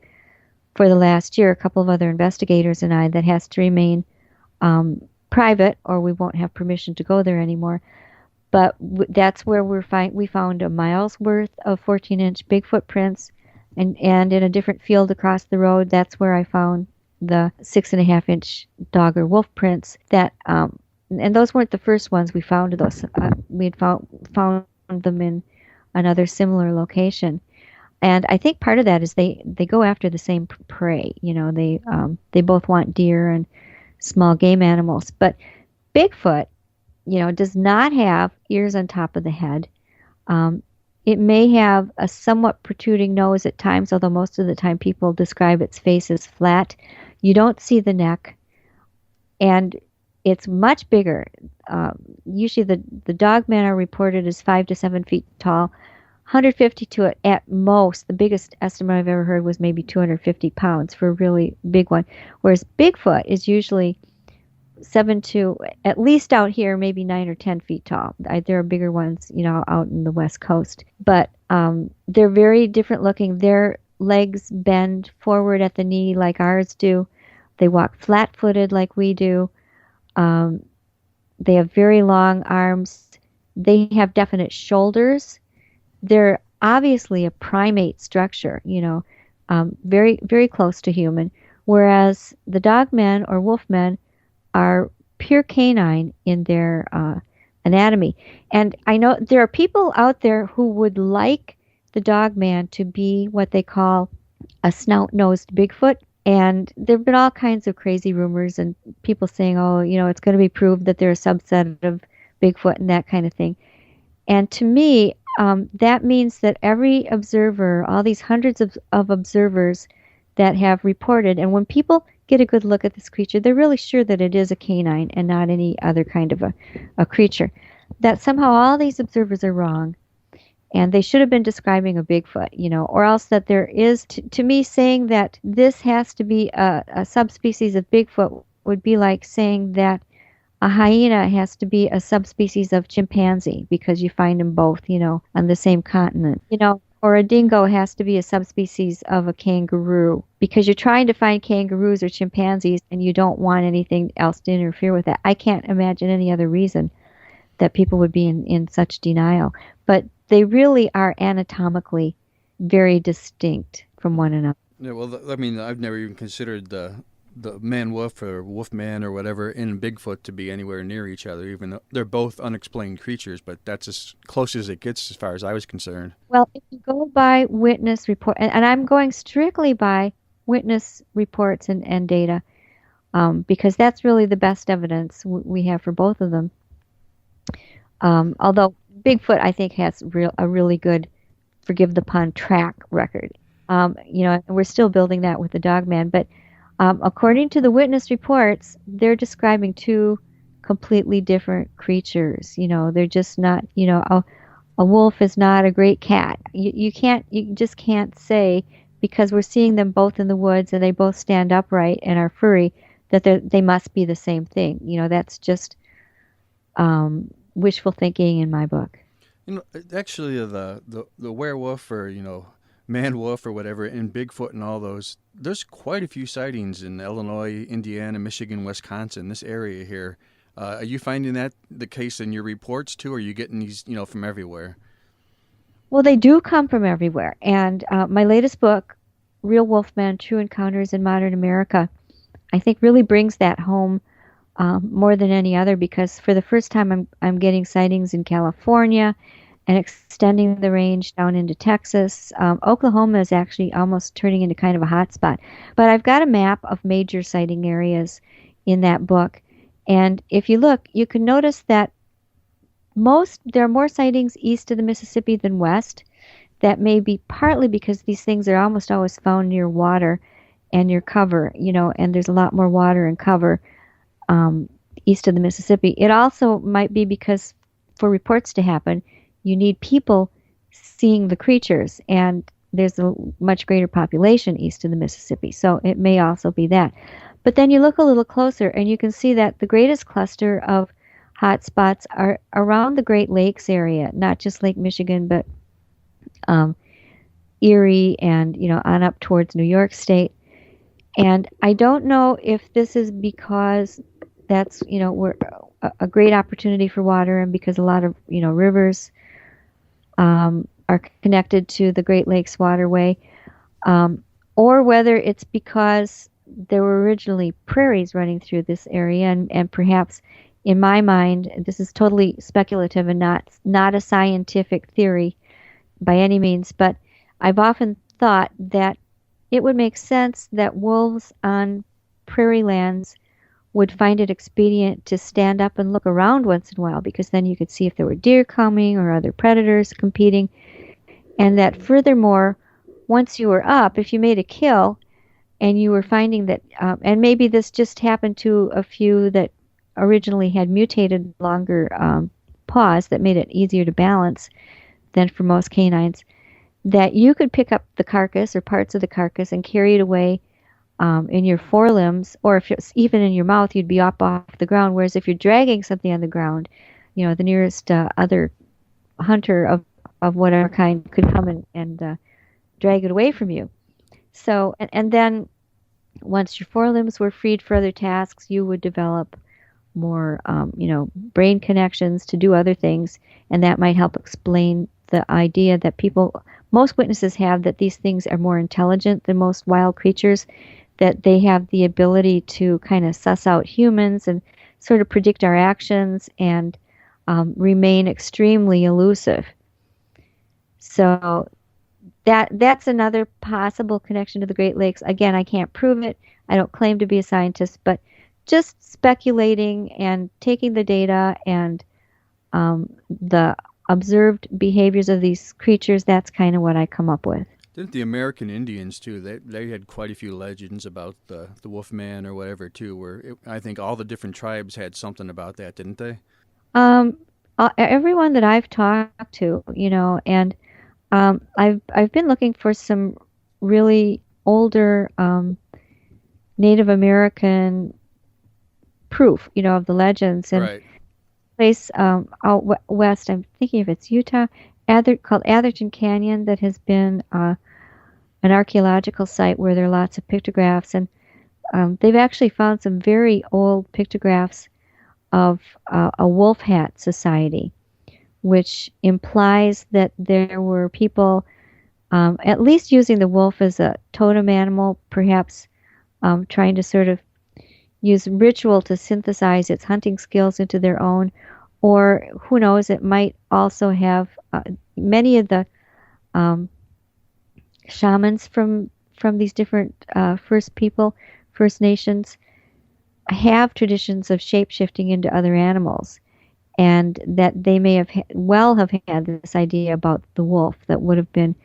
for the last year, a couple of other investigators and I, that has to remain private, or we won't have permission to go there anymore. But that's where we found a mile's worth of 14-inch Bigfoot prints, and in a different field across the road, that's where I found the 6.5-inch dog or wolf prints. That and those weren't the first ones we found. Those we had found them in another similar location. And I think part of that is they go after the same prey. They both want deer and small game animals. But Bigfoot, does not have ears on top of the head. It may have a somewhat protruding nose at times, although most of the time people describe its face as flat. You don't see the neck, and it's much bigger. Usually the dogmen are reported as 5 to 7 feet tall, 150 to it at most. The biggest estimate I've ever heard was maybe 250 pounds for a really big one, whereas Bigfoot is usually 7 to, at least out here, maybe 9 or 10 feet tall. There are bigger ones, out in the West Coast. But they're very different looking. Their legs bend forward at the knee like ours do. They walk flat-footed like we do. They have very long arms. They have definite shoulders. They're obviously a primate structure, very, very close to human, whereas the dogmen or wolfmen are pure canine in their anatomy. And I know there are people out there who would like the dogman to be what they call a snout-nosed Bigfoot. And there have been all kinds of crazy rumors and people saying, it's going to be proved that they're a subset of Bigfoot and that kind of thing. And to me, that means that every observer, all these hundreds of observers that have reported, and when people get a good look at this creature, they're really sure that it is a canine and not any other kind of a creature, that somehow all these observers are wrong. And they should have been describing a Bigfoot, or else that there is, to me, saying that this has to be a subspecies of Bigfoot would be like saying that a hyena has to be a subspecies of chimpanzee because you find them both, on the same continent, or a dingo has to be a subspecies of a kangaroo because you're trying to find kangaroos or chimpanzees and you don't want anything else to interfere with that. I can't imagine any other reason that people would be in such denial. But they really are anatomically very distinct from one another. Yeah, well, I've never even considered the man-wolf or wolf-man or whatever in Bigfoot to be anywhere near each other, even though they're both unexplained creatures, but that's as close as it gets as far as I was concerned. Well, if you go by witness report, and I'm going strictly by witness reports and data, because that's really the best evidence we have for both of them. Although Bigfoot, I think, has a really good, forgive the pun, track record. We're still building that with the dogman. But according to the witness reports, they're describing two completely different creatures. They're just not, a wolf is not a great cat. You just can't say, because we're seeing them both in the woods and they both stand upright and are furry, that they must be the same thing. That's just wishful thinking in my book. Actually, the werewolf or man wolf or whatever in Bigfoot and all those, there's quite a few sightings in Illinois, Indiana, Michigan, Wisconsin, this area here. Are you finding that the case in your reports too, or are you getting these from everywhere? Well, they do come from everywhere, and my latest book, Real Wolfman: True Encounters in Modern America, I think really brings that home more than any other, because for the first time I'm getting sightings in California and extending the range down into Texas. Oklahoma is actually almost turning into kind of a hot spot. But I've got a map of major sighting areas in that book. And if you look, you can notice that there are more sightings east of the Mississippi than west. That may be partly because these things are almost always found near water and near cover, and there's a lot more water and cover east of the Mississippi. It also might be because for reports to happen, you need people seeing the creatures, and there's a much greater population east of the Mississippi, so it may also be that. But then you look a little closer, and you can see that the greatest cluster of hot spots are around the Great Lakes area, not just Lake Michigan, but Erie and, on up towards New York State. And I don't know if this is because that's, we're a great opportunity for water, and because a lot of, rivers are connected to the Great Lakes waterway, or whether it's because there were originally prairies running through this area, and perhaps, in my mind, this is totally speculative and not a scientific theory by any means, but I've often thought that it would make sense that wolves on prairie lands would find it expedient to stand up and look around once in a while, because then you could see if there were deer coming or other predators competing. And that furthermore, once you were up, if you made a kill and you were finding that, and maybe this just happened to a few that originally had mutated longer paws that made it easier to balance than for most canines, that you could pick up the carcass or parts of the carcass and carry it away in your forelimbs, or if it's even in your mouth, you'd be up off the ground. Whereas if you're dragging something on the ground, the nearest other hunter of whatever kind could come and drag it away from you. So, and then once your forelimbs were freed for other tasks, you would develop more, brain connections to do other things, and that might help explain the idea that most witnesses have, that these things are more intelligent than most wild creatures, that they have the ability to kind of suss out humans and sort of predict our actions and remain extremely elusive. So that's another possible connection to the Great Lakes. Again, I can't prove it. I don't claim to be a scientist, but just speculating and taking the data and the observed behaviors of these creatures, that's kind of what I come up with. Didn't the American Indians, too, they had quite a few legends about the Wolfman or whatever, too, I think all the different tribes had something about that, didn't they? Everyone that I've talked to, and I've been looking for some really older Native American proof, of the legends. And right. Place out west, I'm thinking if it's Utah, called Atherton Canyon, that has been an archaeological site where there are lots of pictographs, and they've actually found some very old pictographs of a wolf hat society, which implies that there were people at least using the wolf as a totem animal, perhaps trying to sort of use ritual to synthesize its hunting skills into their own, or who knows, it might also have many of the shamans from these different First Nations have traditions of shape-shifting into other animals, and that they may have had this idea about the wolf that would have been,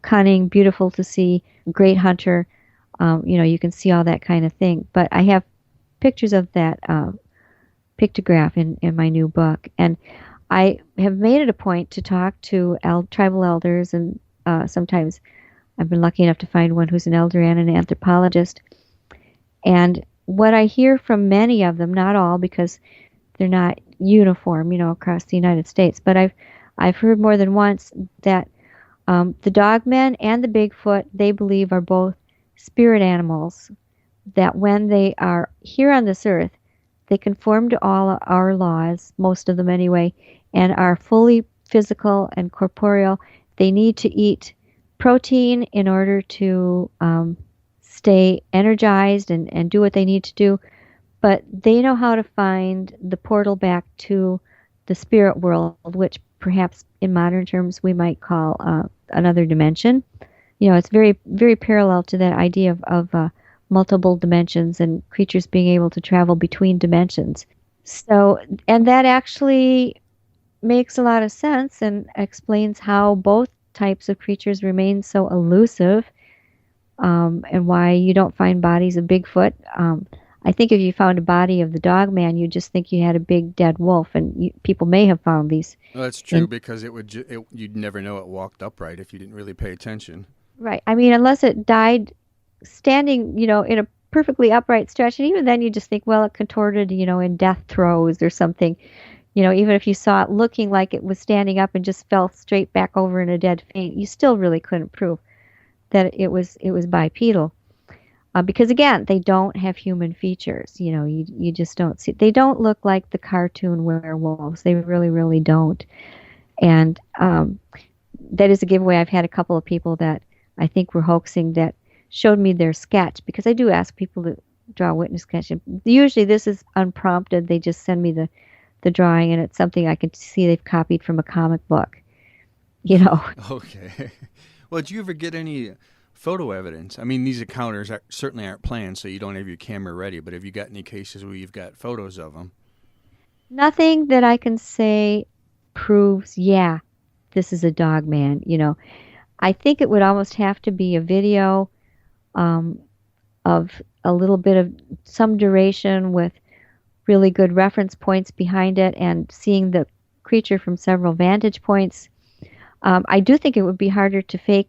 cunning, beautiful to see, great hunter. You can see all that kind of thing. But I have pictures of that pictograph in my new book, and I have made it a point to talk to tribal elders, and sometimes I've been lucky enough to find one who's an elder and an anthropologist. And what I hear from many of them, not all because they're not uniform, across the United States, but I've heard more than once that the dogmen and the Bigfoot, they believe, are both spirit animals, that when they are here on this earth, they conform to all our laws, most of them anyway, and are fully physical and corporeal. They need to eat protein in order to stay energized and do what they need to do, but they know how to find the portal back to the spirit world, which perhaps in modern terms we might call another dimension. It's very, very parallel to that idea of multiple dimensions and creatures being able to travel between dimensions. So, and that actually makes a lot of sense and explains how both types of creatures remain so elusive, and why you don't find bodies of Bigfoot. I think if you found a body of the dog man, you'd just think you had a big dead wolf, and people may have found these. Well, that's true because you'd never know it walked upright if you didn't really pay attention. Right. I mean, unless it died standing, in a perfectly upright stretch, and even then you just think, well, it contorted, in death throes or something. Even if you saw it looking like it was standing up and just fell straight back over in a dead faint, you still really couldn't prove that it was bipedal. Because again, they don't have human features. You just don't see. They don't look like the cartoon werewolves. They really, really don't. And that is a giveaway. I've had a couple of people that I think were hoaxing that showed me their sketch, because I do ask people to draw a witness sketch. And usually this is unprompted. They just send me the drawing, and it's something I can see they've copied from a comic book. Okay. Well, did you ever get any photo evidence? I mean, these encounters certainly aren't planned, so you don't have your camera ready, but have you got any cases where you've got photos of them? Nothing that I can say proves, yeah, this is a dog man. I think it would almost have to be a video of a little bit of some duration with really good reference points behind it and seeing the creature from several vantage points. I do think it would be harder to fake.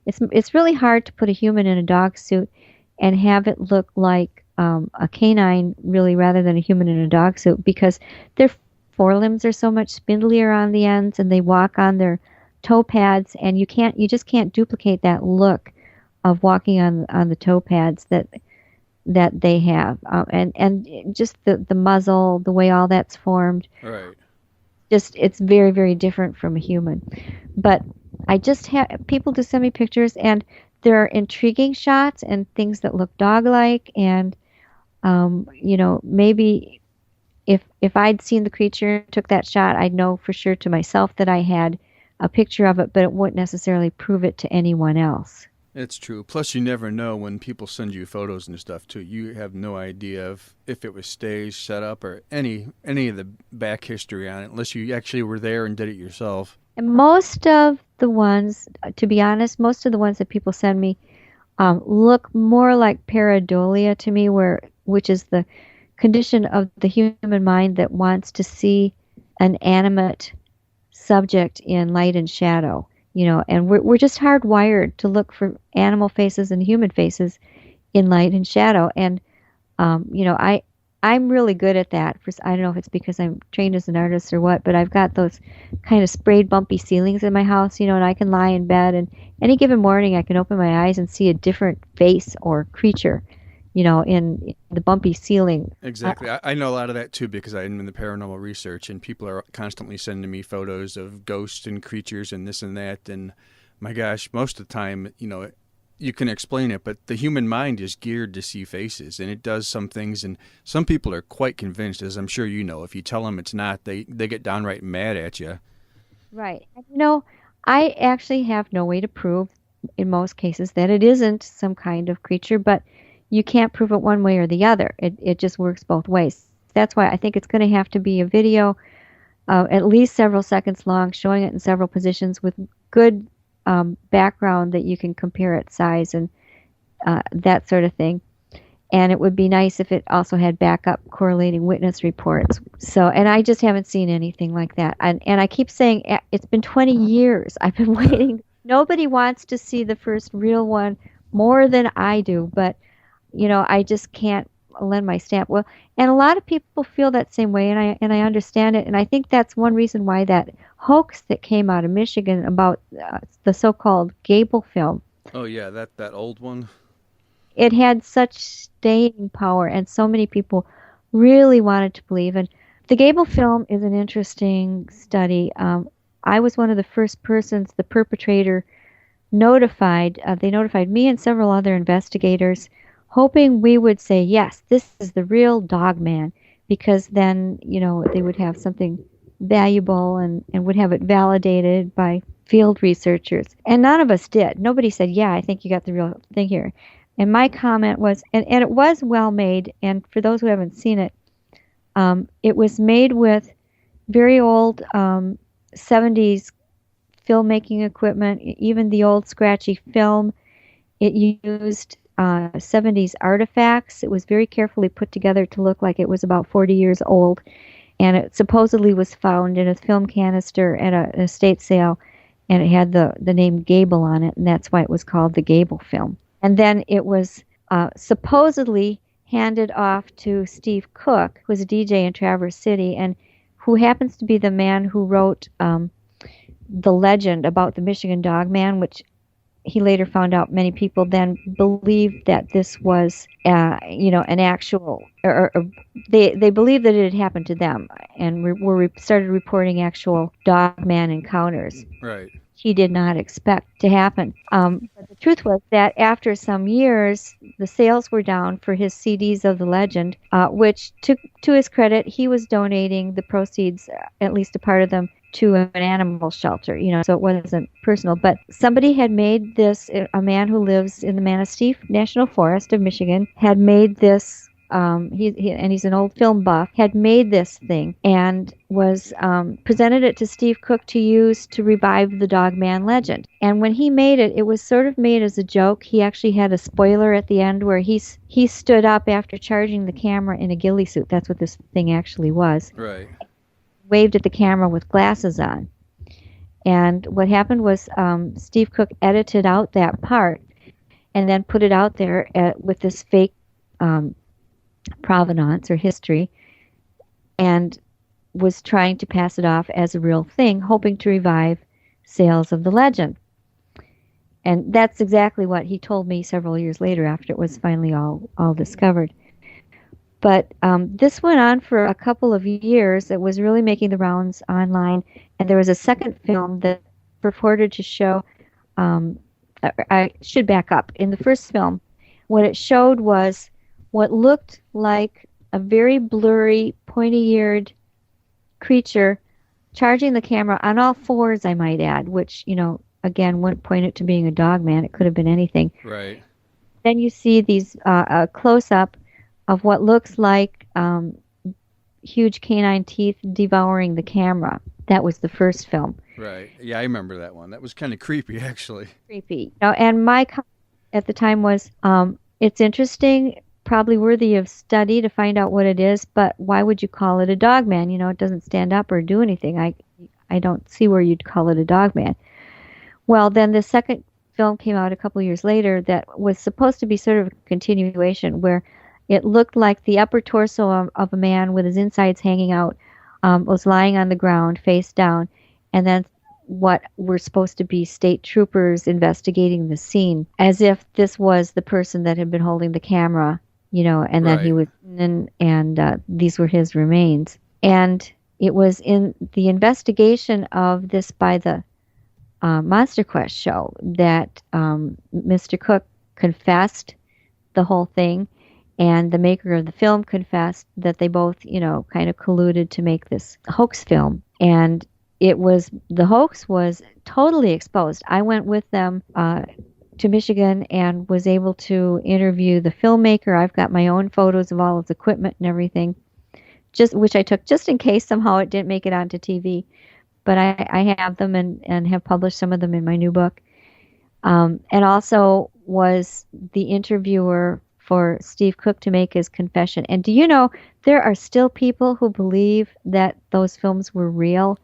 It's really hard to put a human in a dog suit and have it look like a canine, really, rather than a human in a dog suit, because their forelimbs are so much spindlier on the ends, and they walk on their toe pads, and you just can't duplicate that look of walking on the toe pads that they have, and just the muzzle, the way all that's formed. Right. Just, it's very, very different from a human. But I just have people to send me pictures, and there are intriguing shots and things that look dog-like, and maybe if I'd seen the creature, took that shot, I'd know for sure to myself that I had a picture of it, but it wouldn't necessarily prove it to anyone else. It's true. Plus, you never know when people send you photos and stuff, too. You have no idea if it was staged, set up, or any of the back history on it, unless you actually were there and did it yourself. And most of the ones, to be honest, that people send me look more like pareidolia to me, which is the condition of the human mind that wants to see an animate subject in light and shadow. And we're just hardwired to look for animal faces and human faces in light and shadow. And, I'm really good at that. I don't know if it's because I'm trained as an artist or what, but I've got those kind of sprayed bumpy ceilings in my house, and I can lie in bed, and any given morning I can open my eyes and see a different face or creature, in the bumpy ceiling. Exactly. I know a lot of that, too, because I'm in the paranormal research, and people are constantly sending me photos of ghosts and creatures and this and that. And my gosh, most of the time, you can explain it, but the human mind is geared to see faces, and it does some things. And some people are quite convinced, as I'm sure you know. If you tell them it's not, they get downright mad at you. Right. I actually have no way to prove, in most cases, that it isn't some kind of creature, but you can't prove it one way or the other. It just works both ways. That's why I think it's going to have to be a video at least several seconds long, showing it in several positions with good background that you can compare its size and that sort of thing. And it would be nice if it also had backup correlating witness reports. And I just haven't seen anything like that. And I keep saying it's been 20 years. I've been waiting. Nobody wants to see the first real one more than I do, but I just can't lend my stamp. Well, and a lot of people feel that same way, and I understand it. And I think that's one reason why that hoax that came out of Michigan about the so-called Gable film. Oh yeah, that old one. It had such staying power, and so many people really wanted to believe. And the Gable film is an interesting study. I was one of the first persons the perpetrator notified. They notified me and several other investigators, hoping we would say, yes, this is the real dog man, because then, they would have something valuable and would have it validated by field researchers. And none of us did. Nobody said, yeah, I think you got the real thing here. And my comment was, and it was well made, and for those who haven't seen it, it was made with very old 70s filmmaking equipment, even the old scratchy film. It used 70s artifacts. It was very carefully put together to look like it was about 40 years old. And it supposedly was found in a film canister at an estate sale, and it had the name Gable on it, and that's why it was called the Gable film. And then it was supposedly handed off to Steve Cook, who was a DJ in Traverse City, and who happens to be the man who wrote the legend about the Michigan Dog Man, which he later found out many people then believed that this was, an actual, or they believed that it had happened to them, and started reporting actual dog man encounters. Right. He did not expect to happen. But the truth was that after some years, the sales were down for his CDs of the legend, which, to his credit, he was donating the proceeds, at least a part of them, to an animal shelter, so it wasn't personal. But somebody had made this, a man who lives in the Manistee National Forest of Michigan had made this, he's an old film buff, had made this thing and was presented it to Steve Cook to use to revive the Dog Man legend. And when he made it, it was sort of made as a joke. He actually had a spoiler at the end where he stood up after charging the camera in a ghillie suit. That's what this thing actually was. Right. Waved at the camera with glasses on. And what happened was Steve Cook edited out that part and then put it out there with this fake provenance or history, and was trying to pass it off as a real thing, hoping to revive sales of the legend. And that's exactly what he told me several years later after it was finally all discovered. But this went on for a couple of years. It was really making the rounds online. And there was a second film that purported to show, I should back up. In the first film, what it showed was what looked like a very blurry, pointy-eared creature charging the camera on all fours, I might add, which, again, wouldn't point it to being a dog man. It could have been anything. Right. Then you see these close-up of what looks like huge canine teeth devouring the camera. That was the first film. Right. Yeah, I remember that one. That was kind of creepy, actually. Creepy. And my comment at the time was, it's interesting, probably worthy of study to find out what it is, but why would you call it a dog man? It doesn't stand up or do anything. I don't see where you'd call it a dog man. Well, then the second film came out a couple years later that was supposed to be sort of a continuation where it looked like the upper torso of a man with his insides hanging out was lying on the ground face down, and then what were supposed to be state troopers investigating the scene, as if this was the person that had been holding the camera, and that he was, and these were his remains. And it was in the investigation of this by the Monster Quest show that Mr. Cook confessed the whole thing. And the maker of the film confessed that they both, kind of colluded to make this hoax film. And the hoax was totally exposed. I went with them to Michigan and was able to interview the filmmaker. I've got my own photos of all of the equipment and everything, which I took just in case somehow it didn't make it onto TV. But I have them and have published some of them in my new book. And also was the interviewer for Steve Cook to make his confession. And do you know, there are still people who believe that those films were real.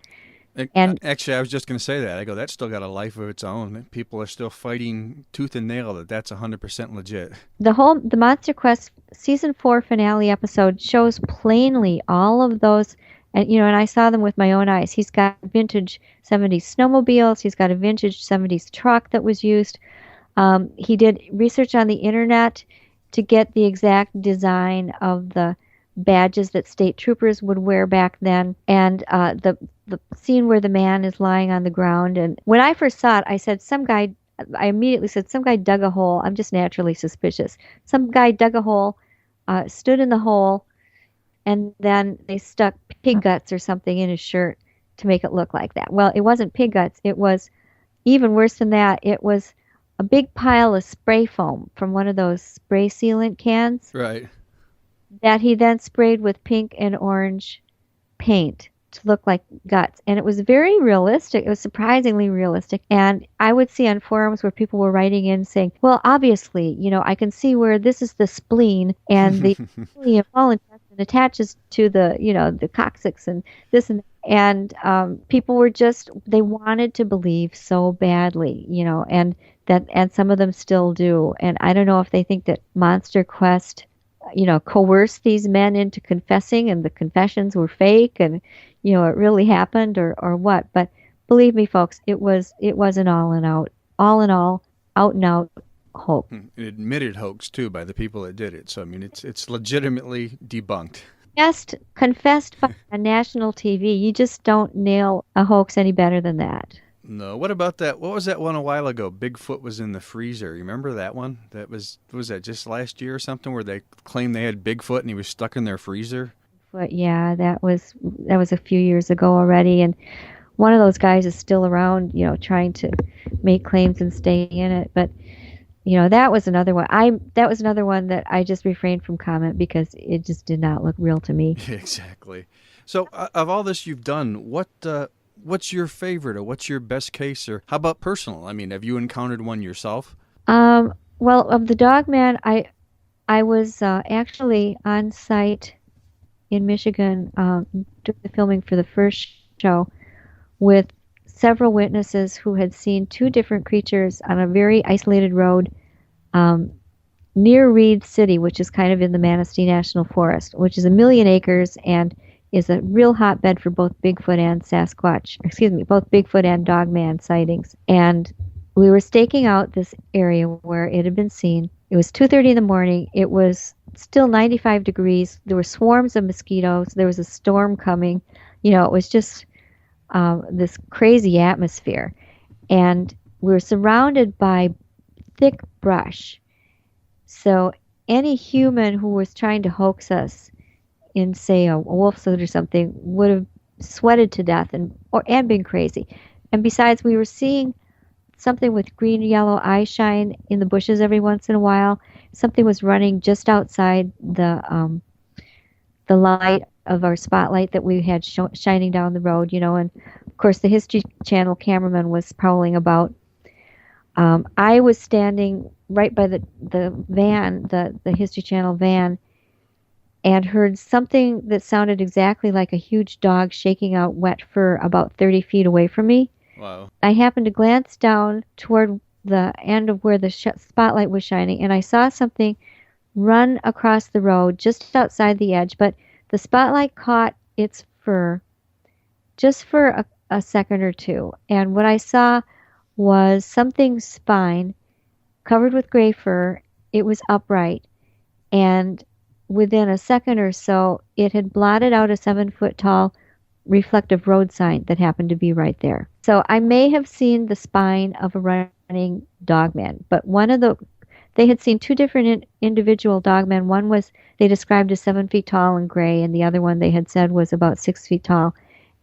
And actually, I was just going to say that. I go, that's still got a life of its own. People are still fighting tooth and nail that that's 100% legit. The Monster Quest season 4 finale episode shows plainly all of those, and I saw them with my own eyes. He's got vintage 70s snowmobiles. He's got a vintage 70s truck that was used. He did research on the internet to get the exact design of the badges that state troopers would wear back then, and the scene where the man is lying on the ground. And when I first saw it, I immediately said, some guy dug a hole. I'm just naturally suspicious. Some guy dug a hole, stood in the hole, and then they stuck pig guts or something in his shirt to make it look like that. Well, it wasn't pig guts. It was even worse than that. It was a big pile of spray foam from one of those spray sealant cans. Right. That he then sprayed with pink and orange paint to look like guts. And it was very realistic. It was surprisingly realistic. And I would see on forums where people were writing in saying, well, obviously, I can see where this is the spleen and the small intestine attaches to the coccyx and this and that. And people were they wanted to believe so badly, and some of them still do. And I don't know if they think that Monster Quest, coerced these men into confessing and the confessions were fake and, it really happened or what. But believe me, folks, it was an all in all, out and out hoax. An admitted hoax, too, by the people that did it. So, I mean, it's legitimately debunked. Confessed by on national TV. You just don't nail a hoax any better than that. No. What about that? What was that one a while ago? Bigfoot was in the freezer. You remember that one? Was that just last year or something where they claimed they had Bigfoot and he was stuck in their freezer? But yeah, that was a few years ago already. And one of those guys is still around, trying to make claims and stay in it. But that was another one. That was another one that I just refrained from comment because it just did not look real to me. Exactly. So, of all this you've done, what's your favorite, or what's your best case, or how about personal? I mean, have you encountered one yourself? Well, of the Dogman, I was actually on site in Michigan doing the filming for the first show with several witnesses who had seen two different creatures on a very isolated road near Reed City, which is kind of in the Manistee National Forest, which is 1 million acres and is a real hotbed for both Bigfoot and both Bigfoot and Dogman sightings. And we were staking out this area where it had been seen. It was 2:30 in the morning. It was still 95 degrees. There were swarms of mosquitoes. There was a storm coming. It was just this crazy atmosphere. And we were surrounded by thick brush. So any human who was trying to hoax us in, say, a wolf suit or something would have sweated to death and been crazy. And besides, we were seeing something with green yellow eye shine in the bushes every once in a while. Something was running just outside the light of our spotlight that we had shining down the road, and of course the History Channel cameraman was prowling about. I was standing right by the van, the History Channel van, and heard something that sounded exactly like a huge dog shaking out wet fur about 30 feet away from me. Wow. I happened to glance down toward the end of where the spotlight was shining, and I saw something run across the road just outside the edge, but the spotlight caught its fur just for a second or two. And what I saw was something's spine covered with gray fur. It was upright, and within a second or so, it had blotted out a 7-foot-tall reflective road sign that happened to be right there. So I may have seen the spine of a running dogman, but they had seen two different individual dogmen. One was they described as 7 feet tall and gray, and the other one they had said was about 6 feet tall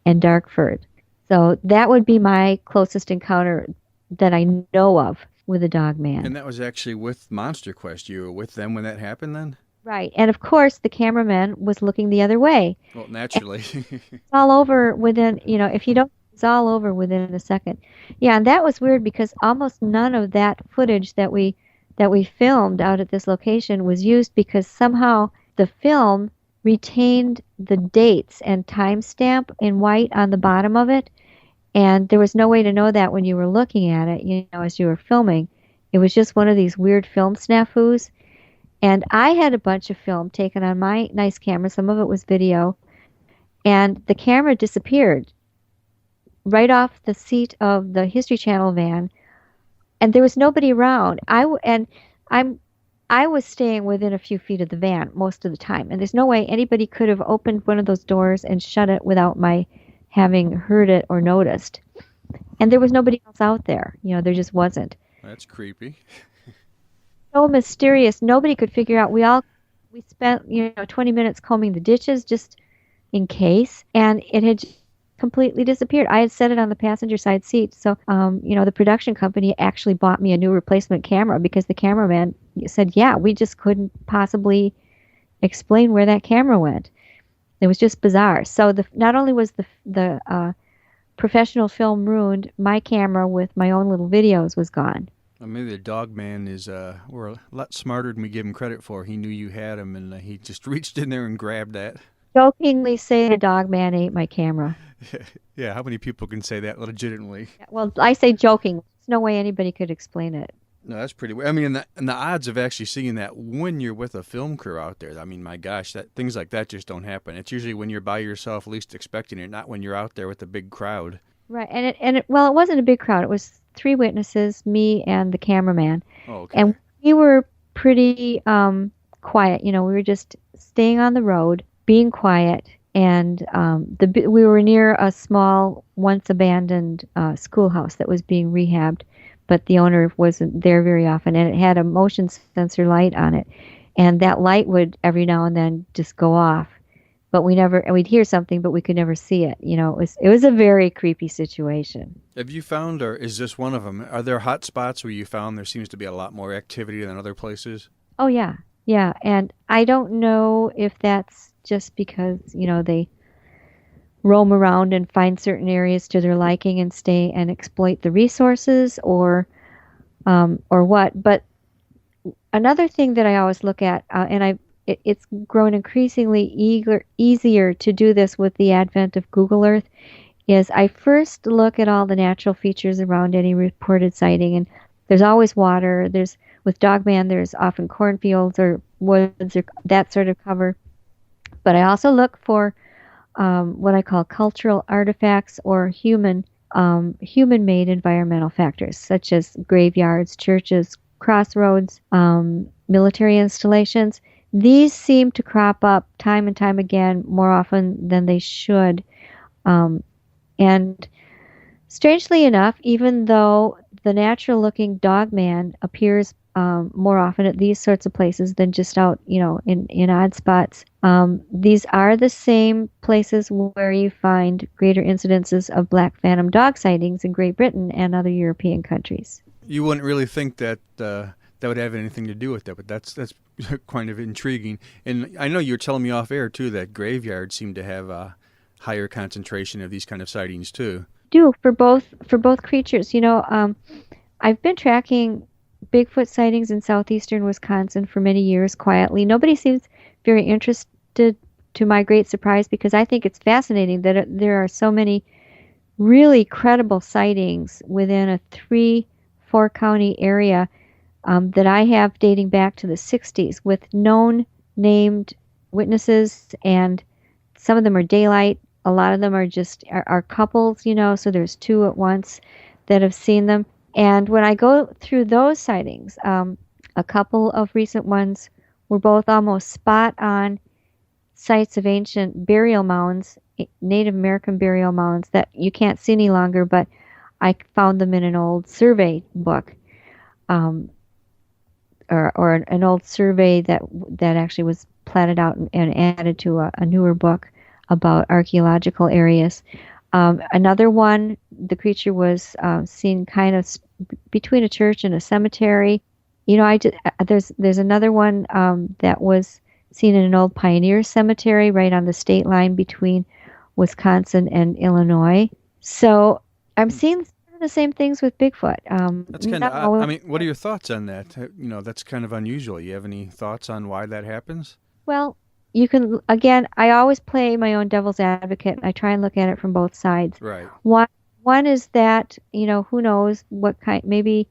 and dark furred. So that would be my closest encounter that I know of with a dogman. And that was actually with Monster Quest. You were with them when that happened then? Right. And of course, the cameraman was looking the other way. Well, naturally. It's all over within, if you don't, it's all over within a second. Yeah, and that was weird because almost none of that footage that we filmed out at this location was used because somehow the film retained the dates and timestamp in white on the bottom of it. And there was no way to know that when you were looking at it, as you were filming. It was just one of these weird film snafus. And I had a bunch of film taken on my nice camera. Some of it was video. And the camera disappeared right off the seat of the History Channel van. And there was nobody around. I was staying within a few feet of the van most of the time. And there's no way anybody could have opened one of those doors and shut it without my having heard it or noticed. And there was nobody else out there. There just wasn't. That's creepy. So mysterious. Nobody could figure out. We spent 20 minutes combing the ditches just in case, and it had completely disappeared. I had set it on the passenger side seat, so the production company actually bought me a new replacement camera because the cameraman said, "Yeah, we just couldn't possibly explain where that camera went." It was just bizarre. So not only was the professional film ruined, my camera with my own little videos was gone. Well, maybe the dog man were a lot smarter than we give him credit for. He knew you had him, and he just reached in there and grabbed that. Jokingly say the dog man ate my camera. Yeah, how many people can say that legitimately? Well, I say joking. There's no way anybody could explain it. No, that's pretty weird. I mean, and the odds of actually seeing that when you're with a film crew out there, I mean, my gosh, things like that just don't happen. It's usually when you're by yourself, least expecting it, not when you're out there with a big crowd. Right, and it wasn't a big crowd. It was 3 witnesses, me and the cameraman. Oh, okay. And we were pretty quiet. We were just staying on the road, being quiet, and we were near a small, once abandoned schoolhouse that was being rehabbed, but the owner wasn't there very often, and it had a motion sensor light on it, and that light would every now and then just go off. But we'd hear something, but we could never see it. It was a very creepy situation. Have you found, or is this one of them, are there hot spots where you found there seems to be a lot more activity than other places? Oh, yeah. Yeah. And I don't know if that's just because, they roam around and find certain areas to their liking and stay and exploit the resources or what. But another thing that I always look at, it's grown increasingly easier to do this with the advent of Google Earth, is I first look at all the natural features around any reported sighting, and there's always water. With Dogman, there's often cornfields or woods or that sort of cover. But I also look for what I call cultural artifacts or human-made environmental factors, such as graveyards, churches, crossroads, military installations. These seem to crop up time and time again more often than they should. And strangely enough, even though the natural-looking Dogman appears more often at these sorts of places than just out, in odd spots, these are the same places where you find greater incidences of black phantom dog sightings in Great Britain and other European countries. You wouldn't really think that that would have anything to do with that, but that's kind of intriguing. And I know you were telling me off air too that graveyards seem to have a higher concentration of these kind of sightings too. For both creatures. I've been tracking Bigfoot sightings in southeastern Wisconsin for many years quietly. Nobody seems very interested, to my great surprise, because I think it's fascinating that there are so many really credible sightings within a 3-4 county area that I have dating back to the 60s with known named witnesses, and some of them are daylight. A lot of them are couples, so there's 2 at once that have seen them. And when I go through those sightings, a couple of recent ones were both almost spot on sites of ancient burial mounds, Native American burial mounds that you can't see any longer, but I found them in an old survey book. Or an old survey that actually was platted out and added to a newer book about archaeological areas. Another one, the creature was seen kind of between a church and a cemetery. There's another one that was seen in an old pioneer cemetery right on the state line between Wisconsin and Illinois. So I'm seeing the same things with Bigfoot. That's kind of odd. I mean, what are your thoughts on that? That's kind of unusual. You have any thoughts on why that happens? Well, you can, again, I always play my own devil's advocate. I try and look at it from both sides. Right. One is that, who knows what kind, maybe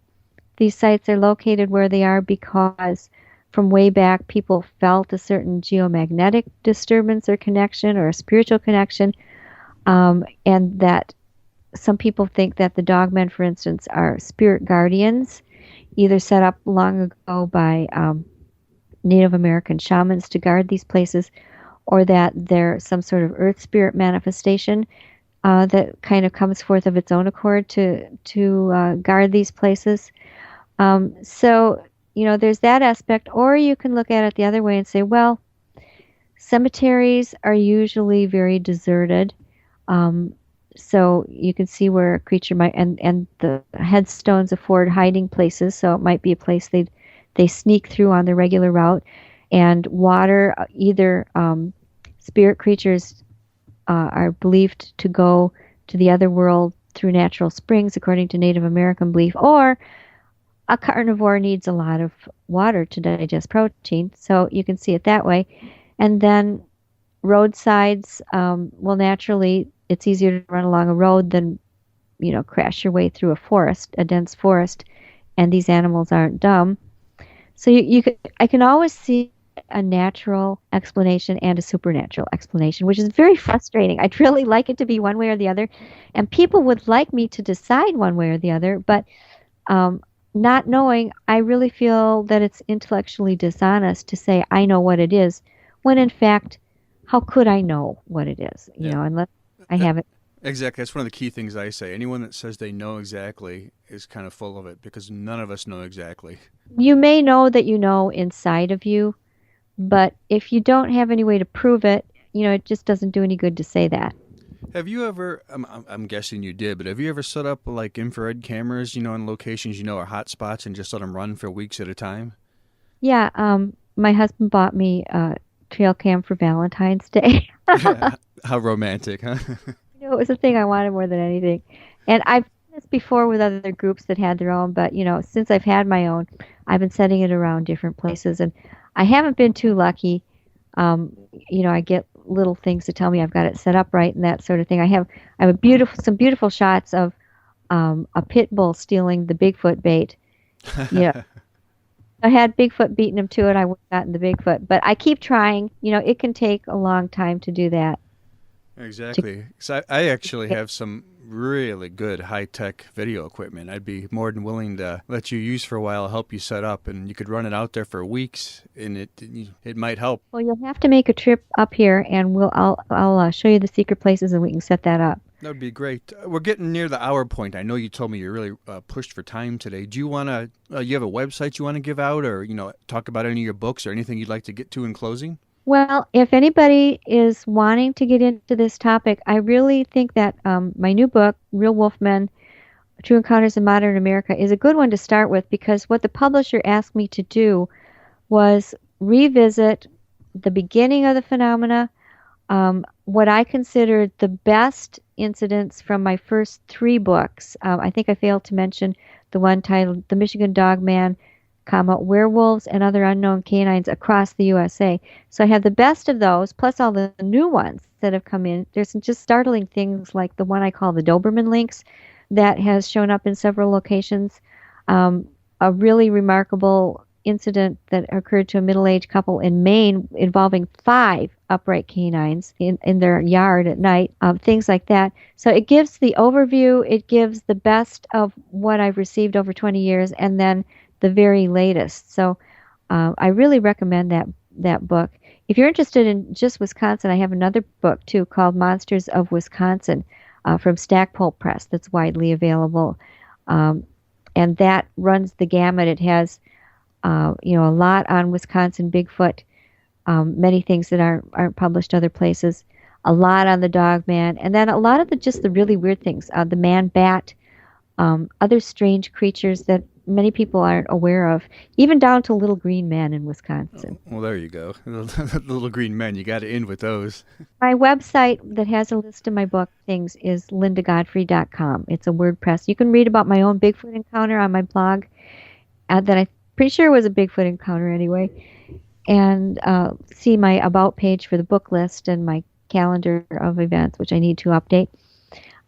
these sites are located where they are because from way back people felt a certain geomagnetic disturbance or connection or a spiritual connection, and that some people think that the dogmen, for instance, are spirit guardians, either set up long ago by Native American shamans to guard these places, or that they're some sort of earth spirit manifestation that kind of comes forth of its own accord to guard these places. So, there's that aspect. Or you can look at it the other way and say, well, cemeteries are usually very deserted. So you can see where a creature might, and the headstones afford hiding places, so it might be a place they sneak through on the regular route. And water, either spirit creatures are believed to go to the other world through natural springs, according to Native American belief, or a carnivore needs a lot of water to digest protein, so you can see it that way. And then roadsides, well, naturally, it's easier to run along a road than, crash your way through a forest, a dense forest, and these animals aren't dumb. So I can always see a natural explanation and a supernatural explanation, which is very frustrating. I'd really like it to be one way or the other, and people would like me to decide one way or the other, but not knowing, I really feel that it's intellectually dishonest to say I know what it is, when in fact, how could I know what it is? Unless I have it. Exactly. That's one of the key things I say. Anyone that says they know exactly is kind of full of it, because none of us know exactly. You may know that you know inside of you, but if you don't have any way to prove it, it just doesn't do any good to say that. Have you ever, I'm guessing you did, but have you ever set up like infrared cameras, in locations are hot spots and just let them run for weeks at a time? Yeah, my husband bought me a trail cam for Valentine's Day. How romantic, huh? It was a thing I wanted more than anything. And I've done this before with other groups that had their own, but, since I've had my own, I've been setting it around different places. And I haven't been too lucky. I get little things to tell me I've got it set up right and that sort of thing. I have some beautiful shots of a pit bull stealing the Bigfoot bait. I had Bigfoot beating him to it. I would have gotten the Bigfoot, but I keep trying. It can take a long time to do that. Exactly. So I actually have some really good high-tech video equipment. I'd be more than willing to let you use for a while, help you set up, and you could run it out there for weeks, and it might help. Well, you'll have to make a trip up here, and I'll show you the secret places, and we can set that up. That would be great. We're getting near the hour point. I know you told me you're really pushed for time today. Do you want to? You have a website you want to give out, or talk about any of your books, or anything you'd like to get to in closing? Well, if anybody is wanting to get into this topic, I really think that my new book, Real Wolfmen, True Encounters in Modern America, is a good one to start with, because what the publisher asked me to do was revisit the beginning of the phenomena, what I considered the best incidents from my first 3 books. I think I failed to mention the one titled The Michigan Dog Man, Werewolves and Other Unknown Canines Across the USA. So I have the best of those, plus all the new ones that have come in. There's some just startling things like the one I call the Doberman Lynx that has shown up in several locations. A really remarkable incident that occurred to a middle-aged couple in Maine involving 5 upright canines in their yard at night, things like that. So it gives the overview, it gives the best of what I've received over 20 years, and then the very latest. So I really recommend that book. If you're interested in just Wisconsin, I have another book too called Monsters of Wisconsin from Stackpole Press that's widely available, and that runs the gamut. It has a lot on Wisconsin Bigfoot, many things that aren't published other places, a lot on the Dog Man, and then a lot of the really weird things, the man bat, other strange creatures that many people aren't aware of, even down to little green men in Wisconsin. Well, there you go. The little green men, you got to end with those. My website that has a list of my book things is lindagodfrey.com. It's a WordPress. You can read about my own Bigfoot encounter on my blog that I'm pretty sure was a Bigfoot encounter anyway, and see my About page for the book list and my calendar of events, which I need to update.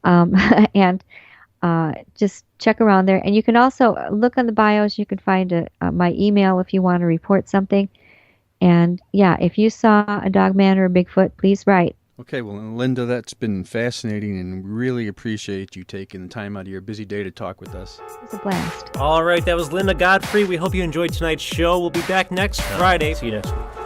And just check around there. And you can also look on the bios. You can find my email if you want to report something. And yeah, if you saw a dog man or a Bigfoot, please write. Okay, well, Linda, that's been fascinating, and really appreciate you taking the time out of your busy day to talk with us. It was a blast. All right, that was Linda Godfrey. We hope you enjoyed tonight's show. We'll be back next Friday. See you next week.